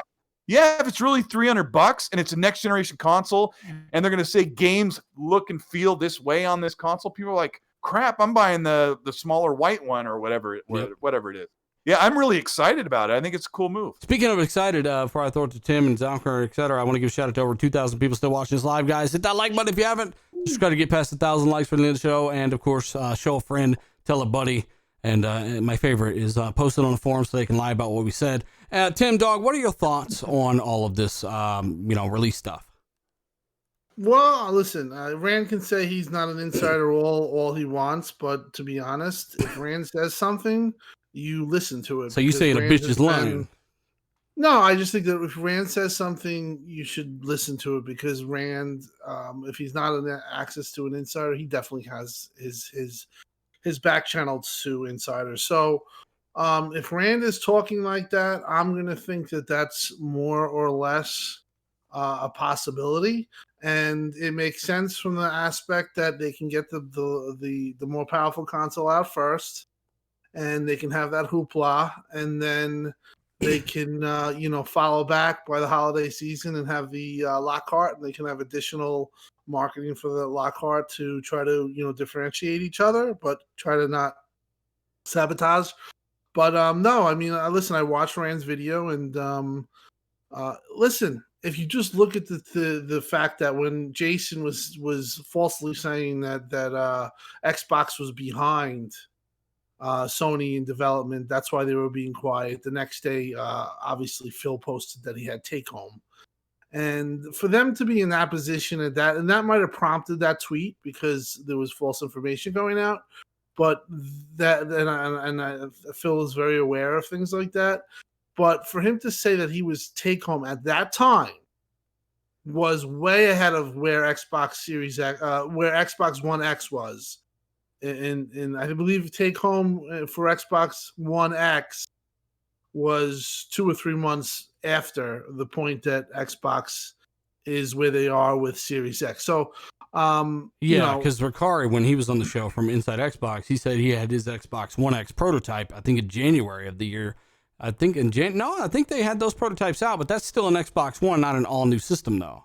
if it's really $300 and it's a next generation console, and they're going to say games look and feel this way on this console, people are like, crap, I'm buying the smaller white one or whatever it is. Yeah, I'm really excited about it. I think it's a cool move. Speaking of excited, before I throw it to Tim and Zonker, et cetera, I want to give a shout out to over 2,000 people still watching this live, guys. Hit that like button if you haven't. Just got to get past 1,000 likes for the end of the show. And of course, show a friend, tell a buddy. And my favorite is post it on the forum so they can lie about what we said. Tim, Dog, what are your thoughts on all of this, release stuff? Well, listen, Rand can say he's not an insider all he wants, but to be honest, if Rand says something, you listen to it. So you saying a bitch is lying? No, I just think that if Rand says something, you should listen to it because Rand, if he's not an access to an insider, he definitely has his back channel to insiders. So if Rand is talking like that, I'm going to think that that's more or less a possibility. And it makes sense from the aspect that they can get the more powerful console out first, and they can have that hoopla, and then they can follow back by the holiday season and have the Lockhart, and they can have additional marketing for the Lockhart to try to differentiate each other, but try to not sabotage. But no, I mean, listen, I watched Rand's video, and listen, if you just look at the fact that when Jason was falsely saying that Xbox was behind Sony in development, that's why they were being quiet. The next day, obviously, Phil posted that he had take home. And for them to be in that position and that might have prompted that tweet because there was false information going out. But Phil is very aware of things like that. But for him to say that he was take home at that time was way ahead of where Xbox Series X, where Xbox One X was. And I believe take home for Xbox One X was 2 or 3 months after the point that Xbox is where they are with Series X. So, because Ricari, when he was on the show from Inside Xbox, he said he had his Xbox One X prototype, I think in January of the year. I think I think they had those prototypes out, but that's still an Xbox One, not an all new system though.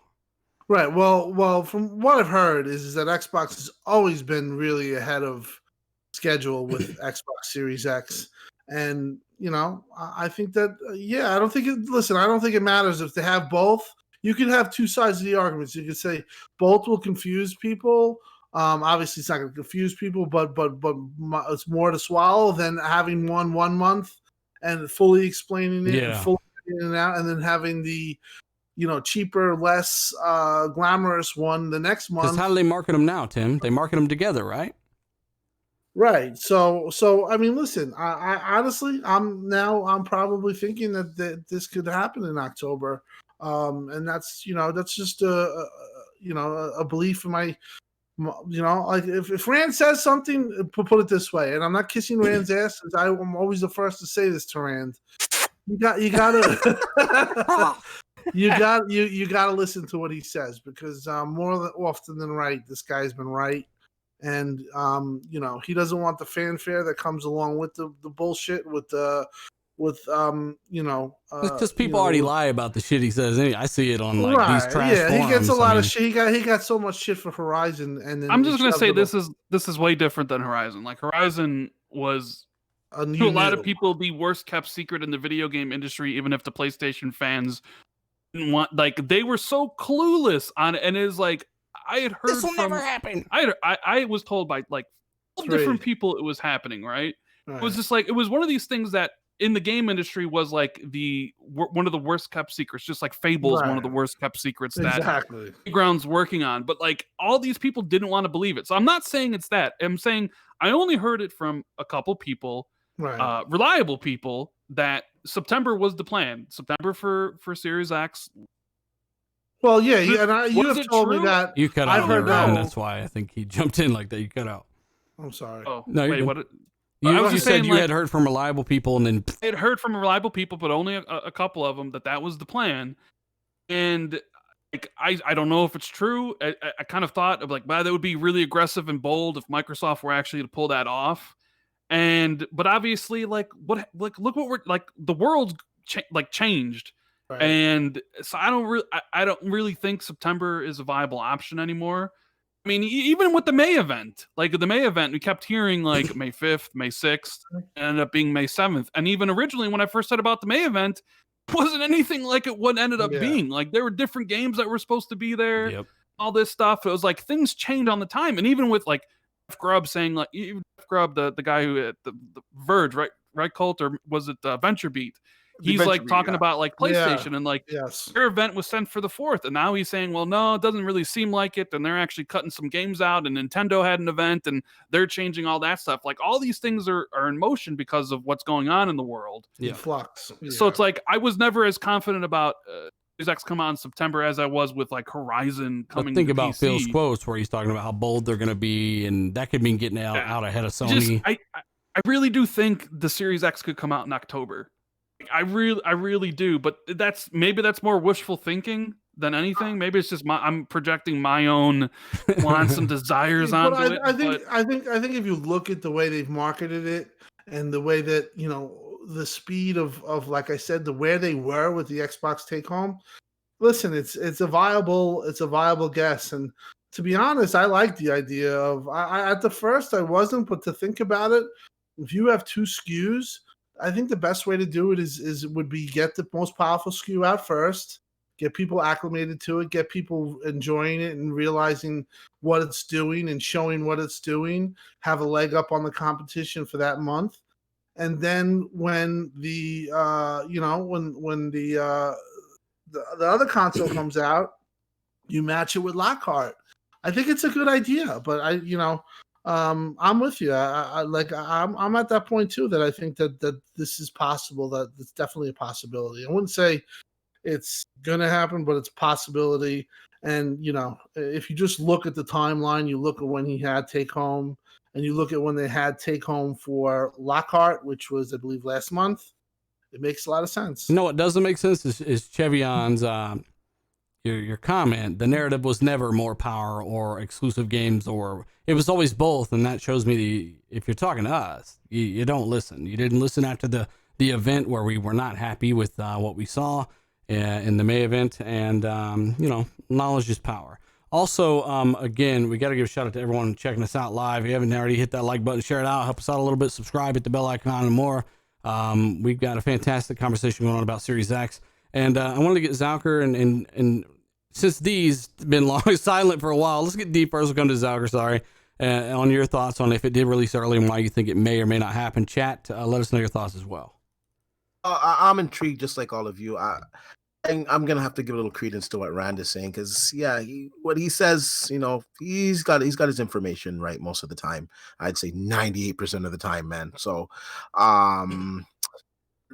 Right. Well, from what I've heard is that Xbox has always been really ahead of schedule with Xbox Series X. And you know, I think that I don't think I don't think it matters if they have both. You can have two sides of the arguments. You could say both will confuse people. Obviously, it's not going to confuse people, but it's more to swallow than having one month and fully explaining it, and fully getting it out, and then having the cheaper, less glamorous one the next month. Because how do they market them now, Tim? They market them together, right? Right. So I mean, listen. I honestly, I'm probably thinking that this could happen in October, and that's just a belief in my. Like if Rand says something, put it this way, and I'm not kissing Rand's ass. I'm always the first to say this to Rand. You gotta you gotta listen to what he says, because more often than right, this guy's been right, and he doesn't want the fanfare that comes along with the bullshit it's because people already lie about the shit he says. Anyway, I see it on these trash forums. He gets a lot of shit. He got so much shit for Horizon, and then I'm just gonna say this is way different than Horizon. Like Horizon was to a lot of people the worst kept secret in the video game industry, even if the PlayStation fans didn't want. Like they were so clueless on it, and it is like I had heard this will never happen. I was told by like different people it was happening. Right? It was just like it was one of these things that. In the game industry was like one of the worst kept secrets, just like Fable is one of the worst kept secrets that Playground's working on. But like all these people didn't want to believe it. So I'm not saying it's that. I'm saying I only heard it from a couple people, reliable people, that September was the plan. September for Series X. Well, yeah, and you have told me that. You cut out. I've heard that. That's why I think he jumped in like that. You cut out. I'm sorry. Oh, no, wait, what? You said you had heard from reliable people, and then I had heard from reliable people, but only a couple of them that was the plan. And like I don't know if it's true. I kind of thought of like, that would be really aggressive and bold if Microsoft were actually to pull that off. But obviously, look what we're like. The world's changed, and so I don't really think September is a viable option anymore. I mean, even with the May event, we kept hearing like May 5th, May 6th, ended up being May 7th. And even originally, when I first said about the May event, it wasn't anything like what ended up being. Like there were different games that were supposed to be there, all this stuff. It was like things changed on the time. And even with like Grubb saying, like, even Grubb, the guy who at the Verge, right, Colt, or was it VentureBeat? He's like talking about like PlayStation and like their event was sent for the 4th, and now he's saying, well, no, it doesn't really seem like it, and they're actually cutting some games out, and Nintendo had an event and they're changing all that stuff. Like all these things are in motion because of what's going on in the world. In flux. So it's like I was never as confident about Series X come out in September as I was with like Horizon coming. Think about PC. Phil's quotes where he's talking about how bold they're going to be, and that could mean getting out ahead of Sony. I really do think the Series X could come out in October. I really do, but maybe that's more wishful thinking than anything. Maybe it's just I'm projecting my own wants and desires onto it. I think if you look at the way they've marketed it and the way that the speed of like I said, where they were with the Xbox take home. Listen, it's a viable guess, and to be honest, I like the idea of. At the first I wasn't, but to think about it, if you have 2 SKUs. I think the best way to do it would be get the most powerful SKU out first, get people acclimated to it, get people enjoying it and realizing what it's doing and showing what it's doing, have a leg up on the competition for that month. And then when the the other console comes out, you match it with Lockhart. I think it's a good idea, but I'm with you. I'm at that point too, that I think that this is possible, that it's definitely a possibility. I wouldn't say it's gonna happen, but it's a possibility. And if you just look at the timeline, you look at when he had take home, and you look at when they had take home for Lockhart, which was I believe last month, it makes a lot of sense. What doesn't make sense is Chevion's your comment. The narrative was never more power or exclusive games, or it was always both, and that shows me if you're talking to us, you don't listen. You didn't listen after the event where we were not happy with what we saw in the May event, and knowledge is power. Also, again, we got to give a shout out to everyone checking us out live. If you haven't already, hit that like button, share it out, help us out a little bit, subscribe, hit the bell icon, and more. We've got a fantastic conversation going on about Series X, and I wanted to get Zalker and since D's been long silent for a while, let's get D first. We'll come to Zalker. Sorry, on your thoughts on if it did release early and why you think it may or may not happen. Chat, let us know your thoughts as well. I'm intrigued, just like all of you. I'm gonna have to give a little credence to what Rand is saying, because what he says, he's got his information right most of the time. I'd say 98% of the time, man. So,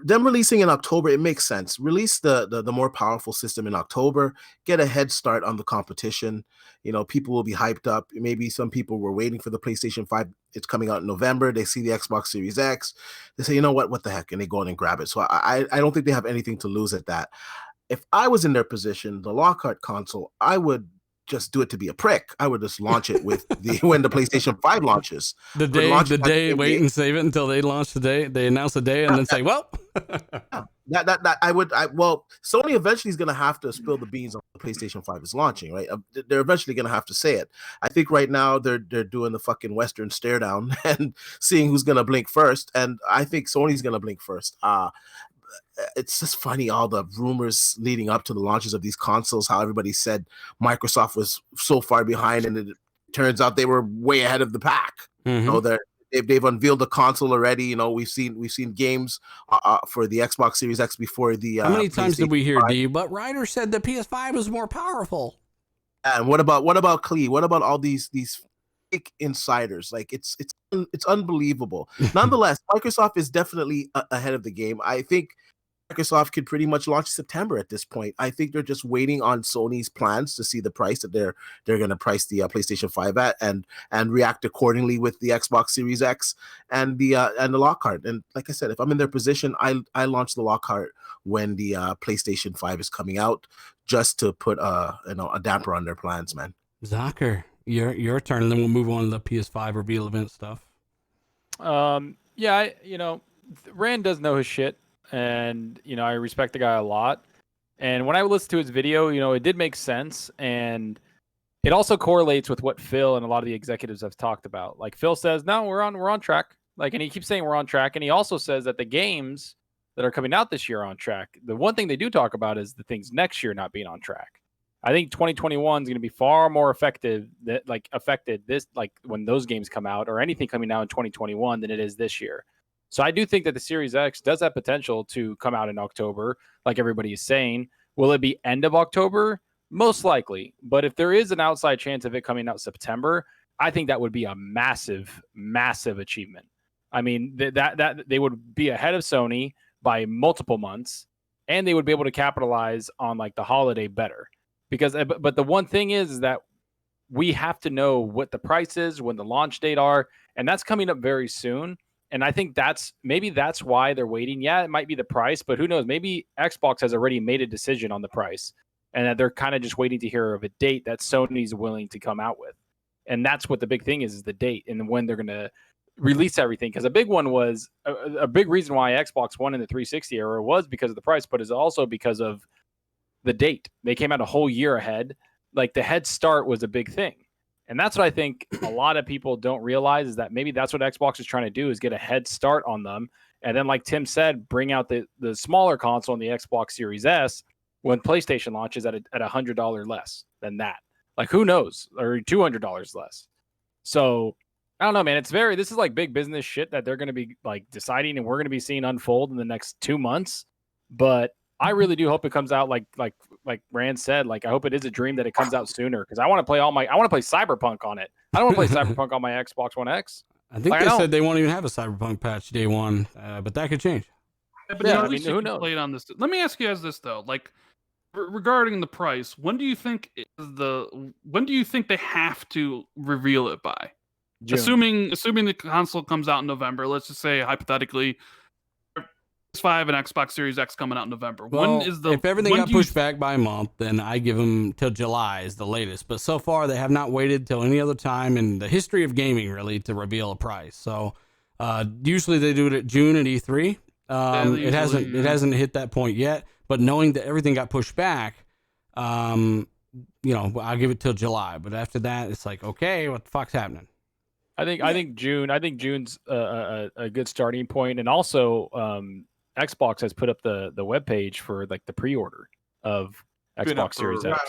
them releasing in October, it makes sense. Release the more powerful system in October, get a head start on the competition. People will be hyped up. Maybe some people were waiting for the PlayStation 5. It's coming out in November. They see the Xbox Series X. They say, you know what the heck? And they go in and grab it. So I don't think they have anything to lose at that. If I was in their position, the Lockhart console, I would just do it to be a prick. I would just launch it with when the PlayStation 5 launches. The day, wait and save it until they launch the day. They announce the day and then say, well. Well, Sony eventually is going to have to spill the beans on the PlayStation 5 is launching, right? They're eventually going to have to say it. I think right now they're doing the fucking Western stare down and seeing who's going to blink first. And I think Sony's going to blink first. It's just funny, all the rumors leading up to the launches of these consoles, how everybody said Microsoft was so far behind, and it turns out they were way ahead of the pack. Mm-hmm. They've unveiled the console already. We've seen games for the Xbox Series X before the. How many times did we hear D? But Ryder said the PS5 was more powerful. And what about Klee? What about all these fake insiders? Like it's unbelievable. Nonetheless, Microsoft is definitely ahead of the game. I think Microsoft could pretty much launch September at this point. I think they're just waiting on Sony's plans to see the price that they're going to price the PlayStation 5 at, and react accordingly with the Xbox Series X and the Lockhart. And like I said, if I'm in their position, I launch the Lockhart when the PlayStation 5 is coming out, just to put a damper on their plans, man. Zucker, your turn, and then we'll move on to the PS5 reveal event stuff. Rand does know his shit. And, I respect the guy a lot. And when I listened to his video, it did make sense. And it also correlates with what Phil and a lot of the executives have talked about. Like Phil says, no, we're on track. And he keeps saying we're on track. And he also says that the games that are coming out this year are on track. The one thing they do talk about is the things next year not being on track. I think 2021 is going to be far more affected when those games come out, or anything coming out in 2021, than it is this year. So I do think that the Series X does have potential to come out in October, like everybody is saying. Will it be end of October? Most likely. But if there is an outside chance of it coming out September, I think that would be a massive, massive achievement. I mean, that they would be ahead of Sony by multiple months, and they would be able to capitalize on like the holiday better. But the one thing is that we have to know what the price is, when the launch date are, and that's coming up very soon. And I think that's why they're waiting. Yeah, it might be the price, but who knows? Maybe Xbox has already made a decision on the price, and that they're kind of just waiting to hear of a date that Sony's willing to come out with. And that's what the big thing is the date and when they're going to release everything. Because a big one was a big reason why Xbox One in the 360 era was because of the price, but it's also because of the date. They came out a whole year ahead. Like the head start was a big thing. And that's what I think a lot of people don't realize, is that maybe that's what Xbox is trying to do, is get a head start on them. And then, like Tim said, bring out the smaller console in the Xbox Series S when PlayStation launches at $100 less than that. Like, who knows? Or $200 less. So, I don't know, man. This is like big business shit that they're going to be like deciding, and we're going to be seeing unfold in the next 2 months. But I really do hope it comes out like Rand said. Like, I hope it is a dream that it comes out sooner, because I want to play Cyberpunk on it. I don't want to play Cyberpunk on my Xbox One X. I think they said they won't even have a Cyberpunk patch day one, but that could change. But yeah, at least who knows? Play it on this. Let me ask you guys this though, like regarding the price. When do you think they have to reveal it by? June. Assuming the console comes out in November. Let's just say hypothetically, PS5 and Xbox Series X coming out in November. Well, if everything got pushed back by a month, then I give them till July is the latest. But so far, they have not waited till any other time in the history of gaming, really, to reveal a price. So usually they do it at June at E3. It hasn't hit that point yet. But knowing that everything got pushed back, I'll give it till July. But after that, it's like, okay, what the fuck's happening? I think June's a good starting point, and also Xbox has put up the webpage for like the pre-order of Been up Xbox Series X,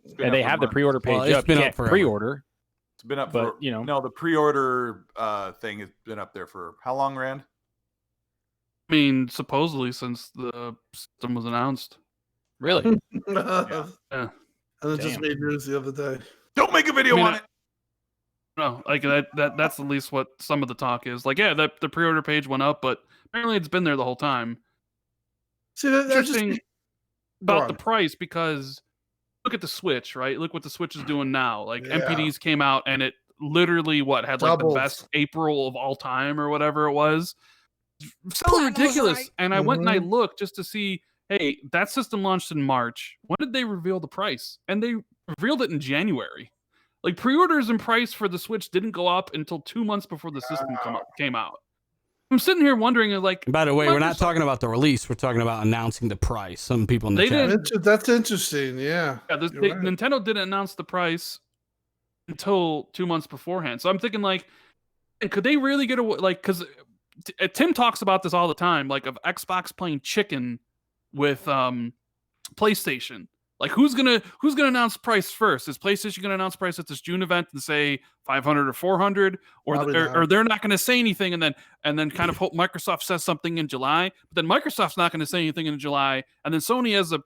It's been and up they for have the months. pre-order page Well, it's up. been You up can't forever. pre-order, It's been up but for no, the pre-order thing has been up there for how long, Rand? I mean, supposedly since the system was announced. really. Yeah. And it just Damn. made news the other day. Don't make a video I mean, on it. No, like that's at least what some of the talk is. Like, yeah, the pre-order page went up, but apparently it's been there the whole time. See, that's just Interesting about Go the on. price, because look at the Switch, right? Look what the Switch is doing now. Like Yeah. MPDs came out and it literally had like Doubled. the best April of all time or whatever it was. So Platinum was ridiculous. right. And I went and I Mhm. looked just to see, hey, that system launched in March. When did they reveal the price? And they revealed it in January. Like pre-orders and price for the Switch didn't go up until 2 months before the system came out. I'm sitting here wondering, like, By the way, we're not Microsoft- talking about the release. We're talking about announcing the price. Some people in the They chat. didn't- That's interesting. Yeah. Yeah, You're right. Nintendo didn't announce the price until 2 months beforehand. So I'm thinking, like, could they really get away? Like, because Tim talks about this all the time, like of Xbox playing chicken with PlayStation. Like, who's gonna announce price first? Is PlayStation gonna announce price at this June event and say 500 or 400, Probably not. or they're not gonna say anything and then kind of hope Microsoft says something in July? But then Microsoft's not gonna say anything in July, and then Sony has a.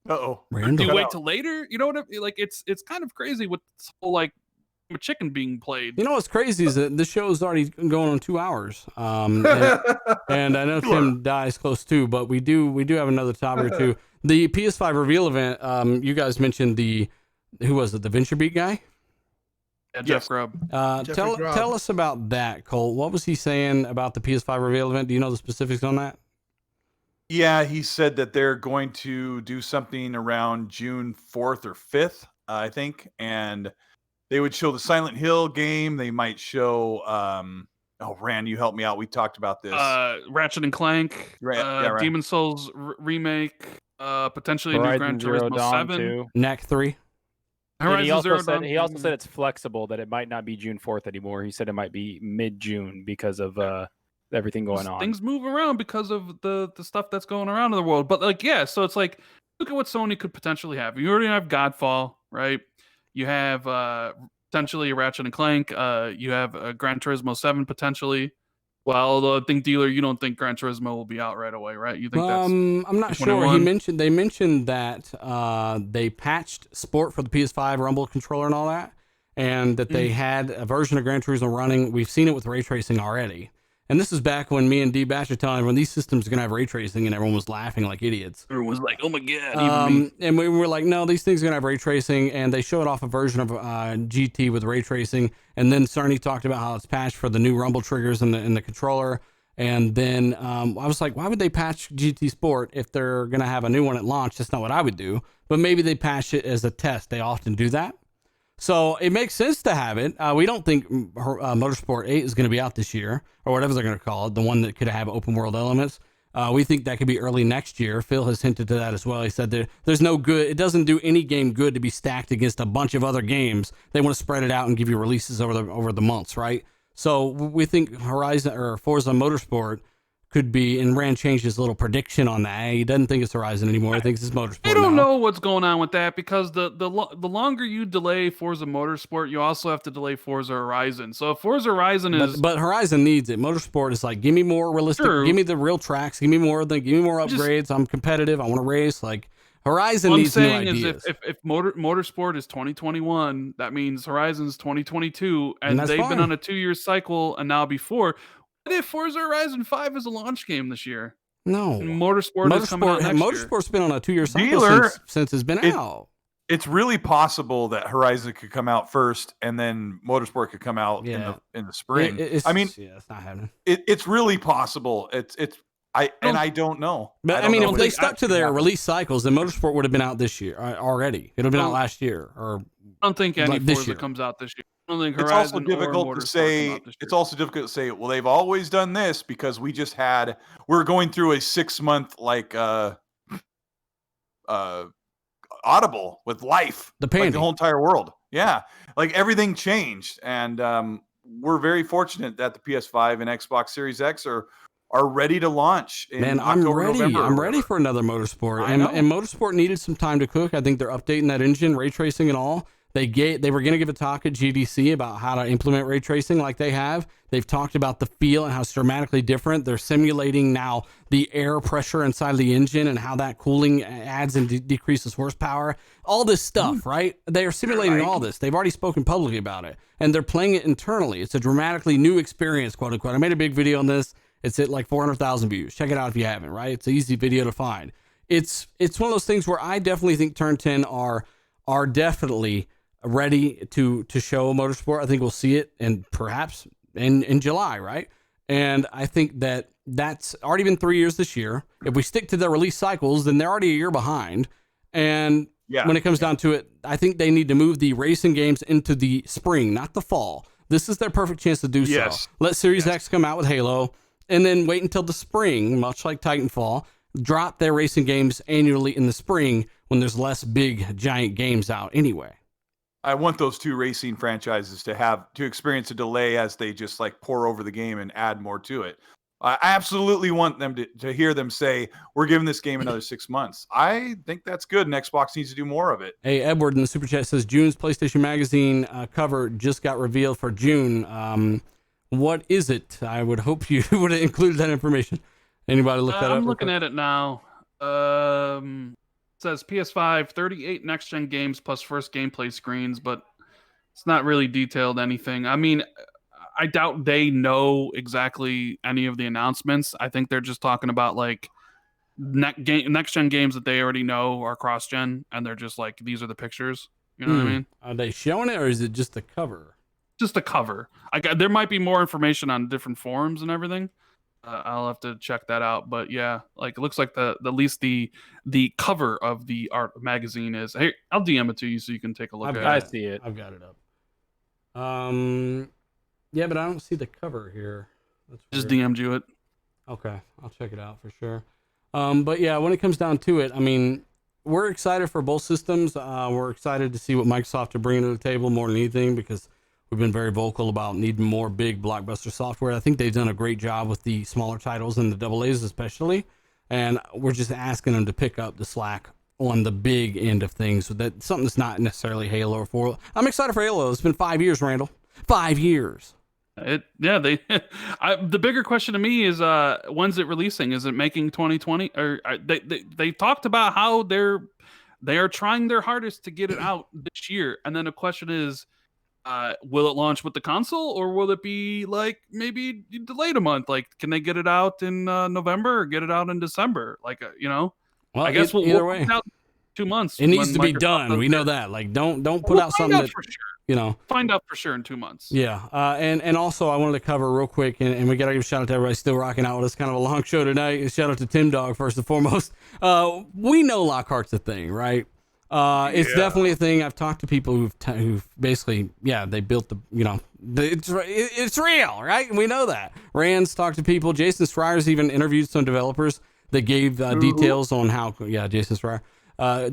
Uh-oh. Random. Do you Cut wait out. till later? You know what? Like, it's kind of crazy with this whole like chicken being played. You know what's crazy is that this show is already going on 2 hours. And I know Tim dies close too, but we do have another topic or two. The PS5 reveal event. You guys mentioned who was it? The Venture Beat guy. Yeah, Jeff Grubb. Tell Grubb. tell us about that, Cole. What was he saying about the PS5 reveal event? Do you know the specifics on that? Yeah, he said that they're going to do something around June 4th or 5th, I think, and they would show the Silent Hill game. They might show Rand, you help me out. We talked about this. Ratchet and Clank, Right. Demon Souls remake, potentially a new Gran Horizon Zero Turismo Dawn 7. 2. NAC 3. And Horizon he also Zero said Dawn. he also said it's flexible, that it might not be June 4th anymore. He said it might be mid-June because of everything going on. Things move around because of the stuff that's going around in the world. But like, yeah, so it's like, look at what Sony could potentially have. You already have Godfall, right? You have potentially a Ratchet and Clank. You have a Gran Turismo 7 potentially. Well, although I think, Dealer, you don't think Gran Turismo will be out right away, right? You think that's I'm not sure. 21? They mentioned that they patched Sport for the PS5 Rumble controller and all that, and that they had a version of Gran Turismo running. We've seen it with ray tracing already. And this is back when me and D Bash were telling everyone these systems are gonna have ray tracing, and everyone was laughing like idiots. Everyone was like, "Oh my god!" Even me. And we were like, "No, these things are gonna have ray tracing." And they showed off a version of GT with ray tracing, and then Cerny talked about how it's patched for the new rumble triggers in the controller. And then I was like, "Why would they patch GT Sport if they're gonna have a new one at launch?" That's not what I would do. But maybe they patch it as a test. They often do that. So it makes sense to have it. We don't think Motorsport 8 is going to be out this year, or whatever they're going to call it, the one that could have open world elements. We think that could be early next year. Phil has hinted to that as well. He said there's no good. It doesn't do any game good to be stacked against a bunch of other games. They want to spread it out and give you releases over the months, right? So we think Horizon or Forza Motorsport could be, and Rand changed his little prediction on that. He doesn't think it's Horizon anymore. He thinks it's Motorsport. I don't now. know what's going on with that, because the longer you delay Forza Motorsport, you also have to delay Forza Horizon. So if Forza Horizon is, But Horizon needs it. Motorsport is like, give me more realistic, True. give me the real tracks, give me more upgrades. I'm competitive. I want to race. Like Horizon what I'm needs new saying is, ideas. if Motorsport is 2021, that means Horizon's 2022, And and that's they've fine. been on a 2-year cycle, and now before. What if Forza Horizon 5 is a launch game this year? No, And Motorsport is coming out next year. Motorsport's been on a 2-year cycle Dealer, since it's been it- out. It's really possible that Horizon could come out first, and then Motorsport could come out Yeah. in the spring. It's not happening. It's really possible. I don't know. But I don't mean, know if what they it stuck to actually their happens. release cycles, then Motorsport would have been out this year already. It would have been out last year, or I don't think any Like this Forza year. comes out this year. I don't think It's Horizon also difficult or to Motorsport say. come out this year. It's also difficult to say. Well, they've always done this because we're going through a 6-month Audible with life, the like pandy. the whole entire world. Yeah, like everything changed, and we're very fortunate that the PS5 and Xbox Series X are ready to launch in Man, I'm October, ready. November. I'm ready for another Motorsport, I know. and Motorsport needed some time to cook. I think they're updating that engine, ray tracing, and all. They were going to give a talk at GDC about how to implement ray tracing like they have. They've talked about the feel and how it's dramatically different. They're simulating now the air pressure inside of the engine and how that cooling adds and decreases horsepower. All this stuff, right? They are simulating all this. They've already spoken publicly about it, and they're playing it internally. It's a dramatically new experience, quote unquote. I made a big video on this. It's at like 400,000 views. Check it out if you haven't, right? It's an easy video to find. It's one of those things where I definitely think Turn 10 are definitely ready to show Motorsport. I think we'll see it and perhaps in July, right? And I think that's already been 3 years this year. If we stick to their release cycles, then they're already a year behind. And when it comes down to it, I think they need to move the racing games into the spring, not the fall. This is their perfect chance to do so. Let Series X come out with Halo, and then wait until the spring, much like Titanfall, drop their racing games annually in the spring when there's less big, giant games out anyway. I want those two racing franchises to experience a delay as they just like pour over the game and add more to it. I absolutely want them to hear them say, we're giving this game another 6 months. I think that's good, and Xbox needs to do more of it. Hey, Edward in the Super Chat says, June's PlayStation Magazine cover just got revealed for June. What is it? I would hope you would have included that information. Anybody look that up? I'm looking at it now. It says PS5, 38 next-gen games plus first gameplay screens, but it's not really detailed anything. I mean, I doubt they know exactly any of the announcements. I think they're just talking about like next-gen games that they already know are cross-gen, and they're just like, these are the pictures. You know what I mean? Are they showing it, or is it just the cover? Just a cover. There might be more information on different forums and everything. I'll have to check that out. But yeah, like it looks like at least the cover of the art magazine is. Hey, I'll DM it to you so you can take a look at it. I see it. I've got it up. Yeah, but I don't see the cover here. That's Just weird. DM'd you it. Okay, I'll check it out for sure. But yeah, when it comes down to it, I mean, we're excited for both systems. We're excited to see what Microsoft are bringing to the table more than anything, because we've been very vocal about needing more big blockbuster software. I think they've done a great job with the smaller titles and the AA's especially, and we're just asking them to pick up the slack on the big end of things. So that's something that's not necessarily Halo or Forza. I'm excited for Halo. It's been 5 years, Randall. 5 years. The bigger question to me is when's it releasing? Is it making 2020? Or they talked about how they are trying their hardest to get it out this year, and then the question is, will it launch with the console, or will it be like maybe delayed a month? Like, can they get it out in November or get it out in December? Like, well, I guess either way, out 2 months. It needs to be done. We know that. Like, don't put out something that, for sure. Find out for sure in 2 months. Yeah. And also I wanted to cover real quick, and we got to give a shout out to everybody still rocking out with us. Kind of a long show tonight. Shout out to Tim Dog first and foremost. We know Lockhart's a thing, right? It's definitely a thing. I've talked to people who've basically, they built it's real, right? We know that. Rand's talked to people. Jason Schreier's even interviewed some developers that gave details on how, Jason Schreier.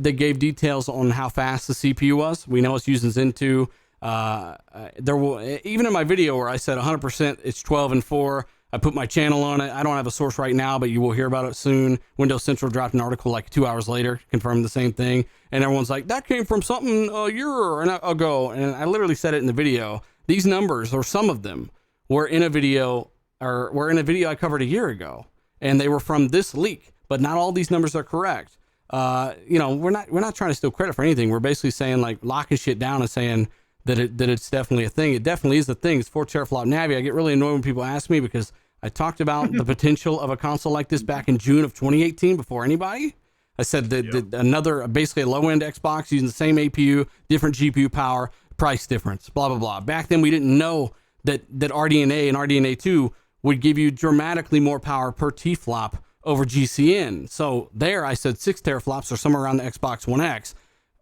They gave details on how fast the CPU was. We know it's using Zen 2. There will, even in my video where I said 100%, it's 12 and 4. I put my channel on it. I don't have a source right now, but you will hear about it soon. Windows Central dropped an article like 2 hours later, confirming the same thing. And everyone's like, that came from something a year ago. And I literally said it in the video. These numbers, or some of them, were in a video I covered a year ago. And they were from this leak. But not all these numbers are correct. We're not trying to steal credit for anything. We're basically saying, like, locking shit down and saying that it's definitely a thing. It definitely is a thing. It's 4 teraflop Navi. I get really annoyed when people ask me, because I talked about the potential of a console like this back in June of 2018 before anybody. I said that another, basically a low-end Xbox using the same APU, different GPU power, price difference, blah, blah, blah. Back then, we didn't know that RDNA and RDNA 2 would give you dramatically more power per T-flop over GCN. So there, I said 6 teraflops or somewhere around the Xbox One X,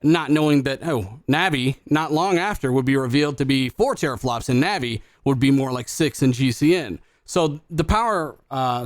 not knowing that, Navi, not long after, would be revealed to be 4 teraflops, and Navi would be more like 6 in GCN. So the power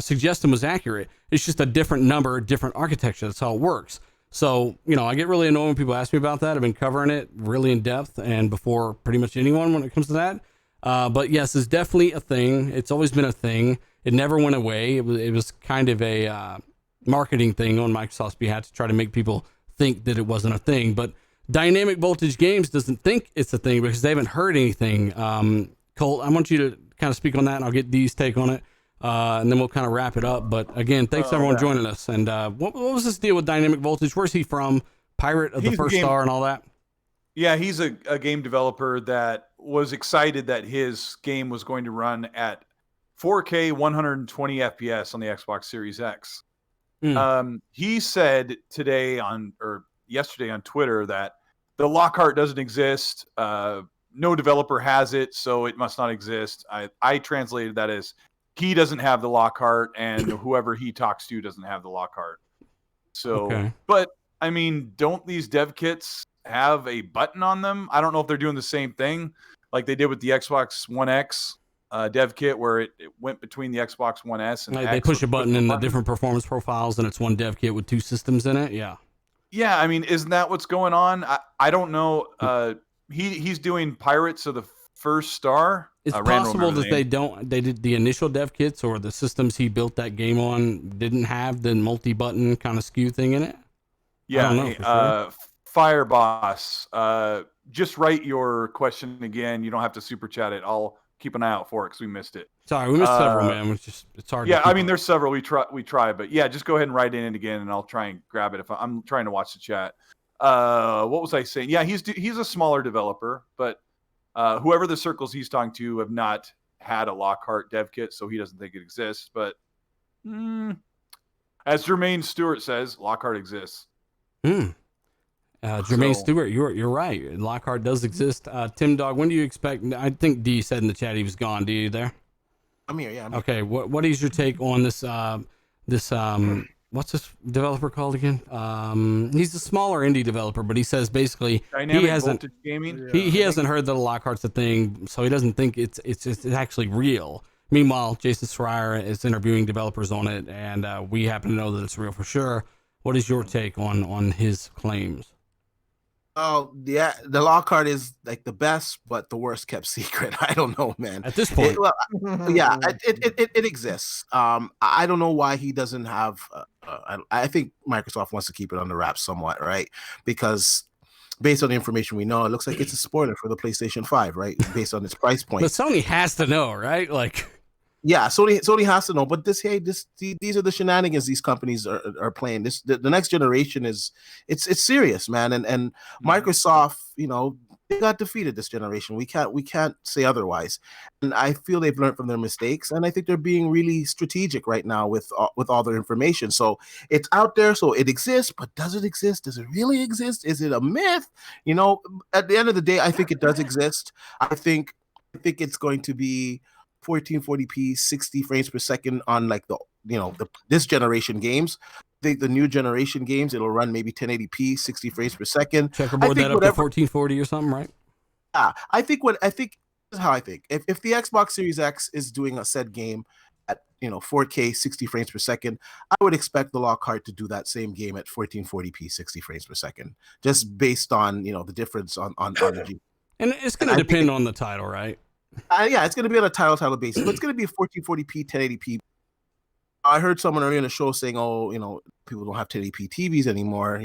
suggestion was accurate. It's just a different number, different architecture. That's how it works. So, I get really annoyed when people ask me about that. I've been covering it really in depth and before pretty much anyone when it comes to that. But yes, it's definitely a thing. It's always been a thing. It never went away. It was kind of a marketing thing on Microsoft's behalf to try to make people think that it wasn't a thing. But Dynamic Voltage Games doesn't think it's a thing because they haven't heard anything. Colt, I want you to kind of speak on that, and I'll get Dee's take on it. And then we'll kind of wrap it up. But again, thanks everyone joining us. And what was this deal with Dynamic Voltage? Where's he from? Pirate of the First Star and all that? Yeah, he's a game developer that was excited that his game was going to run at 4K 120 FPS on the Xbox Series X. He said yesterday on Twitter that the Lockhart doesn't exist. No developer has it, so it must not exist. I translated that as he doesn't have the Lockhart, and whoever he talks to doesn't have the Lockhart. So, But I mean, don't these dev kits have a button on them? I don't know if they're doing the same thing like they did with the Xbox One X dev kit, where it went between the Xbox One S and they push a button in the different performance profiles, and it's one dev kit with two systems in it. Yeah, I mean, isn't that what's going on? I don't know. He's doing Pirates of the First Star. It's possible that they did the initial dev kits or the systems he built that game on didn't have the multi-button kind of skew thing in it. Yeah, I don't know for sure. Fire Boss, just write your question again. You don't have to super chat it. I'll keep an eye out for it because we missed it. Sorry, we missed several, man. It's hard. Yeah, I mean, there's several. We try, but yeah, just go ahead and write in it again, and I'll try and grab it if I'm trying to watch the chat. What was I saying? Yeah, he's a smaller developer, but whoever the circles he's talking to have not had a Lockhart dev kit, so he doesn't think it exists. But as Jermaine Stewart says, Lockhart exists. Jermaine Stewart, you're right. Lockhart does exist. Tim Dog, when do you expect? I think D said in the chat he was gone. D, you there? I'm here. Yeah. Okay. What is your take on this? What's this developer called again? He's a smaller indie developer, but he says basically Dynamic Voltage Gaming. He hasn't heard that a Lockhart's a thing, so he doesn't think it's actually real. Meanwhile, Jason Schreier is interviewing developers on it, and we happen to know that it's real for sure. What is your take on his claims? Oh, yeah, the Lockhart is like the best, but the worst kept secret. I don't know, man. At this point, it exists. I don't know why he doesn't have. I think Microsoft wants to keep it under wraps somewhat, right? Because based on the information we know, it looks like it's a spoiler for the PlayStation 5, right? Based on its price point. But Sony has to know, right? Like. Yeah, Sony has to know, but these are the shenanigans these companies are playing. The next generation it's serious, man, and Microsoft, they got defeated this generation. We can't say otherwise, and I feel they've learned from their mistakes, and I think they're being really strategic right now with all their information. So it's out there, so it exists, but does it exist? Does it really exist? Is it a myth? At the end of the day, I think it does exist. I think it's going to be 1440p 60 frames per second on like this generation games. I think the new generation games it'll run maybe 1080p 60 frames per second. Checkerboard that up to 1440 or something, right? Yeah, I think this is how I think. If the Xbox Series X is doing a said game at 4K 60 frames per second, I would expect the Lockhart to do that same game at 1440p 60 frames per second, just based on the difference on the G. And it's going to depend on the title, right? Yeah, it's going to be on a title basis, but it's going to be a 1440p, 1080p. I heard someone earlier in the show saying, people don't have 1080p TVs anymore,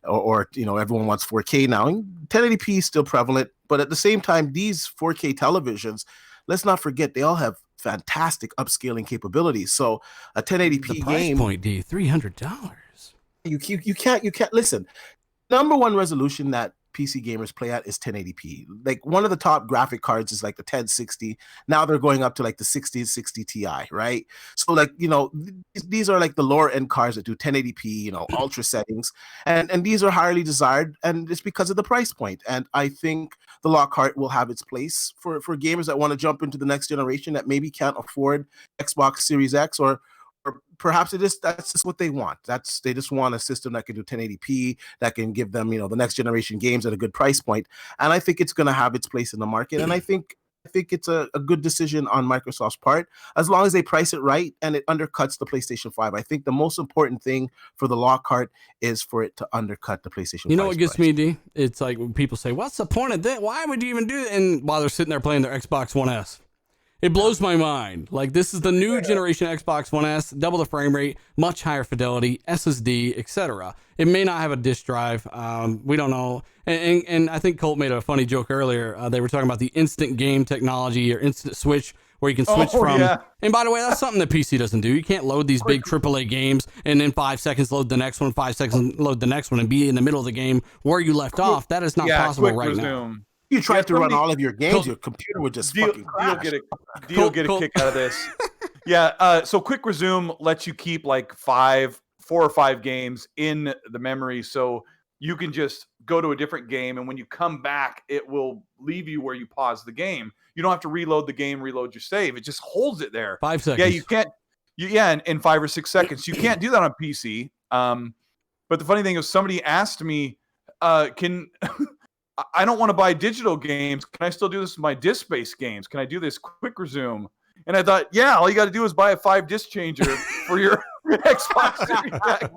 or everyone wants 4K now. And 1080p is still prevalent, but at the same time, these 4K televisions, let's not forget, they all have fantastic upscaling capabilities. So a 1080p the price game, point, D, $300. You can't listen. Number one resolution that PC gamers play at is 1080p. Like one of the top graphic cards is like the 1060. Now they're going up to like the 6060 Ti, right? So like, these are like the lower end cards that do 1080p, ultra settings. And these are highly desired, and it's because of the price point. And I think the Lockhart will have its place for gamers that want to jump into the next generation that maybe can't afford Xbox Series X, or perhaps that's just what they want. They just want a system that can do 1080p, that can give them, the next generation games at a good price point. And I think it's going to have its place in the market. And I think think it's a good decision on Microsoft's part, as long as they price it right and it undercuts the PlayStation 5. I think the most important thing for the Lockhart is for it to undercut the PlayStation 5. You know what gets me, D? It's like when people say, what's the point of that? Why would you even do it? And while they're sitting there playing their Xbox One S. It blows my mind. Like, this is the new generation Xbox One S, double the frame rate, much higher fidelity, SSD, etc. It may not have a disk drive. We don't know. And I think Colt made a funny joke earlier. They were talking about the instant game technology or instant switch, where you can switch from. Yeah. And by the way, that's something that PC doesn't do. You can't load these big AAA games and then 5 seconds load the next one, 5 seconds load the next one, and be in the middle of the game where you left off. That is not possible right now. You tried to run all of your games, your computer would just fucking crash. Deal get a kick out of this. So quick resume lets you keep like 4 or 5 games in the memory, so you can just go to a different game, and when you come back, it will leave you where you pause the game. You don't have to reload the game, reload your save. It just holds it there. 5 seconds. Yeah, you can't. In 5 or 6 seconds. You can't do that on PC. But the funny thing is, somebody asked me, I don't want to buy digital games. Can I still do this with my disc-based games? Can I do this quick resume? And I thought, yeah, all you got to do is buy a 5-disc changer for your Xbox Series X.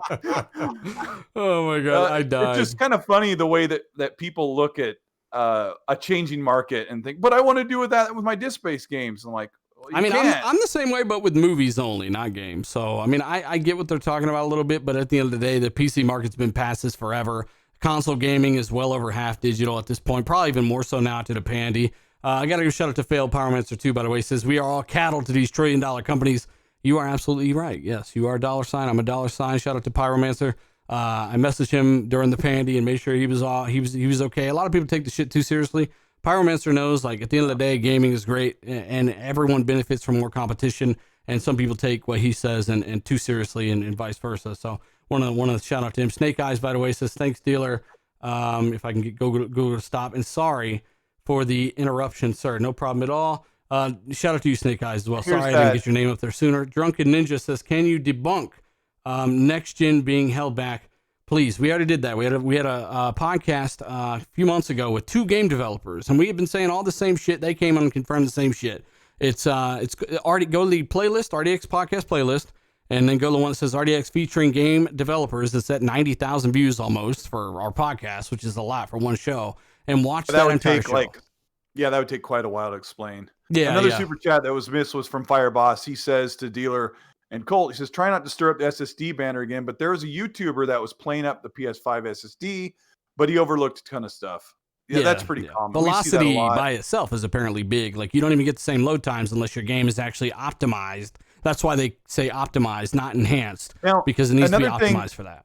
Oh my God, I died. It's just kind of funny the way that people look at a changing market and think, but I want to do that with my disc-based games. I'm like, well, I'm the same way, but with movies only, not games. So, I mean, I get what they're talking about a little bit, but at the end of the day, the PC market's been past this forever. Console gaming is well over half digital at this point, probably even more so now to the pandy. I got to give a shout out to Failed Powermancer too, by the way. He says, we are all cattle to these trillion-dollar companies. You are absolutely right. Yes, you are a $. I'm a $. Shout out to Pyromancer. I messaged him during the pandy and made sure he was okay. A lot of people take the shit too seriously. Pyromancer knows, like, at the end of the day, gaming is great and everyone benefits from more competition. And some people take what he says and too seriously and vice versa. So one of the shout out to him. Snake Eyes, by the way, says, thanks, dealer. If I can get Google to stop. And sorry for the interruption, sir. No problem at all. Shout out to you, Snake Eyes, as well. Sorry I didn't get your name up there sooner. Drunken Ninja says, can you debunk next gen being held back? Please. We already did that. We had a podcast a few months ago with 2 game developers, and we have been saying all the same shit. They came on and confirmed the same shit. It's already go to the playlist, RDX podcast playlist, and then go to the one that says RDX featuring game developers. That's at 90,000 views almost for our podcast, which is a lot for one show. And watch that entire show. That would take quite a while to explain. Yeah. Another super chat that was missed was from Fireboss. He says to Dealer and Colt, he says, try not to stir up the SSD banner again, but there was a YouTuber that was playing up the PS5 SSD, but he overlooked a ton of stuff. Yeah, that's pretty common. Velocity by itself is apparently big. Like, you don't even get the same load times unless your game is actually optimized. That's why they say optimized, not enhanced, because it needs to be optimized for that.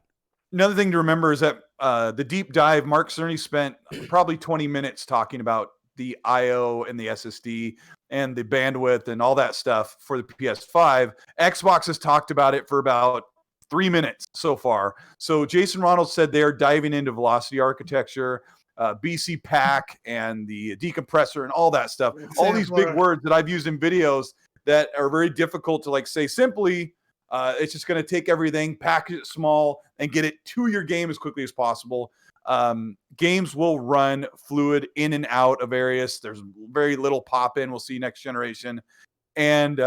Another thing to remember is that the deep dive, Mark Cerny spent probably 20 minutes talking about the I/O and the SSD and the bandwidth and all that stuff for the PS5. Xbox has talked about it for about 3 minutes so far. So Jason Ronald said they're diving into velocity architecture, BC pack, and the decompressor and all that stuff. All these big words that I've used in videos that are very difficult to say simply. It's just going to take everything, package it small, and get it to your game as quickly as possible. Games will run fluid in and out of areas. There's very little pop in. We'll see next generation. And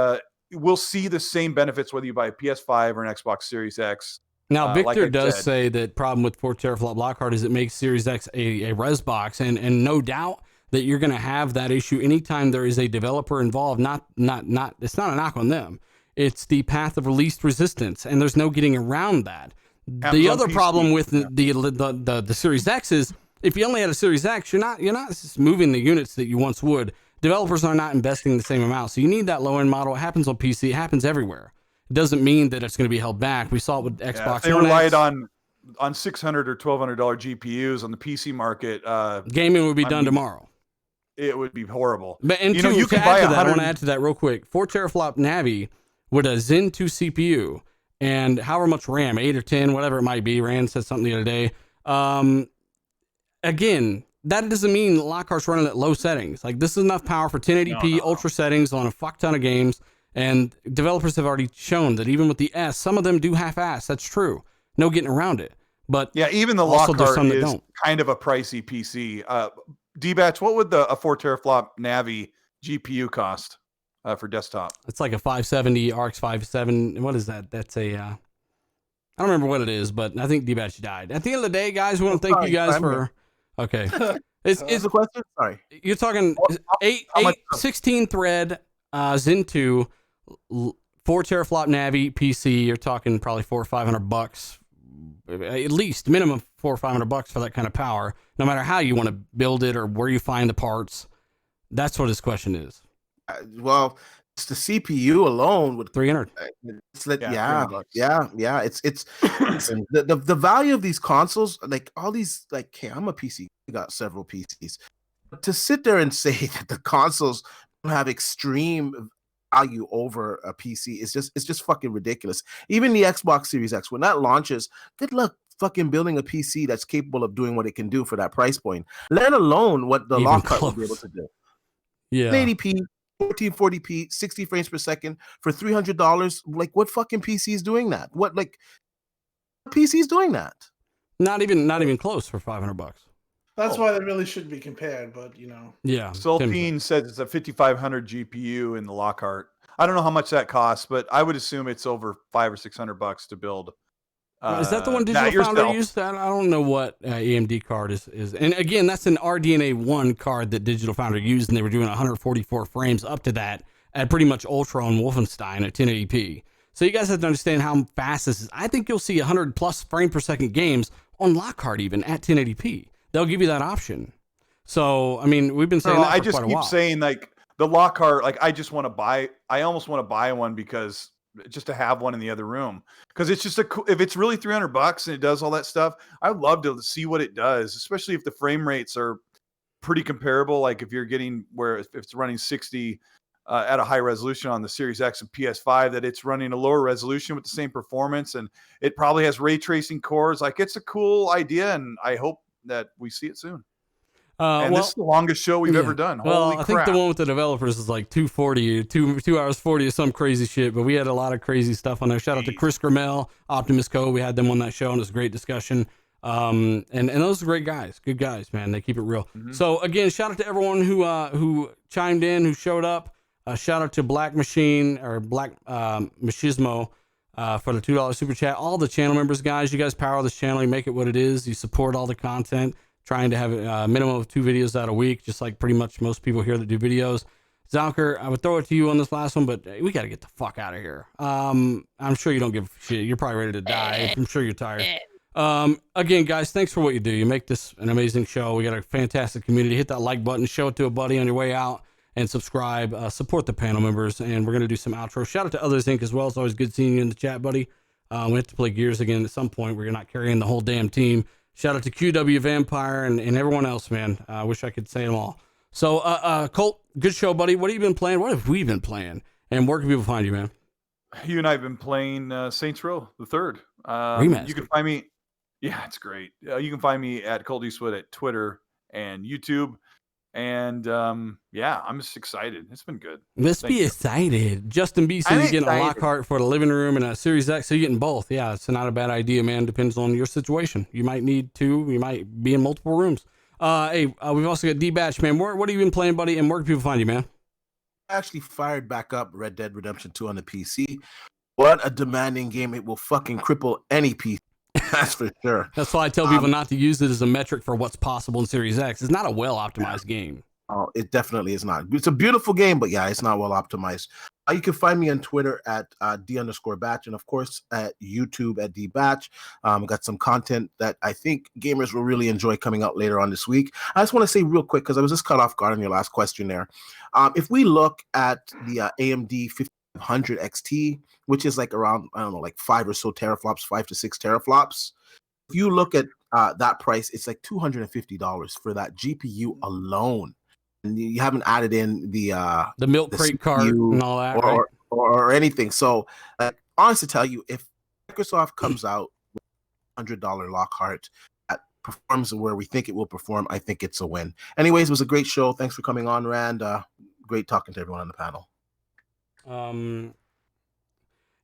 we'll see the same benefits whether you buy a PS5 or an Xbox Series X. Now, Victor does say that problem with 4 teraflop Lockhart is it makes Series X a res box. And no doubt that you're going to have that issue anytime there is a developer involved. It's not a knock on them. It's the path of least resistance, and there's no getting around that. The other problem with the Series X is if you only had a Series X, you're not just moving the units that you once would. Developers are not investing the same amount, so you need that low end model. It happens on PC. It happens everywhere. It doesn't mean that it's going to be held back. We saw it with Xbox. They relied on $600 or $1,200 GPUs on the PC market. Gaming would be done tomorrow. It would be horrible. But you can buy I want to add to that real quick. 4 teraflop Navi with a Zen 2 CPU and however much RAM, 8 or 10, whatever it might be. Rand said something the other day. Again, that doesn't mean Lockhart's running at low settings. Like, this is enough power for 1080p ultra settings on a fuck ton of games. And developers have already shown that even with the S, some of them do half-ass. That's true. No getting around it. But yeah, even the Lockhart is kind of a pricey PC. D-Batch, what would a 4 teraflop Navi GPU cost for desktop? It's like a 570 RX 57. What is that? That's a I don't remember what it is, but I think D-Batch died. At the end of the day, guys, we want to thank you guys for. Okay, Is the question? Sorry, you're talking how much- 16 thread Zen 2, 4 teraflop Navi PC. You're talking probably $400 or $500, at least minimum $400 or $500 for that kind of power. No matter how you want to build it or where you find the parts, that's what his question is. well, it's the CPU alone with 300. It's like, Yeah, yeah, $300. It's listen, the value of these consoles, like all these, like, hey, I'm a PC. I got several PCs. But to sit there and say that the consoles don't have extreme value over a PC is just fucking ridiculous. Even the Xbox Series X, when that launches, good luck fucking building a PC that's capable of doing what it can do for that price point. Let alone what the Even Lockhart will be able close. to do. Yeah. 1080p, 1440p, 60 frames per second for $300. Like, what fucking PC is doing that? What PC is doing that? Not even close for $500. That's why they really shouldn't be compared. But you know, Yeah. Sultine says it's a 5500 GPU in the Lockhart. I don't know how much that costs, but I would assume it's over $500 or $600 to build. Is that the one that Digital Foundry yourself. used? I don't know what AMD card is. And again, that's an RDNA 1 card that Digital Foundry used, and they were doing 144 frames up to that at pretty much Ultra on Wolfenstein at 1080p. So you guys have to understand how fast this is. I think you'll see 100 plus frame per second games on Lockhart even at 1080p. They'll give you that option. So, I mean, we've been saying that for I just quite a keep while. saying, like, the Lockhart, like, I almost want to buy one because just to have one in the other room, because it's just if it's really $300 and it does all that stuff, I'd love to see what it does, especially if the frame rates are pretty comparable. Like if you're getting if it's running 60 at a high resolution on the Series X and PS5, that it's running a lower resolution with the same performance, and it probably has ray tracing cores. Like, it's a cool idea, and I hope that we see it soon. And this is the longest show we've ever done. Holy I crap. think the one with the developers is like 240, 2 hours 40 or some crazy shit, but we had a lot of crazy stuff on there. Shout out to Chris Grimmell, Optimus Co. We had them on that show, and it was a great discussion. And those are great guys, good guys, man. They keep it real. So again, shout out to everyone who chimed in, who showed up. Shout out to Black Machine or Black Machismo for the $2 super chat. All the channel members, guys, you guys power this channel. You make it what it is. You support all the content. Trying to have a minimum of 2 videos out a week, just like pretty much most people here that do videos. Zalker, I would throw it to you on this last one, but we got to get the fuck out of here. I'm sure you don't give a shit. You're probably ready to die. I'm sure you're tired. Again, guys, thanks for what you do. You make this an amazing show. We got a fantastic community. Hit that like button, show it to a buddy on your way out, and subscribe. Support the panel members, and we're going to do some outro. Shout out to Others Inc. as well. It's always good seeing you in the chat, buddy. We have to play Gears again at some point. We're not carrying the whole damn team. Shout out to QW Vampire and everyone else, man. I wish I could say them all. So, Colt, good show, buddy. What have you been playing? What have we been playing? And where can people find you, man? You and I have been playing Saints Row the Third. Remaster. You can find me. Yeah, it's great. You can find me at Colt Eastwood at Twitter and YouTube. And yeah, I'm just excited. It's been good. Let's be excited. Justin B says you're getting a Lockhart for the living room and a Series X, so you're getting both. Yeah, it's not a bad idea, man. Depends on your situation. You might need two. You might be in multiple rooms. Hey, we've also got D-Batch, man. What have you been playing, buddy? And where can people find you, man? I actually fired back up Red Dead Redemption 2 on the PC. What a demanding game. It will fucking cripple any PC. That's for sure. That's why I tell people not to use it as a metric for what's possible in Series X. It's not a well-optimized game. Oh, it definitely is not. It's a beautiful game, but yeah, it's not well optimized. You can find me on Twitter at D_Batch, and of course at YouTube at DBatch. Got some content that I think gamers will really enjoy coming out later on this week. I just want to say real quick, because I was just cut off guard on your last question there. If we look at the AMD 5500 XT, which is like around, I don't know, like 5 or so teraflops, 5 to 6 teraflops. If you look at that price, it's like $250 for that GPU alone. And you haven't added in the milk crate card and all that, or anything. So, honestly, to tell you, if Microsoft comes out with $100 Lockhart that performs where we think it will perform, I think it's a win. Anyways, it was a great show. Thanks for coming on, Rand. Great talking to everyone on the panel.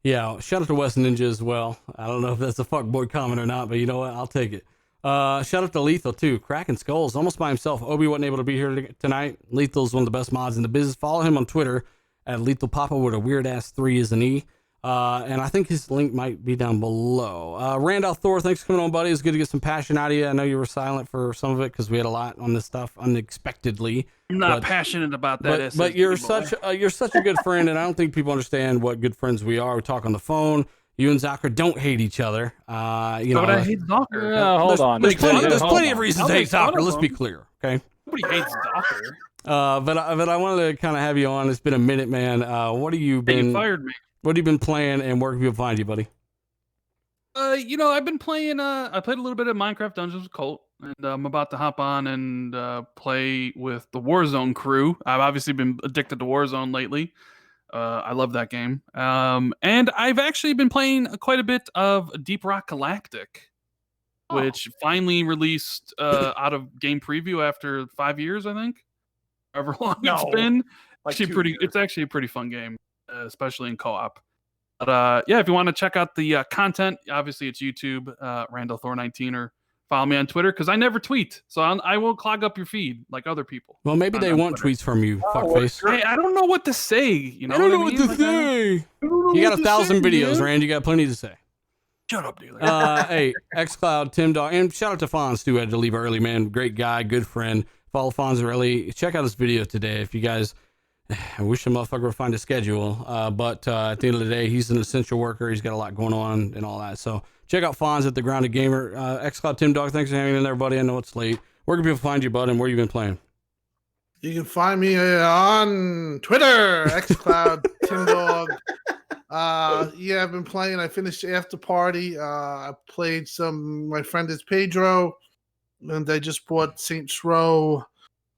Yeah, shout out to West Ninja as well. I don't know if that's a fuckboy comment or not, but you know what? I'll take it. Shout out to Lethal too. Cracking skulls almost by himself. Obi wasn't able to be here tonight. Lethal's one of the best mods in the business. Follow him on Twitter at Lethal Papa with a weird ass 3 is an E. And I think his link might be down below. Randolph Thor, thanks for coming on, buddy. It's good to get some passion out of you. I know you were silent for some of it because we had a lot on this stuff unexpectedly. I'm not passionate about that. But you're such a good friend, and I don't think people understand what good friends we are. We talk on the phone. You and Zocker don't hate each other. But I hate Zocker. Hold on. There's plenty of reasons to hate Zocker. Let's be clear, okay? Nobody hates Zocker. But I wanted to kind of have you on. It's been a minute, man. What have you been? You fired me. What have you been playing, and where can people find you, buddy? I've been playing. I played a little bit of Minecraft Dungeons with Colt, and I'm about to hop on and play with the Warzone crew. I've obviously been addicted to Warzone lately. I love that game. And I've actually been playing quite a bit of Deep Rock Galactic, which finally released out of game preview after 5 years, I think. However long it's been. It's actually a pretty fun game, especially in co-op. But if you want to check out the content, obviously it's YouTube, Randall Thor 19, or follow me on Twitter because I never tweet, so I won't clog up your feed like other people. Well, maybe they want tweets from you, fuckface. Hey, I don't know what to say. You know, I don't know what to say. You got 1,000 videos, Rand. You got plenty to say. Shut up, dealer. Hey, xCloud, Tim Dog, and shout out to Fonz too. Had to leave early, man. Great guy, good friend. Follow Fonz early. Check out this video today if you guys. I wish the motherfucker would find a schedule, but at the end of the day, he's an essential worker. He's got a lot going on and all that. So check out Fonz at the Grounded Gamer. xCloud, Tim Dog, thanks for hanging in there, buddy. I know it's late. Where can people find you, bud, and where you been playing? You can find me on Twitter, xCloud, Tim Dog. I've been playing. I finished After Party. I played some. My friend is Pedro, and I just bought Saints Row.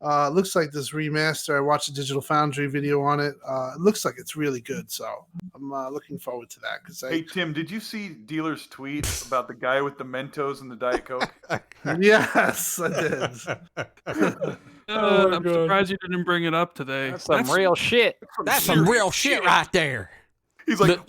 Looks like this remaster. I watched a Digital Foundry video on it. It looks like it's really good, so I'm looking forward to that. Hey Tim, did you see Dealer's tweet about the guy with the Mentos and the Diet Coke? Yes, I did. I'm surprised you didn't bring it up today. That's some real shit. That's some real shit right there. He's like,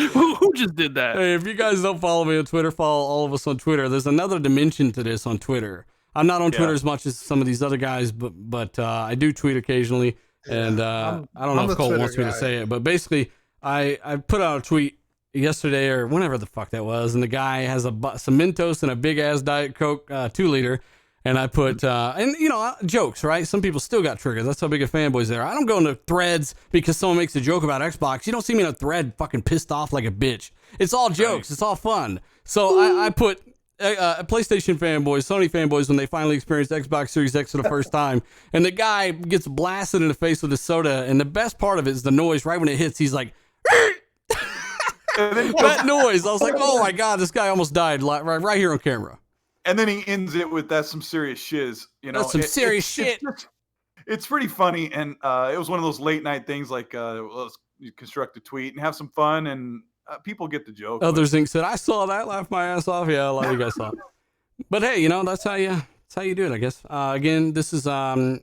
who just did that? Hey, if you guys don't follow me on Twitter, follow all of us on Twitter. There's another dimension to this on Twitter. I'm not on Twitter as much as some of these other guys, but I do tweet occasionally, and I don't know if Cole wants me to say it, but basically, I put out a tweet yesterday or whenever the fuck that was, and the guy has some Mentos and a big ass Diet Coke 2-liter. And I put, jokes, right? Some people still got triggers. That's how big a fanboys they are. I don't go into threads because someone makes a joke about Xbox. You don't see me in a thread fucking pissed off like a bitch. It's all jokes. It's all fun. So I put PlayStation fanboys, Sony fanboys, when they finally experienced Xbox Series X for the first time. And the guy gets blasted in the face with a soda. And the best part of it is the noise. Right when it hits, he's like, that noise. I was like, oh my God, this guy almost died right here on camera. And then he ends it with "That's some serious shiz." You know, that's some serious shit. It's pretty funny, and it was one of those late night things. Like, let's construct a tweet and have some fun, and people get the joke. Others said, "I saw that, laughed my ass off." Yeah, a lot of you guys saw it. But hey, that's how you do it, I guess. Again, this is Tim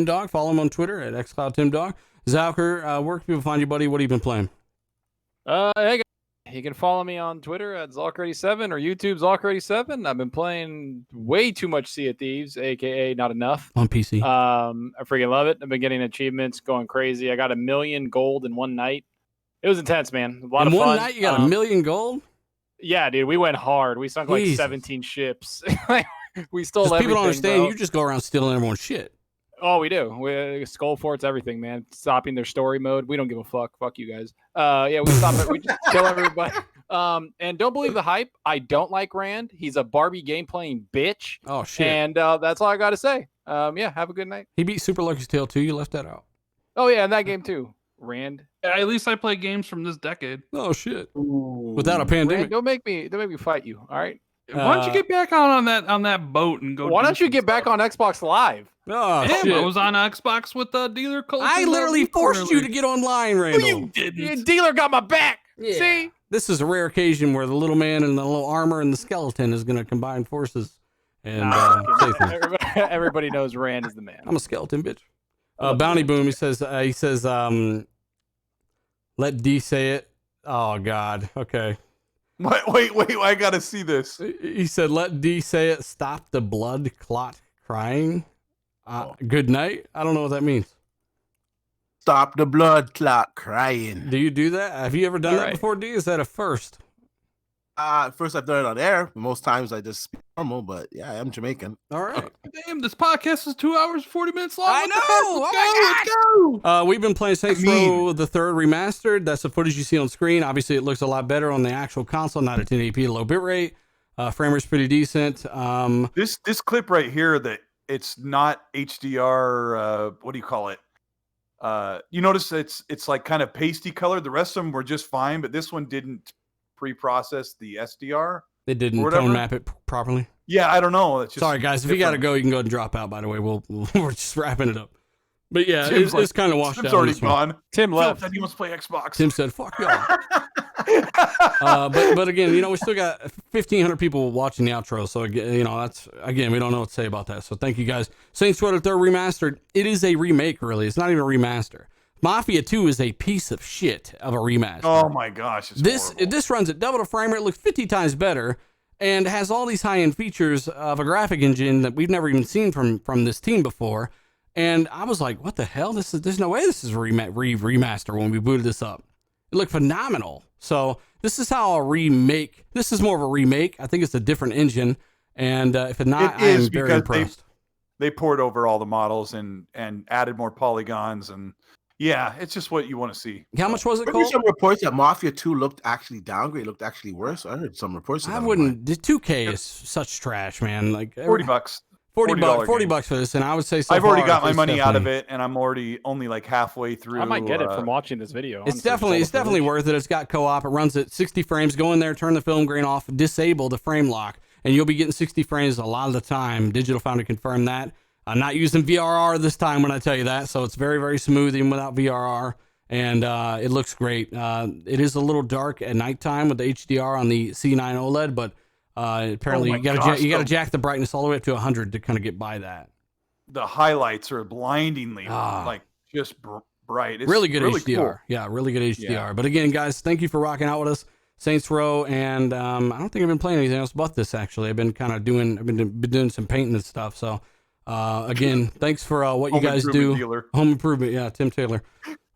Dog. Follow him on Twitter at xCloud Tim Dog. Zalker, where can people find you, buddy? What have you been playing? Hey guys. You can follow me on Twitter at Zalker87 or YouTube Zalker87. I've been playing way too much Sea of Thieves, aka not enough. On PC. I freaking love it. I've been getting achievements, going crazy. I got 1 million gold in one night. It was intense, man. A lot of fun. In one night you got 1 million gold? Yeah, dude. We went hard. We sunk like 17 ships. We stole everything. People don't understand. Bro. You just go around stealing everyone's shit. Oh, we do. We skull forts, everything, man. Stopping their story mode. We don't give a fuck. Fuck you guys. We stop it. We just kill everybody. And don't believe the hype. I don't like Rand. He's a Barbie game playing bitch. Oh shit. And that's all I got to say. Have a good night. He beat Super Lucky's Tale too. You left that out. Oh yeah, and that game too. Rand. At least I play games from this decade. Oh shit. Ooh. Without a pandemic. Rand, don't make me fight you. All right. Why don't you get back on that boat and go? Why don't you get back on Xbox Live? Oh, shit. I was on Xbox with Dealer Colt. I literally forced you to get online, Randall. No, you didn't. Your dealer got my back. Yeah. See? This is a rare occasion where the little man and the little armor and the skeleton is going to combine forces. And everybody knows Rand is the man. I'm a skeleton, bitch. Bounty Boom, he says, let D say it. Oh, God. Okay. Wait, I gotta see this. He said, "Let D say it. Stop the blood clot crying." Good night. I don't know what that means. Stop the blood clot crying. Do you do that? Have you ever done that before, D? Is that a first? First I've done it on air. Most times I just speak normal, but yeah, I am Jamaican. All right. Damn, this podcast is 2 hours 40 minutes long. I know. Let's go. We've been playing Saints Row the Third remastered. That's the footage you see on screen. Obviously, it looks a lot better on the actual console, not at 1080p, low bitrate. Frame rate's pretty decent. This clip right here, that it's not HDR. What do you call it? You notice it's like kind of pasty colored. The rest of them were just fine, but this one didn't pre-process the SDR. It didn't tone map it properly. Yeah, I don't know. It's just sorry, guys. If you got to go, you can go ahead and drop out. By the way, we're just wrapping it up. But yeah, it's kind of washed out. Tim's already gone. Tim left. Said he wants to play Xbox. Tim said, "Fuck y'all." But again, we still got 1,500 people watching the outro. So that's we don't know what to say about that. So thank you guys. Saints Row the Third remastered. It is a remake, really. It's not even a remaster. Mafia 2 is a piece of shit of a remaster. Oh my gosh, this runs at double the frame rate, looks 50 times better, and has all these high-end features of a graphic engine that we've never even seen from this team before. And I was like, what the hell? There's no way this is a remaster when we booted this up. It looked phenomenal. So this is how a remake. This is more of a remake. I think it's a different engine, and if it's not, I am very impressed. They poured over all the models and added more polygons and. Yeah, it's just what you want to see. How much was it There called? some reports that Mafia 2 looked actually downgrade, looked actually worse. I heard some reports. I wouldn't. The 2K is such trash, man. Like $40. $40 for this, and I would say I've already got my money out of it, and I'm only like halfway through. I might get it from watching this video. It's definitely worth it. It's got co-op. It runs at 60 frames. Go in there, turn the film grain off, disable the frame lock, and you'll be getting 60 frames a lot of the time. Digital Foundry confirmed that. I'm not using VRR this time when I tell you that, so it's very, very smooth even without VRR, and it looks great. It is a little dark at nighttime with the HDR on the C9 OLED, but apparently you got to jack the brightness all the way up to 100 to kind of get by that. The highlights are blindingly just bright. It's really good HDR. Cool. Yeah, really good HDR. Yeah. But again, guys, thank you for rocking out with us. Saints Row, and I don't think I've been playing anything else but this, actually. I've been doing some painting and stuff, so... again, thanks for what you guys do. Home improvement, yeah, Tim Taylor.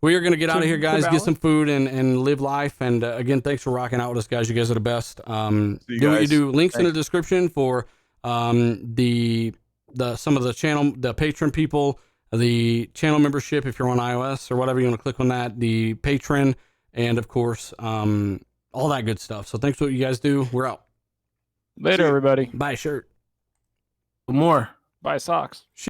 We are going to get out of here, guys, get some food and live life. And again, thanks for rocking out with us, guys. You guys are the best. Do what you do. Links in the description for the some of the channel, the patron people, the channel membership if you're on iOS or whatever, you want to click on that, the patron, and of course, all that good stuff. So thanks for what you guys do. We're out. Later, everybody. Buy a shirt. More. Buy socks.